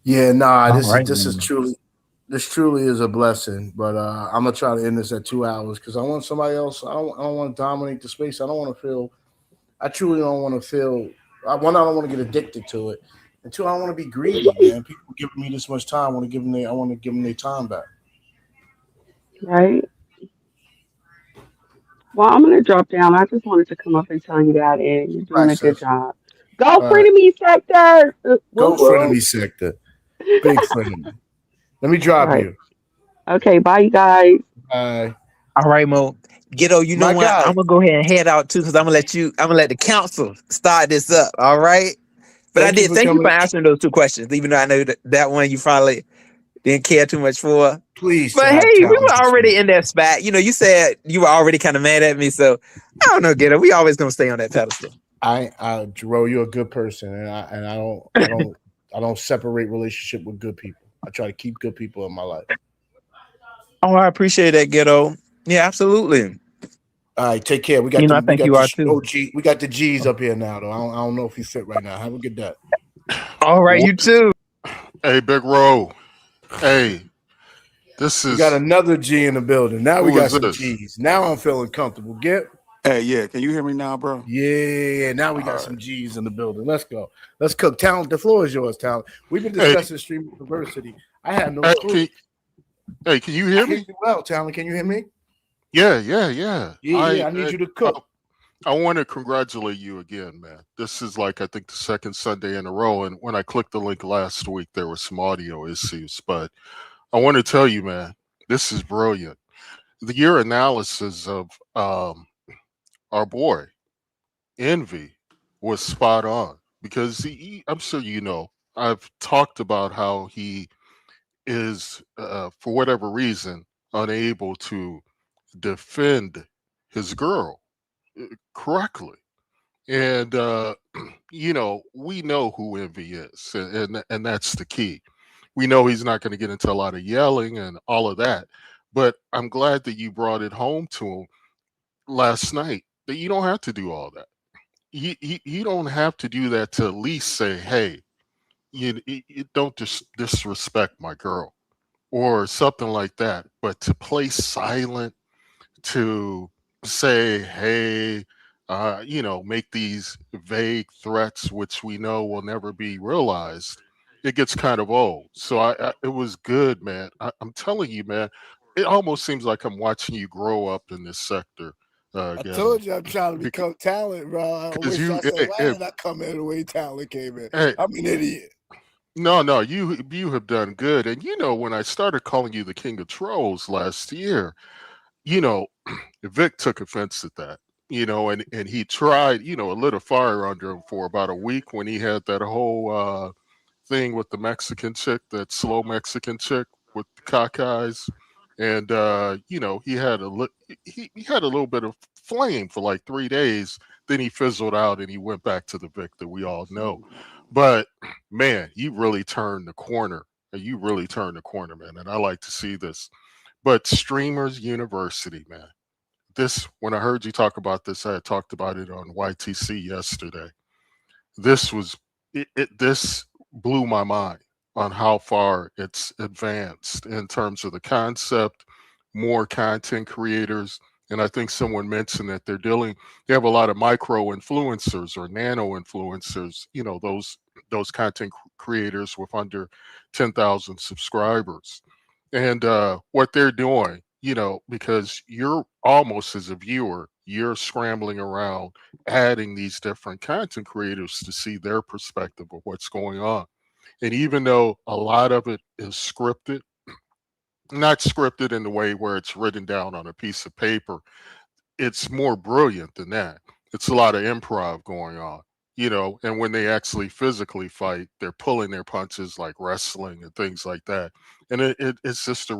Speaker 1: Yeah, nah,
Speaker 3: All right,
Speaker 1: this is
Speaker 3: man.
Speaker 1: truly this truly is a blessing. But I'm gonna try to end this at 2 hours because I want somebody else. I don't want to dominate the space. I don't want to feel. I truly don't want to feel. One, I don't want to get addicted to it, and two, I don't want to be greedy, man. People giving me this much time. I want to give them their time back.
Speaker 10: Right? Well, I'm going to drop down. I just wanted to come up and tell you that, and you're doing
Speaker 1: Right,
Speaker 10: a good
Speaker 1: sis.
Speaker 10: job. Go
Speaker 1: All right,
Speaker 10: Freedom Sector! Woo
Speaker 1: go
Speaker 10: woo.
Speaker 1: frenemy sector, big frenemy. Let me drop
Speaker 10: Right.
Speaker 1: you.
Speaker 10: Okay, bye, you guys.
Speaker 1: Bye.
Speaker 3: All right, Mo. Ghetto, you know
Speaker 1: My
Speaker 3: what?
Speaker 1: guy.
Speaker 3: I'm gonna go ahead and head out too, because I'm gonna let the council start this up. All right. But I
Speaker 1: Thank you
Speaker 3: did
Speaker 1: for
Speaker 3: thank you for
Speaker 1: coming.
Speaker 3: answering those two questions, even though I know that one you probably didn't care too much for.
Speaker 1: Please
Speaker 3: But
Speaker 1: have
Speaker 3: hey, we
Speaker 1: talent
Speaker 3: were
Speaker 1: this
Speaker 3: already
Speaker 1: week.
Speaker 3: in that spot. You know, you said you were already kind of mad at me, so I don't know, Ghetto. We always gonna stay on that pedestal.
Speaker 1: Jerome, you're a good person, and I don't separate relationship with good people. I try to keep good people in my life.
Speaker 3: Oh, I appreciate that, Ghetto. Yeah, absolutely.
Speaker 1: All right, take care.
Speaker 3: You know, I think you are too.
Speaker 1: We got the G's up here now, though. I don't know if you fit right now. Have a good day.
Speaker 3: All right,
Speaker 11: What?
Speaker 3: you too.
Speaker 11: Hey, Big Ro. Hey, this
Speaker 1: We got
Speaker 11: is
Speaker 1: another G in the building. Now we
Speaker 11: who
Speaker 1: got
Speaker 11: is
Speaker 1: some
Speaker 11: this?
Speaker 1: G's. Now I'm feeling comfortable.
Speaker 12: Hey, yeah. Can you hear me now, bro?
Speaker 1: Yeah. Now we
Speaker 11: All
Speaker 1: got
Speaker 11: right.
Speaker 1: some G's in the building. Let's go. Let's cook. Talent. The floor is yours, Talent. We've been
Speaker 11: Hey,
Speaker 1: discussing streaming diversity. I had no
Speaker 11: hey,
Speaker 1: clue.
Speaker 11: can you
Speaker 1: I
Speaker 11: hear
Speaker 1: hear
Speaker 11: me?
Speaker 1: you well, Talent. Can you hear me?
Speaker 11: Yeah.
Speaker 1: Yeah. I need you to cook.
Speaker 11: I want to congratulate you again, man. This is like I think the second Sunday in a row, and when I clicked the link last week, there were some audio issues, but I want to tell you, man, this is brilliant. Your analysis of our boy Envy was spot on because I'm sure you know I've talked about how he is, for whatever reason, unable to defend his girl correctly. And we know who Envy is, and that's the key. We know he's not going to get into a lot of yelling and all of that. But I'm glad that you brought it home to him last night that you don't have to do all that. You don't have to do that to at least say, hey, you don't disrespect my girl or something like that. But to play silent, to say, hey, make these vague threats, which we know will never be realized, it gets kind of old. So it was good, man. I'm telling you, man, it almost seems like I'm watching you grow up in this sector.
Speaker 1: I
Speaker 11: Ghetto.
Speaker 1: told you I'm trying to become talent, bro. I
Speaker 11: Because
Speaker 1: wish I said,
Speaker 11: hey,
Speaker 1: why did I come in the way talent came in?
Speaker 11: hey,
Speaker 1: I'm an idiot.
Speaker 11: no, you have done good. And when I started calling you the king of trolls last year, you know, Vic took offense at that, and he tried, it lit a fire under him for about a week when he had that whole thing with the Mexican chick, that slow Mexican chick with the cockeyes. And he had he had a little bit of flame for like 3 days, then he fizzled out and he went back to the Vic that we all know. But man, you really turned the corner. You really turned the corner, man. And I like to see this. But Streamers University, man. When I heard you talk about this, I had talked about it on YTC yesterday. This blew my mind on how far it's advanced in terms of the concept, more content creators. And I think someone mentioned that they have a lot of micro influencers or nano influencers, those content creators with under 10,000 subscribers. And what they're doing, because you're almost, as a viewer, you're scrambling around adding these different content creators to see their perspective of what's going on. And even though a lot of it is scripted, not scripted in the way where it's written down on a piece of paper, it's more brilliant than that. It's a lot of improv going on, and when they actually physically fight, they're pulling their punches like wrestling and things like that. And it's just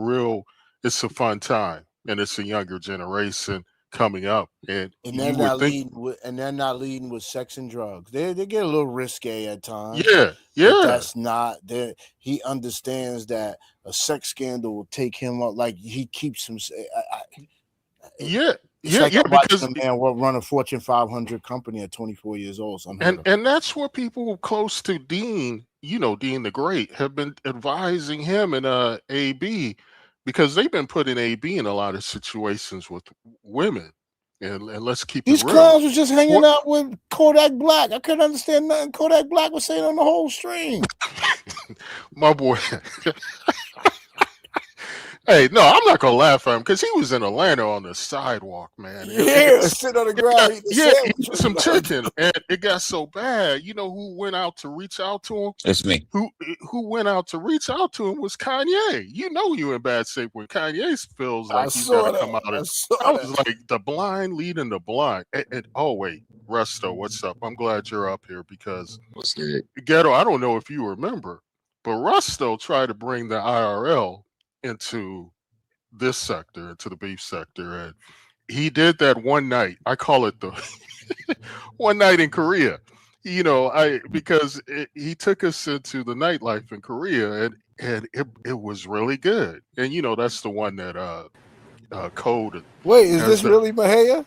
Speaker 11: it's a fun time, and it's a younger generation coming up. And
Speaker 1: they're not leading with sex and drugs. They get a little risque at times.
Speaker 11: Yeah.
Speaker 1: But that's not there. He understands that a sex scandal will take him up. Like he keeps him.
Speaker 11: Because
Speaker 1: a man run a Fortune 500 company at 24 years old.
Speaker 11: And that's what people close to Dean, Dean the Great, have been advising him and AB, because they've been putting AB in a lot of situations with women. And let's keep
Speaker 1: these
Speaker 11: it real.
Speaker 1: clowns was just hanging out with Kodak Black. I couldn't understand nothing Kodak Black was saying on the whole stream.
Speaker 11: My boy. Hey, no, I'm not gonna laugh at him because he was in Atlanta on the sidewalk, man.
Speaker 1: Sit on the ground.
Speaker 11: He ate some chicken, and it got so bad. You know who went out to reach out to him?
Speaker 9: It's me.
Speaker 11: Who went out to reach out to him was Kanye. You in bad shape when Kanye feels like he's got to come out. I was like the blind leading the blind. Oh wait, Resto, what's up? I'm glad you're up here because Ghetto. I don't know if you remember, but Resto tried to bring the IRL into this sector, into the beef sector, and he did that one night. I call it the one night in Korea. Because he took us into the nightlife in Korea, and it was really good. And that's the one that Code.
Speaker 1: Wait, is this really Mahia?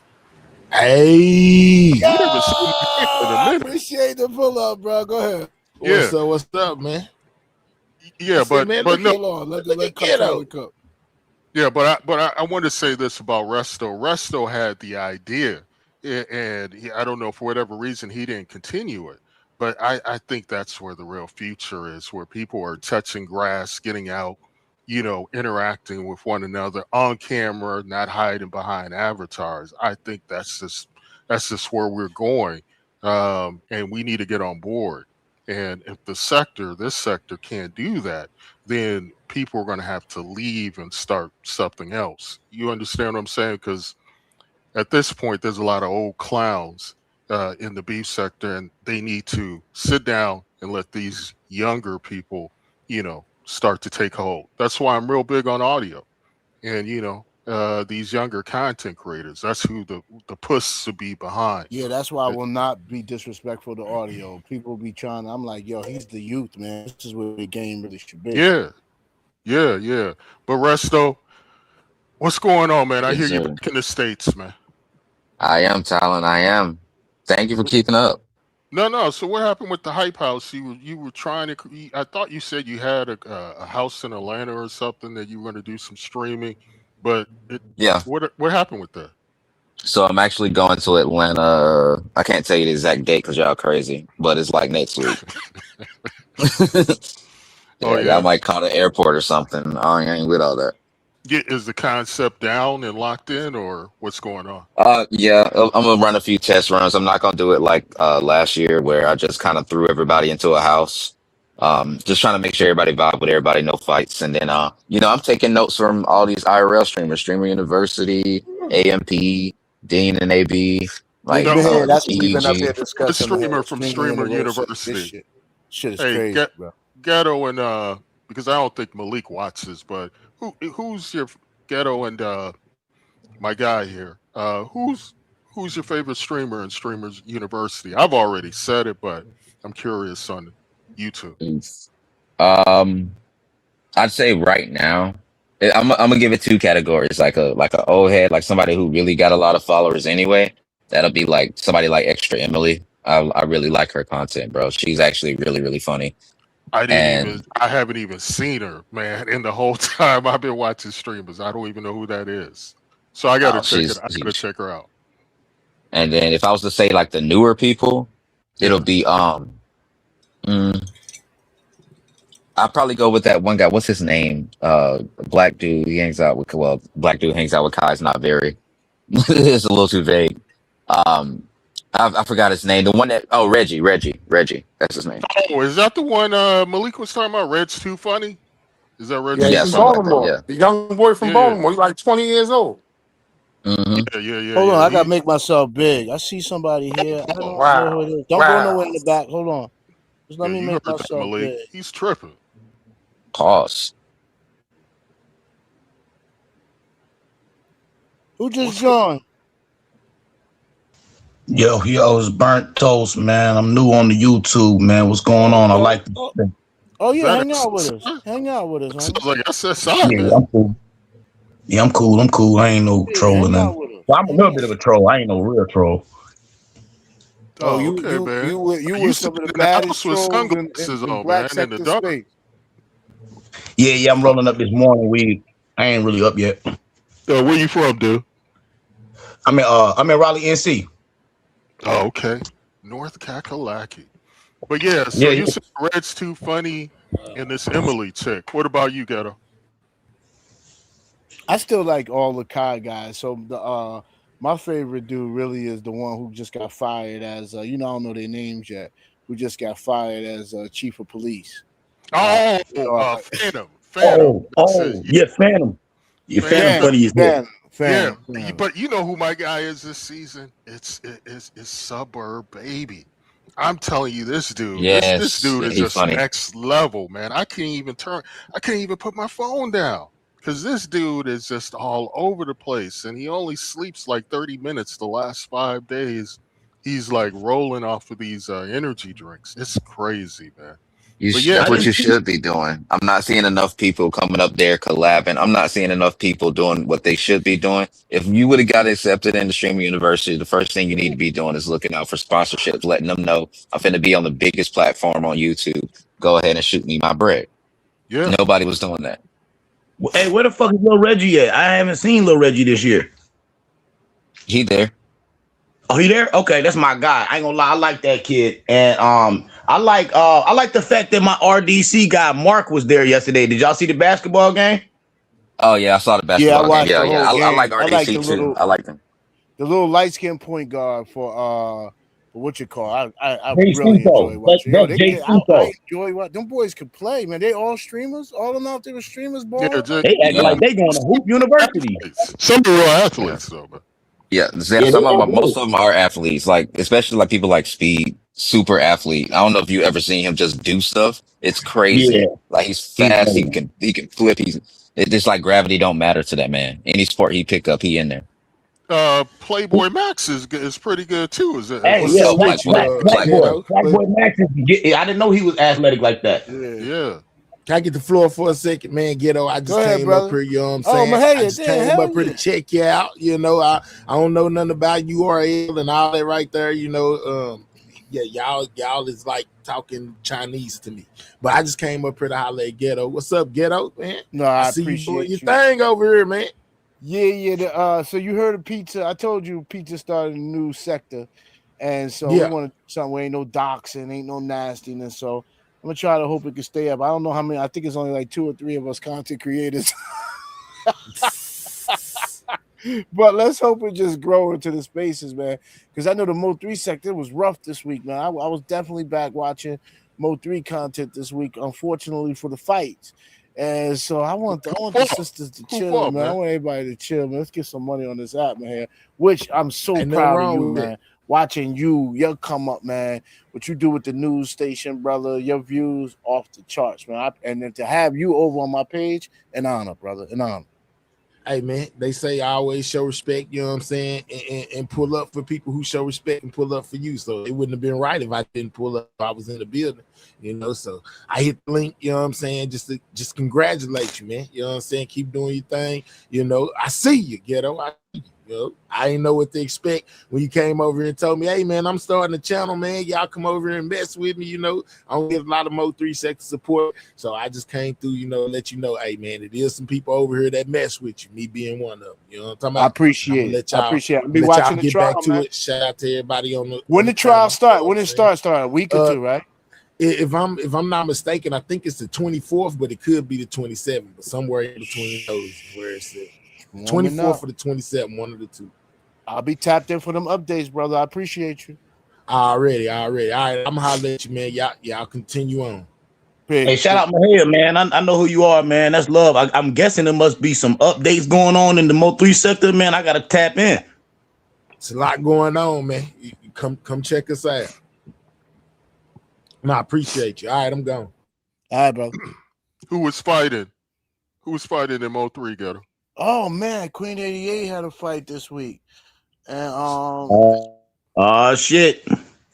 Speaker 7: Hey,
Speaker 1: I appreciate the pull up, bro. Go ahead. What's up, man?
Speaker 11: Yeah, but no.
Speaker 1: Let Cup.
Speaker 11: Yeah, but I want to say this about Resto. Resto had the idea, and I don't know, for whatever reason he didn't continue it. But I think that's where the real future is, where people are touching grass, getting out, interacting with one another on camera, not hiding behind avatars. I think that's just where we're going, and we need to get on board. And if this sector can't do that, then people are going to have to leave and start something else. You understand what I'm saying? Because at this point, there's a lot of old clowns in the beef sector, and they need to sit down and let these younger people, start to take hold. That's why I'm real big on audio. And these younger content creators, that's who the puss to be behind.
Speaker 1: Yeah, that's why I will not be disrespectful to audio. People be trying. I'm like, yo, he's the youth, man. This is where the game really should be.
Speaker 11: Yeah. But Resto, what's going on, man? I
Speaker 9: Yes,
Speaker 11: hear you
Speaker 9: sir.
Speaker 11: back in the States, man.
Speaker 9: I am, Talon. I am. Thank you for keeping up.
Speaker 11: No. So what happened with the Hype House? You were trying to. I thought you said you had a house in Atlanta or something that you were going to do some streaming, but
Speaker 9: Yeah.
Speaker 11: what happened with that?
Speaker 9: So I'm actually going to Atlanta. I can't tell you the exact date because y'all crazy, but it's like next week. I might call the airport or something. I ain't with all that.
Speaker 11: Is the concept down and locked in, or what's going on?
Speaker 9: Yeah, I'm gonna run a few test runs. I'm not gonna do it like last year where I just kind of threw everybody into a house. Just trying to make sure everybody vibe with everybody, no fights. And then I'm taking notes from all these IRL streamers, Streamer University, AMP, Dean and AB. Like
Speaker 1: that's what we've been up
Speaker 9: EG.
Speaker 1: here discussing.
Speaker 11: The streamer from Streamer University.
Speaker 1: Shit is crazy, bro.
Speaker 11: Ghetto and because I don't think Malik watches, but who's your Ghetto and my guy here? Who's your favorite streamer in Streamers University? I've already said it, but I'm curious on YouTube.
Speaker 9: I'd say right now, I'm gonna give it two categories, like a old head, like somebody who really got a lot of followers anyway. That'll be like somebody like Extra Emily. I really like her content, bro. She's actually really, really funny.
Speaker 11: I haven't even seen her, man. In the whole time I've been watching streamers, I don't even know who that is. So I gotta check her out.
Speaker 9: And then if I was to say like the newer people, it'll be I'll probably go with that one guy. What's his name? Black dude. He hangs out with black dude hangs out with Kai. It's not very. It's a little too vague. I forgot his name. The one that Reggie. That's his name.
Speaker 11: Oh, is that the one Malik was talking about? Red's Too Funny? Is that Reggie?
Speaker 7: Yeah, he's from Baltimore. The young boy from Baltimore. He's like 20 years old.
Speaker 9: Mm-hmm.
Speaker 11: Yeah.
Speaker 1: Hold on, I gotta make myself big. I see somebody here. I don't know who it is. Don't go nowhere in the back. Hold on. Just let me make myself big.
Speaker 11: He's tripping.
Speaker 9: Pause.
Speaker 1: Who just joined?
Speaker 13: Yo, it's Burnt Toast, man. I'm new on the YouTube, man. What's going on? I like the
Speaker 1: Oh yeah, hang out with us. Hang out with us,
Speaker 11: sounds like SSI,
Speaker 13: yeah,
Speaker 11: man.
Speaker 13: I'm cool. Yeah, I'm cool. I ain't no trolling. Well, I'm a little bit of a troll. I ain't no real troll.
Speaker 11: Oh, you
Speaker 1: were some of the baddest trolls in Black Sector Space.
Speaker 13: Yeah, I'm rolling up this morning. I ain't really up yet.
Speaker 11: Where you from, dude?
Speaker 13: I'm in Raleigh, NC.
Speaker 11: Oh, okay. North Kakalaki. But yeah, so you said Red's Too Funny and this Emily chick. What about you, Ghetto?
Speaker 1: I still like all the Kai guys. So my favorite dude really is the one who just got fired as I don't know their names yet. Who just got fired as chief of police?
Speaker 11: Phantom.
Speaker 13: Phantom. Yeah, Phantom funny as hell.
Speaker 11: Yeah, but you know who my guy is this season? It's Suburb Baby. I'm telling you, this dude.
Speaker 9: Yes,
Speaker 11: this dude is just
Speaker 9: funny.
Speaker 11: Next level, man. I can't even put my phone down because this dude is just all over the place, and he only sleeps like 30 minutes the last 5 days. He's like rolling off of these energy drinks. It's crazy, man.
Speaker 9: That's what you should be doing. I'm not seeing enough people coming up there collabing. I'm not seeing enough people doing what they should be doing. If you would have got accepted in the Streamer University, the first thing you need to be doing is looking out for sponsorships, letting them know I'm finna be on the biggest platform on YouTube. Go ahead and shoot me my bread.
Speaker 11: Yeah.
Speaker 9: Nobody was doing that.
Speaker 13: Hey, where the fuck is Lil Reggie at? I haven't seen Lil Reggie this year.
Speaker 9: He there.
Speaker 13: Oh, he there? Okay, that's my guy. I ain't gonna lie, I like that kid. And I like the fact that my RDC guy Mark was there yesterday. Did y'all see the basketball game?
Speaker 9: Oh yeah, I saw the basketball game. I like RDC too. I like them.
Speaker 1: The little light skinned point guard for what you call. I really enjoy watching. I enjoy what them boys could play, man. They all streamers. All of them out there were streamers. Ball.
Speaker 13: Yeah, they act like they going to Hoop University.
Speaker 11: Some real athletes, though, man.
Speaker 9: Yeah, most of them are athletes. Like especially like people like Speed. super athlete. I don't know if you ever seen him just do stuff. It's
Speaker 13: Yeah,
Speaker 9: crazy. Like he's
Speaker 13: he's
Speaker 9: fast. He
Speaker 13: crazy.
Speaker 9: can flip. It's just like gravity don't matter to that man. Any sport he pick up, he in there.
Speaker 11: Playboy Max is pretty good too.
Speaker 13: Hey,
Speaker 1: What's
Speaker 13: yeah,
Speaker 1: up
Speaker 9: Black
Speaker 1: with you,
Speaker 9: Boy. Black Boy.
Speaker 1: Ghetto?
Speaker 13: Black Boy Max I didn't know he was athletic like that.
Speaker 1: Yeah.
Speaker 11: Yeah.
Speaker 14: Can I get the floor for a second, man? Ghetto, I just
Speaker 1: Go ahead,
Speaker 14: came
Speaker 1: brother.
Speaker 14: up here, you know what I'm
Speaker 1: Oh,
Speaker 14: saying?
Speaker 1: my
Speaker 14: I
Speaker 1: head,
Speaker 14: just
Speaker 1: damn,
Speaker 14: came
Speaker 1: hell
Speaker 14: up here
Speaker 1: yeah.
Speaker 14: to check you out. You know, I don't know nothing about URL and all that right there, you know. Yeah, y'all is like talking Chinese to me. But I just came up here to holler at Ghetto. What's up, Ghetto, man?
Speaker 1: No, I
Speaker 14: see you doing
Speaker 1: appreciate
Speaker 14: your
Speaker 1: you.
Speaker 14: thing over here, man.
Speaker 1: Yeah. So you heard of pizza? I told you pizza started a new sector, and so
Speaker 14: Yeah.
Speaker 1: we want to do something where ain't no doxing, ain't no nastiness. So I'm gonna try to hope it can stay up. I don't know how many. I think it's only like 2 or 3 of us content creators. But let's hope it just grow into the spaces, man. Because I know the Mo 3 sector was rough this week, man. I was definitely back watching Mo 3 content this week, unfortunately for the fights. And so I want the sisters to chill, man. I want everybody to chill, man. Let's get some money on this app, man. Which I'm so
Speaker 14: Ain't nothing
Speaker 1: proud of
Speaker 14: wrong
Speaker 1: you,
Speaker 14: with
Speaker 1: man.
Speaker 14: it.
Speaker 1: Watching your come up, man. What you do with the news station, brother. Your views off the charts, man. And then to have you over on my page, an honor, brother. An honor.
Speaker 14: Hey, man, they say always show respect, you know what I'm saying, and pull up for people who show respect and pull up for you. So it wouldn't have been right if I didn't pull up if I was in the building, you know. So I hit the link, you know what I'm saying, just congratulate you, man. You know what I'm saying? Keep doing your thing. You know, I see you, Ghetto. You know, I didn't know what to expect when you came over here and told me, hey, man, I'm starting a channel, man. Y'all come over here and mess with me, you know. I don't get a lot of Mo 3 sector support. So I just came through, you know, let you know, hey, man, it is some people over here that mess with you, me being one of them. You know what I'm talking about?
Speaker 1: I appreciate it.
Speaker 14: I'll let
Speaker 1: I'll be
Speaker 14: y'all
Speaker 1: watching the
Speaker 14: get
Speaker 1: trial,
Speaker 14: back to
Speaker 1: man.
Speaker 14: it. Shout out to everybody on the
Speaker 1: When
Speaker 14: on
Speaker 1: the trial
Speaker 14: channel,
Speaker 1: start?
Speaker 14: you know
Speaker 1: When
Speaker 14: what
Speaker 1: it
Speaker 14: I'm saying?
Speaker 1: start a week or two, right?
Speaker 14: If I'm not mistaken, I think it's the 24th, but it could be the 27th, but somewhere in between those is where it's at. 24th or the 27th, one of the two.
Speaker 1: I'll be tapped in for them updates, brother. I appreciate you.
Speaker 14: Already. All right, I'm gonna holler at you, man. Y'all continue on.
Speaker 13: Hey, shout out Mahia, man. I know who you are, man. That's love. I'm guessing there must be some updates going on in the Mo 3 sector, man. I gotta tap in.
Speaker 14: It's a lot going on, man. You come check us out. No, I appreciate you. All right, I'm gone.
Speaker 1: All right, bro.
Speaker 11: Who was fighting? Who was fighting in Mo 3, Ghetto?
Speaker 1: Oh man, Queen 88 had a fight this week. And
Speaker 13: shit.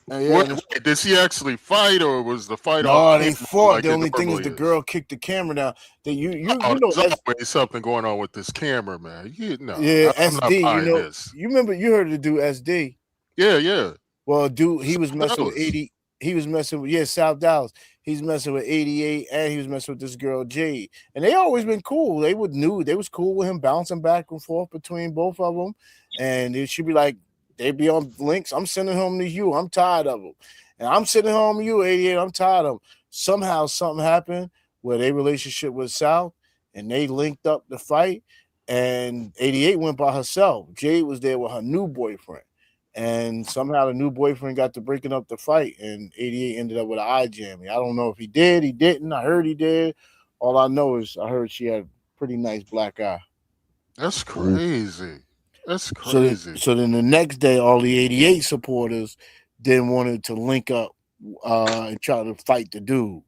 Speaker 11: Wait, did she actually fight, or was the fight
Speaker 1: no,
Speaker 11: off?
Speaker 1: they fought.
Speaker 11: Like
Speaker 1: the only thing is the girl kicked the camera down. That you know,
Speaker 11: there's always something going on with this camera, man. I'm
Speaker 1: SD.
Speaker 11: not
Speaker 1: You know,
Speaker 11: this.
Speaker 1: you remember you heard the dude SD.
Speaker 11: Yeah.
Speaker 1: Well, dude, he was messing
Speaker 11: Dallas.
Speaker 1: with 80. He was messing with South Dallas. He's messing with 88, and he was messing with this girl Jade. And they always been cool. They was cool with him bouncing back and forth between both of them. And it should be like they be on links. I'm sending home to you. I'm tired of them. And I'm sending home to you, 88. I'm tired of them. Somehow something happened where their relationship was South, and they linked up the fight. And 88 went by herself. Jade was there with her new boyfriend. And somehow the new boyfriend got to breaking up the fight, and 88 ended up with an eye jamming. I don't know if he did, he didn't. I heard he did. All I know is I heard she had a pretty nice black eye.
Speaker 11: That's crazy. That's crazy.
Speaker 1: So then the next day, all the 88 supporters then wanted to link up and try to fight the dude.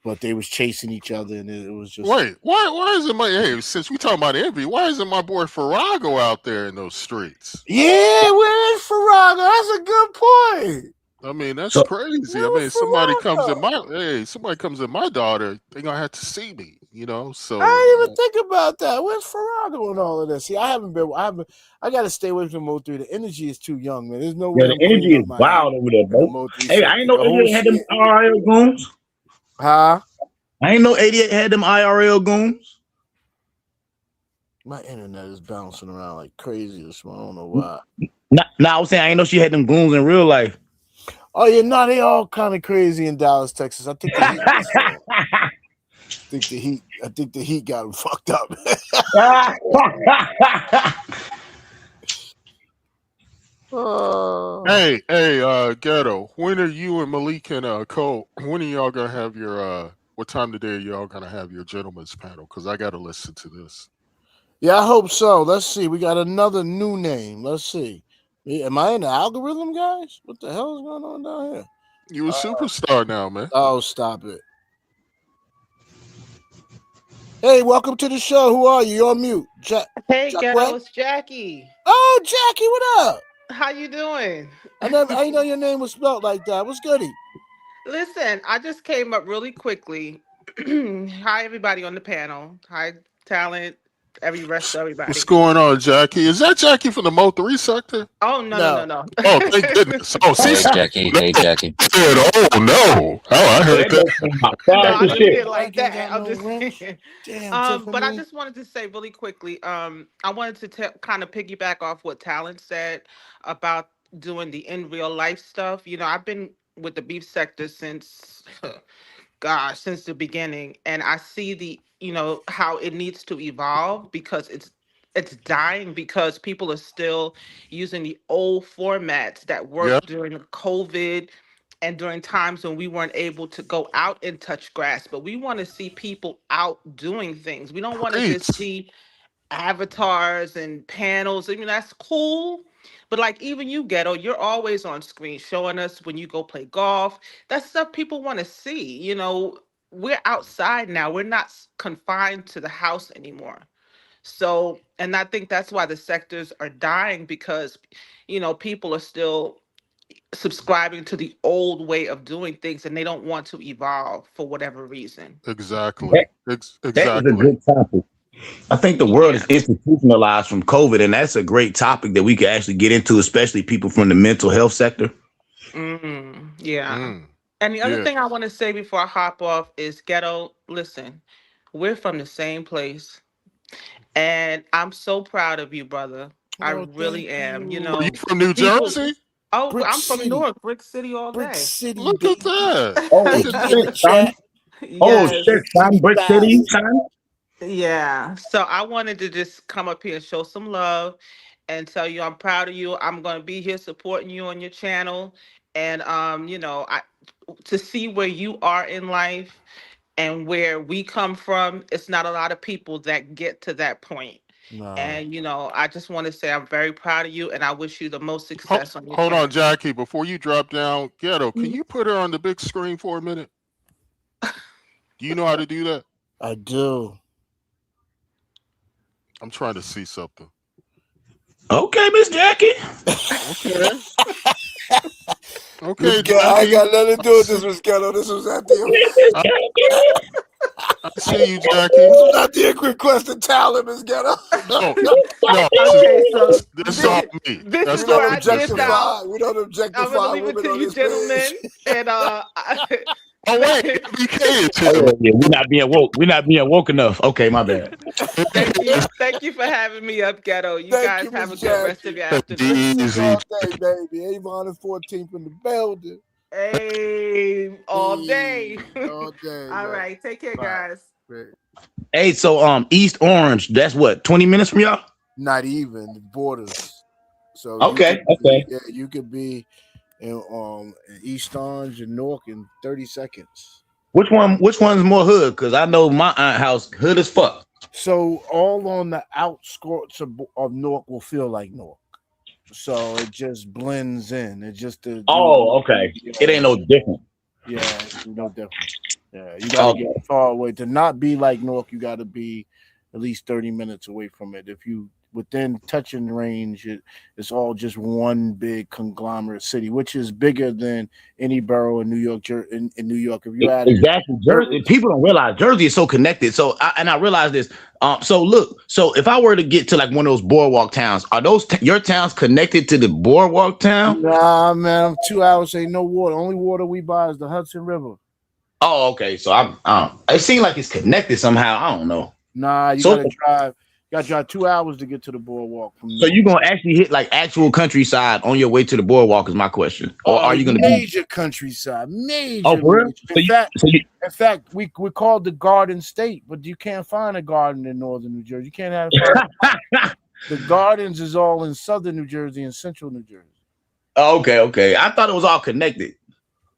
Speaker 1: But they was chasing each other, and it was just
Speaker 11: wait. Why isn't since we talking about envy? Why isn't my boy Farrago out there in those streets?
Speaker 1: Yeah, where is Farrago? That's a good point.
Speaker 11: I mean, that's crazy. I mean, somebody comes in my daughter, they're gonna have to see me, you know. So
Speaker 1: I didn't even think about that. Where's Farrago and all of this? See, I gotta stay away from Mo 3. The energy is too young, man. There's no way.
Speaker 13: The energy is wild over there, bro. Hey, I ain't know 88 had them IRL goons.
Speaker 1: Huh?
Speaker 13: I ain't know 88 had them IRL goons.
Speaker 1: My internet is bouncing around like crazy this morning. I don't know why.
Speaker 13: Nah, I was saying I ain't know she had them goons in real life.
Speaker 1: Oh yeah, no, they all kind of crazy in Dallas, Texas. I think the Heat got them fucked up.
Speaker 11: Hey, Ghetto, when are you and Malik and Cole, when are y'all gonna have your what time today are y'all gonna have your gentleman's panel? Because I gotta listen to this.
Speaker 1: Yeah, I hope so. Let's see. We got another new name. Let's see. Am I in the algorithm, guys? What the hell is going on down here?
Speaker 11: You a superstar now, man.
Speaker 1: Oh, stop it. Hey, welcome to the show. Who are you? You're on mute.
Speaker 6: Hey,
Speaker 1: Jack
Speaker 6: Ghetto,
Speaker 1: Webb?
Speaker 6: it's Jackie.
Speaker 1: Oh, Jackie, what up?
Speaker 6: How you doing?
Speaker 1: I didn't know your name was spelled like that. What's goody?
Speaker 6: Listen, I just came up really quickly. Hi, everybody on the panel. Hi, talent.
Speaker 11: What's
Speaker 6: Everybody.
Speaker 11: going on, Jackie? Is that Jackie from the Mo3 sector?
Speaker 6: Oh no.
Speaker 11: Oh, thank goodness. Oh, see,
Speaker 9: Hey, Jackie.
Speaker 11: no.
Speaker 9: Hey, Jackie.
Speaker 11: I said, oh no. Oh, I heard that.
Speaker 6: No, I didn't see it like
Speaker 1: Jackie
Speaker 6: that.
Speaker 1: got
Speaker 6: I'm
Speaker 1: no
Speaker 6: just
Speaker 1: wrench.
Speaker 6: saying.
Speaker 1: Damn,
Speaker 6: But I
Speaker 1: Tiffany.
Speaker 6: just wanted to say really quickly. I wanted to kind of piggyback off what Talent said about doing the in real life stuff. You know, I've been with the beef sector since gosh, since the beginning. And I see how it needs to evolve because it's dying because people are still using the old formats that
Speaker 11: Yeah,
Speaker 6: worked during the COVID and during times when we weren't able to go out and touch grass. But we want to see people out doing things. We don't want to
Speaker 11: preach.
Speaker 6: just see avatars and panels. I mean, that's cool. But like even you, Ghetto, you're always on screen showing us when you go play golf. That's stuff people want to see. You know, we're outside now. We're not confined to the house anymore. So, and I think that's why the sectors are dying because, people are still subscribing to the old way of doing things and they don't want to evolve for whatever reason.
Speaker 11: Exactly.
Speaker 13: That is a
Speaker 11: Exactly.
Speaker 13: good topic. I think the world is
Speaker 6: Yeah.
Speaker 13: institutionalized from COVID, and that's a great topic that we could actually get into, especially people from the mental health sector.
Speaker 6: Yeah.
Speaker 11: Mm,
Speaker 6: And the other
Speaker 11: yeah.
Speaker 6: thing I want to say before I hop off is Ghetto, listen, we're from the same place. And I'm so proud of you, brother. I
Speaker 1: Oh,
Speaker 6: really
Speaker 1: thank
Speaker 6: am. You
Speaker 1: you.
Speaker 11: Are you
Speaker 6: know,
Speaker 11: from New
Speaker 6: people,
Speaker 11: Jersey?
Speaker 6: oh,
Speaker 1: Brick
Speaker 6: I'm from
Speaker 1: City.
Speaker 6: Newark, Brick City all
Speaker 1: Brick
Speaker 6: day.
Speaker 1: City,
Speaker 11: Look at
Speaker 1: baby.
Speaker 11: that.
Speaker 13: Oh
Speaker 11: Look at
Speaker 1: Nikki in
Speaker 11: that.
Speaker 1: the
Speaker 13: shit, son.
Speaker 1: chat.
Speaker 13: Oh
Speaker 6: Yes.
Speaker 13: shit,
Speaker 1: Brick
Speaker 13: son.
Speaker 1: City
Speaker 13: Brick City,
Speaker 1: fast.
Speaker 13: son.
Speaker 6: Yeah. So I wanted to just come up here and show some love and tell you I'm proud of you. I'm going to be here supporting you on your channel. And I to see where you are in life and where we come from, it's not a lot of people that get to that point.
Speaker 1: Nah.
Speaker 6: And I just want to say I'm very proud of you and I wish you the most success on your
Speaker 11: Hold on,
Speaker 6: channel.
Speaker 11: Jackie. Before you drop down, Ghetto, can you put her on the big screen for a minute? Do you know how to do that?
Speaker 1: I do.
Speaker 11: I'm trying to see something.
Speaker 13: Okay, Miss Jackie.
Speaker 11: Okay. Okay,
Speaker 1: I ain't
Speaker 11: Jackie.
Speaker 1: got nothing to do with this, Miss Ghetto. This was at the
Speaker 11: I see you, Jackie.
Speaker 1: this was at the request of talent, Miss Ghetto.
Speaker 11: No, no.
Speaker 6: Okay, so
Speaker 11: This is all me.
Speaker 6: this
Speaker 11: That's
Speaker 6: is
Speaker 1: We
Speaker 11: all
Speaker 6: where
Speaker 1: don't
Speaker 6: I
Speaker 11: me, Jackie.
Speaker 6: dip out.
Speaker 1: we don't
Speaker 6: I'm
Speaker 1: objectify
Speaker 6: gonna leave it
Speaker 1: women
Speaker 6: to
Speaker 1: on
Speaker 6: you,
Speaker 1: this page.
Speaker 6: gentlemen. And
Speaker 11: Oh wait, MBK is
Speaker 13: Oh
Speaker 11: here.
Speaker 13: yeah, we're not being woke. We're not being woke enough. Okay, my bad.
Speaker 6: thank you for having me up, Ghetto. You
Speaker 1: Thank
Speaker 6: guys
Speaker 1: you,
Speaker 6: have a
Speaker 1: Miss
Speaker 6: good rest of
Speaker 1: Jackie.
Speaker 6: your
Speaker 11: Take
Speaker 6: afternoon.
Speaker 11: it
Speaker 1: Big
Speaker 11: easy.
Speaker 1: all day, baby. Avon is 14th in the building.
Speaker 6: Hey, all day.
Speaker 1: All day,
Speaker 6: All
Speaker 1: man.
Speaker 6: right, take care,
Speaker 1: Bye.
Speaker 6: guys.
Speaker 13: Hey, so East Orange, that's what, 20 minutes from y'all?
Speaker 1: Not even the borders. So
Speaker 13: Okay, okay.
Speaker 1: Yeah, you could be in East Orange and Newark in 30 seconds.
Speaker 13: Which one's more hood? Because I know my aunt house hood as fuck.
Speaker 1: So all on the outskirts of Newark will feel like Newark. So it just blends in. It just
Speaker 13: Okay. It ain't no different.
Speaker 1: Yeah, it's no different. Yeah, you gotta get far away to not be like Newark. You gotta be at least 30 minutes away from it. If you within touching range, it's all just one big conglomerate city, which is bigger than any borough in New York. In New York, if you add
Speaker 13: Exactly, Jersey. People don't realize Jersey is so connected. So I realize this. So if I were to get to like one of those boardwalk towns, are those your towns connected to the boardwalk town?
Speaker 1: Nah, man, I'm 2 hours. Ain't no water. Only water we buy is the Hudson River.
Speaker 13: Oh, okay. So it seems like it's connected somehow. I don't know.
Speaker 1: Nah, you gotta drive. You gotta drive 2 hours to get to the boardwalk.
Speaker 13: So you're gonna actually hit like actual countryside on your way to the boardwalk is my question, or are you gonna
Speaker 1: major countryside? Major.
Speaker 13: Oh, for real?
Speaker 1: In fact, we called the Garden State, but you can't find a garden in northern New Jersey. You can't have the gardens is all in southern New Jersey and central New Jersey.
Speaker 13: Okay. I thought it was all connected.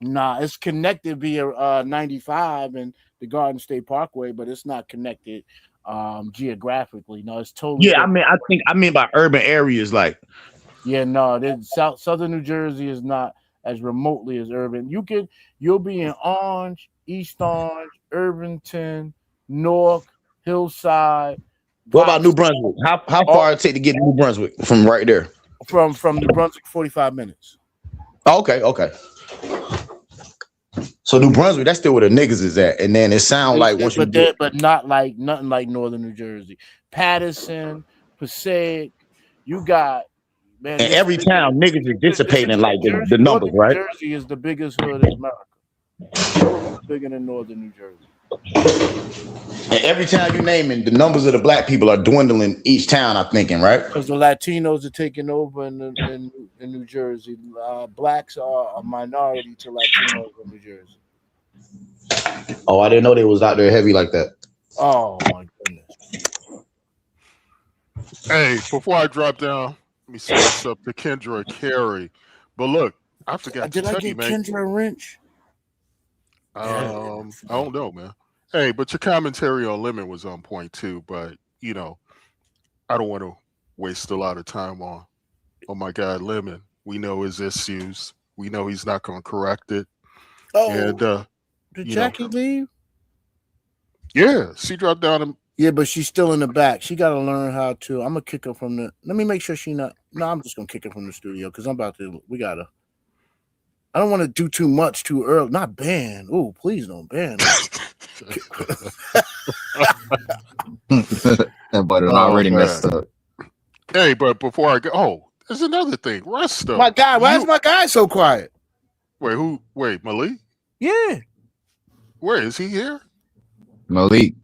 Speaker 1: Nah, it's connected via 95 and the Garden State Parkway, but it's not connected geographically. No, it's totally
Speaker 13: different. I mean by urban areas, like
Speaker 1: no, southern New Jersey is not as remotely as Irving. You'll be in Orange, East Orange, Irvington, Newark, Hillside,
Speaker 13: What about New
Speaker 1: Box,
Speaker 13: Brunswick? How
Speaker 1: all
Speaker 13: far it take to get to New Brunswick from right there?
Speaker 1: from New Brunswick, 45 minutes.
Speaker 13: Oh, okay. So New Brunswick, that's still where the niggas is at. And then it sound like once you get
Speaker 1: But not like nothing like Northern New Jersey. Patterson, Passaic, you got man.
Speaker 13: in every town, niggas are dissipating like
Speaker 1: New Jersey,
Speaker 13: the numbers,
Speaker 1: Northern New
Speaker 13: right?
Speaker 1: Jersey is the biggest hood in America. Bigger than Northern New Jersey.
Speaker 13: And every town you naming, the numbers of the black people are dwindling each town, I'm thinking, right?
Speaker 1: Because the Latinos are taking over in New Jersey. Blacks are a minority to Latinos in New Jersey.
Speaker 13: Oh, I didn't know they was out there heavy like that.
Speaker 1: Oh my goodness.
Speaker 11: Hey, before I drop down, let me say what's up to Kendra Carey. But look, I forgot to
Speaker 1: Did I
Speaker 11: tell you,
Speaker 1: get
Speaker 11: man.
Speaker 1: Kendra a wrench?
Speaker 11: I don't know, man. Hey, but your commentary on Lemon was on point too. But you know, I don't want to waste a lot of time on my guy Lemon. We know his issues. We know he's not going to correct it.
Speaker 1: Oh,
Speaker 11: And
Speaker 1: did Jackie leave?
Speaker 11: Yeah, she dropped down.
Speaker 1: Yeah, but she's still in the back. She got to learn how to. I'm gonna kick her from the. Let me make sure she not. No, I'm just gonna kick her from the studio because I'm about to. We gotta. I don't want to do too much too early. Not ban. Oh, please don't ban.
Speaker 9: But it already messed up.
Speaker 11: Hey, but before I go, there's another thing. Resto.
Speaker 1: My guy, why is my guy so quiet?
Speaker 11: Wait, who? Wait, Malik?
Speaker 1: Yeah.
Speaker 11: Where is he here?
Speaker 9: Malik.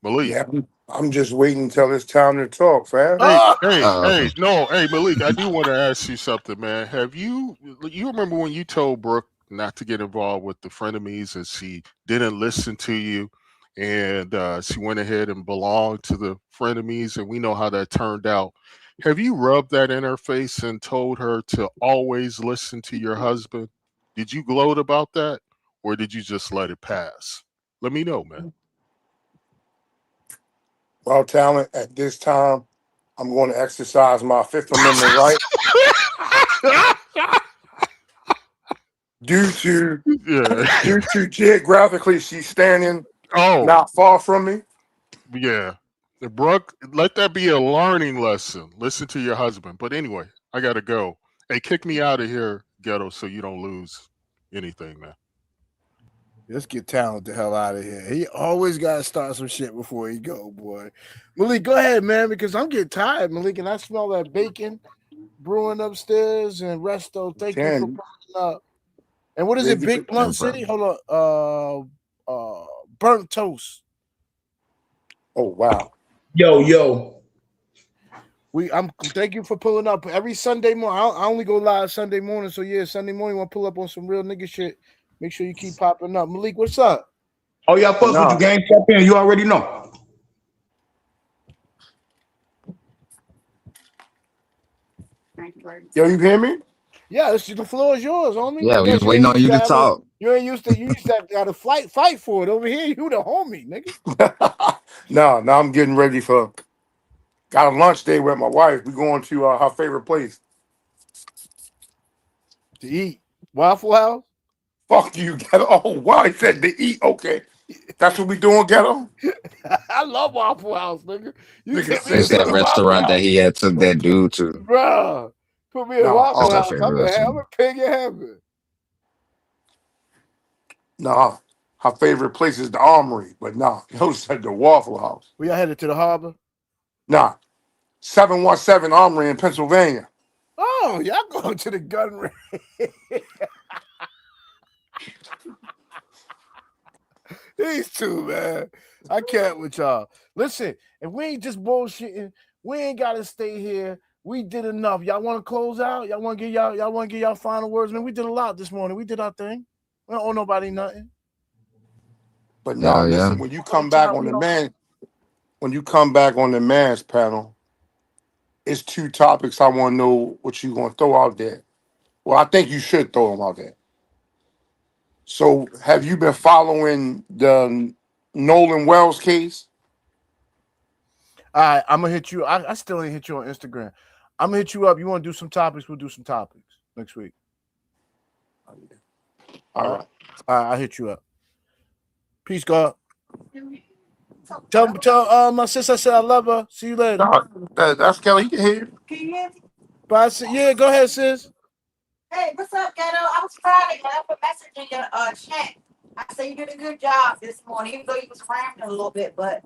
Speaker 7: Yeah, I'm just waiting until it's time to talk, fam.
Speaker 11: Hey, Malik, I do want to ask you something, man. Have you remember when you told Brooke not to get involved with the frenemies and she didn't listen to you and she went ahead and belonged to the frenemies and we know how that turned out. Have you rubbed that in her face and told her to always listen to your husband? Did you gloat about that or did you just let it pass? Let me know, man.
Speaker 7: Well, talent, at this time, I'm going to exercise my Fifth Amendment right. Due to geographically, she's standing not far from me.
Speaker 11: Yeah. Brooke, let that be a learning lesson. Listen to your husband. But anyway, I got to go. Hey, kick me out of here, Ghetto, so you don't lose anything, man.
Speaker 1: Let's get Talent the hell out of here. He always got to start some shit before he go, boy. Malik, go ahead, man, because I'm getting tired, Malik, and I smell that bacon brewing upstairs. And Resto, thank you for pulling up. And what is it, Big Blunt City? Hold on. Burnt toast.
Speaker 7: Oh, wow.
Speaker 13: Yo.
Speaker 1: Thank you for pulling up every Sunday morning. I only go live Sunday morning, so yeah, Sunday morning want to pull up on some real nigga shit. Make sure you keep popping up. Malik, what's up?
Speaker 13: Oh, yeah, fuck with you, gang. Step in. You already know.
Speaker 7: Yo, you hear me?
Speaker 1: Yeah, the floor is yours, homie.
Speaker 9: Yeah, we was waiting on you to talk.
Speaker 1: You used to have to fight for it. Over here, you the homie, nigga.
Speaker 7: No, I'm getting ready for. Got a lunch day with my wife. We going to her favorite place
Speaker 1: to eat. Waffle House.
Speaker 7: Fuck you, Ghetto. Oh, wow, he said to eat. Okay, that's what we doing, Ghetto.
Speaker 1: I love Waffle House, nigga.
Speaker 9: It's that restaurant that he had took that dude to.
Speaker 1: Bro, put me in Waffle House. I'm a pig in heaven.
Speaker 7: Nah, her favorite place is the Armory, but nah, yo said the Waffle House.
Speaker 1: We y'all headed to the harbor?
Speaker 7: Nah, 717 Armory in Pennsylvania.
Speaker 1: Oh, y'all going to the gun range. These two, man. I can't with y'all. Listen, if we ain't just bullshitting, we ain't gotta stay here. We did enough. Y'all want to close out? Y'all want to get y'all final words? Man, we did a lot this morning. We did our thing. We don't owe nobody nothing.
Speaker 7: But now, listen, when you come back on the man's panel, it's two topics I want to know what you're gonna throw out there. Well, I think you should throw them out there. So, have you been following the Nolan Wells case?
Speaker 1: All right, I'm gonna hit you. I still ain't hit you on Instagram. I'm gonna hit you up. You want to do some topics? We'll do some topics next week.
Speaker 7: All right.
Speaker 1: I'll hit you up. Peace, God. Tell my sister I said I love her. See you later.
Speaker 7: No, that's Kelly. He can hear you.
Speaker 15: Can you hear me?
Speaker 1: Bye. Yeah, go ahead, sis.
Speaker 15: Hey, what's up, Ghetto? I was trying to get up a message in your chat. I say you did a good job this morning, even though you was rambling a little bit. But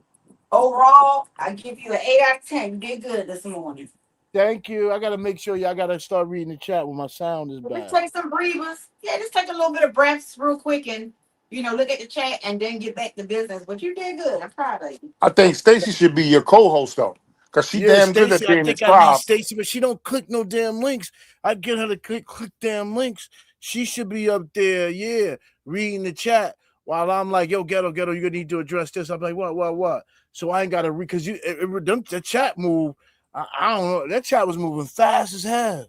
Speaker 15: overall, I give you an 8 out of 10. You did good this morning.
Speaker 1: Thank you. I gotta make sure I gotta start reading the chat when my sound is bad.
Speaker 15: Just take some breathers. Yeah, just take a little bit of breaths real quick and look at the chat and then get back to business. But you did good. I'm proud of you.
Speaker 7: I think Stacy should be your co-host though, because she damn good at
Speaker 1: Stacey, I
Speaker 7: being
Speaker 1: think I need
Speaker 7: inspired.
Speaker 1: Stacy, but she don't click no damn links. I get her to click damn links. She should be up there, reading the chat while I'm like, yo, Ghetto, you're gonna need to address this. I'm like, what? So I ain't gotta read because the chat move. I don't know. That chat was moving fast as hell.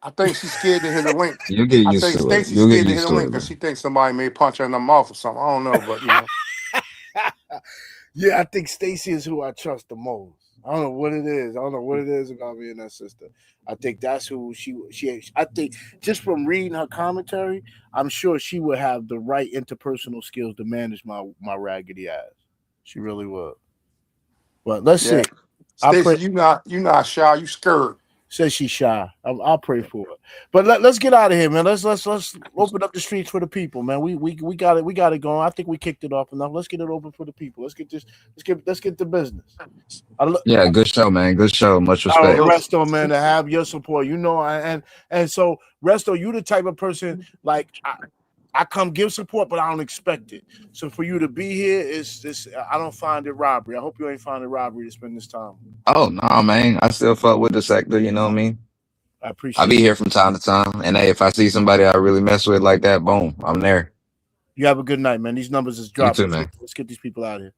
Speaker 7: I think she's scared to hit a link.
Speaker 9: You'll get
Speaker 7: I
Speaker 9: used
Speaker 7: think
Speaker 9: to it.
Speaker 7: Stacy's
Speaker 9: You'll
Speaker 7: scared
Speaker 9: get
Speaker 7: to hit
Speaker 9: used
Speaker 7: a
Speaker 9: to
Speaker 7: link
Speaker 9: it,
Speaker 7: because
Speaker 9: man.
Speaker 7: she thinks somebody may punch her in the mouth or something. I don't know, but
Speaker 1: Yeah, I think Stacy is who I trust the most. I don't know what it is. I don't know what it is about me and that sister. I think that's who she. I think just from reading her commentary, I'm sure she would have the right interpersonal skills to manage my raggedy ass. She really would. But let's
Speaker 7: yeah.
Speaker 1: see. I pray.
Speaker 7: Stacy, you not shy. You scared.
Speaker 1: Says she's shy. I'll pray for her. But let's get out of here, man. Let's open up the streets for the people, man. We got it going. I think we kicked it off enough. Let's get it open for the people. Let's get the business.
Speaker 9: Yeah, good show, man. Good show. Much
Speaker 1: Oh,
Speaker 9: respect.
Speaker 1: Resto, man, to have your support, and so Resto, you the type of person like I come give support, but I don't expect it. So for you to be here is this. I don't find it robbery. I hope you ain't find it robbery to spend this time.
Speaker 9: Oh no, man. I still fuck with the sector, you know what I mean?
Speaker 1: I
Speaker 9: I'll
Speaker 1: appreciate
Speaker 9: be
Speaker 1: it.
Speaker 9: here from time to time. And hey, if I see somebody I really mess with like that, boom, I'm there.
Speaker 1: You have a good night, man. These numbers is
Speaker 9: You
Speaker 1: dropping.
Speaker 9: too, man.
Speaker 1: Let's get these people out of here.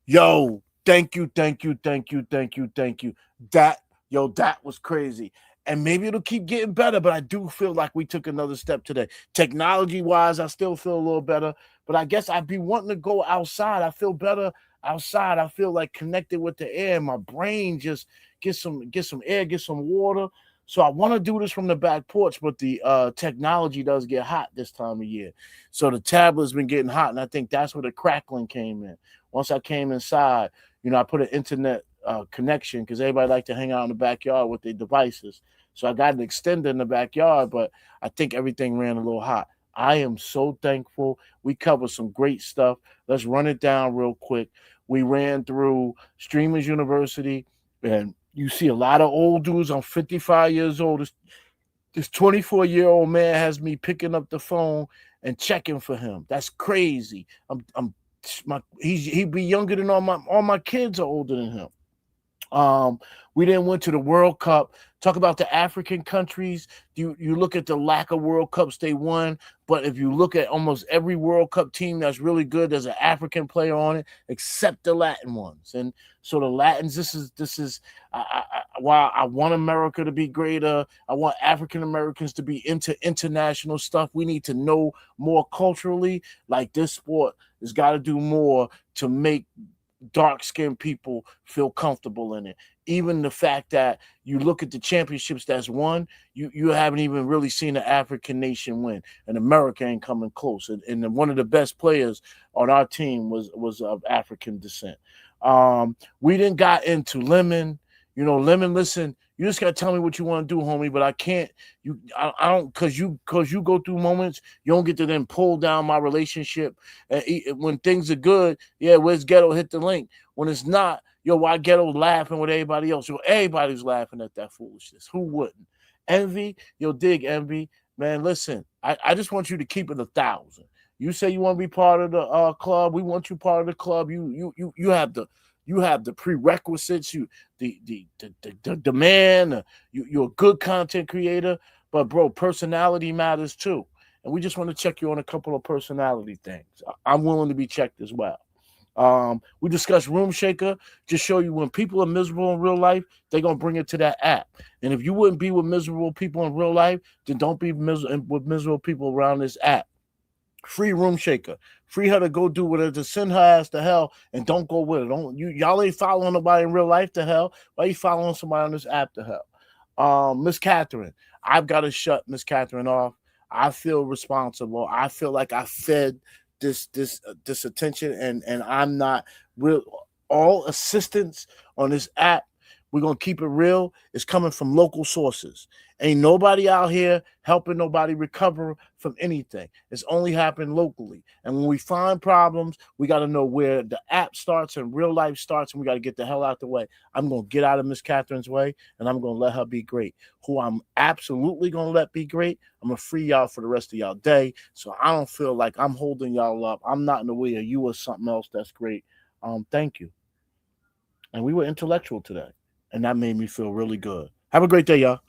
Speaker 1: Yo, thank you. That was crazy. And maybe it'll keep getting better, but I do feel like we took another step today. Technology-wise, I still feel a little better, but I guess I'd be wanting to go outside. I feel better outside. I feel like connected with the air. My brain just get some air, get some water. So I want to do this from the back porch, but the technology does get hot this time of year. So the tablet's been getting hot, and I think that's where the crackling came in. Once I came inside, I put an internet connection because everybody like to hang out in the backyard with their devices. So I got an extender in the backyard, but I think everything ran a little hot. I am so thankful. We covered some great stuff. Let's run it down real quick. We ran through Streamers University, and you see a lot of old dudes. I'm 55 years old. This 24-year-old man has me picking up the phone and checking for him. That's crazy. He'd be younger than all my kids are older than him. We then went to the World Cup. Talk about the African countries. You look at the lack of World Cups they won, but if you look at almost every World Cup team that's really good, there's an African player on it, except the Latin ones. And so the Latins, this is while I want America to be greater, I want African Americans to be into international stuff. We need to know more culturally. Like this sport has got to do more to make dark-skinned people feel comfortable in it. Even the fact that you look at the championships that's won, you haven't even really seen an African nation win, and America ain't coming close. And one of the best players on our team was of African descent. We then got into Lemon. Lemon, listen, you just gotta tell me what you want to do, homie. But I can't. I don't, cause you go through moments. You don't get to then pull down my relationship. And when things are good, yeah, where's Ghetto? Hit the link. When it's not, why Ghetto laughing with everybody else? Everybody's laughing at that foolishness. Who wouldn't? Envy, dig Envy, man. Listen, I just want you to keep it 1,000. You say you want to be part of the club. We want you part of the club. You have the prerequisites, the demand, you're a good content creator, but bro, personality matters too. And we just want to check you on a couple of personality things. I'm willing to be checked as well. We discussed Room Shaker, just show you when people are miserable in real life, they're going to bring it to that app. And if you wouldn't be with miserable people in real life, then don't be with miserable people around this app. Free Room Shaker. Free her to go do whatever, to send her ass to hell, and don't go with her. Y'all ain't following nobody in real life to hell. Why are you following somebody on this app to hell? Miss Catherine, I've got to shut Miss Catherine off. I feel responsible. I feel like I fed this attention, and I'm not real. All assistance on this app, we're gonna keep it real, is coming from local sources. Ain't nobody out here helping nobody recover from anything. It's only happened locally. And when we find problems, we got to know where the app starts and real life starts, and we got to get the hell out the way. I'm going to get out of Miss Catherine's way, and I'm going to let her be great. Who I'm absolutely going to let be great, I'm going to free y'all for the rest of y'all day, so I don't feel like I'm holding y'all up. I'm not in the way of you or something else that's great. Thank you. And we were intellectual today, and that made me feel really good. Have a great day, y'all.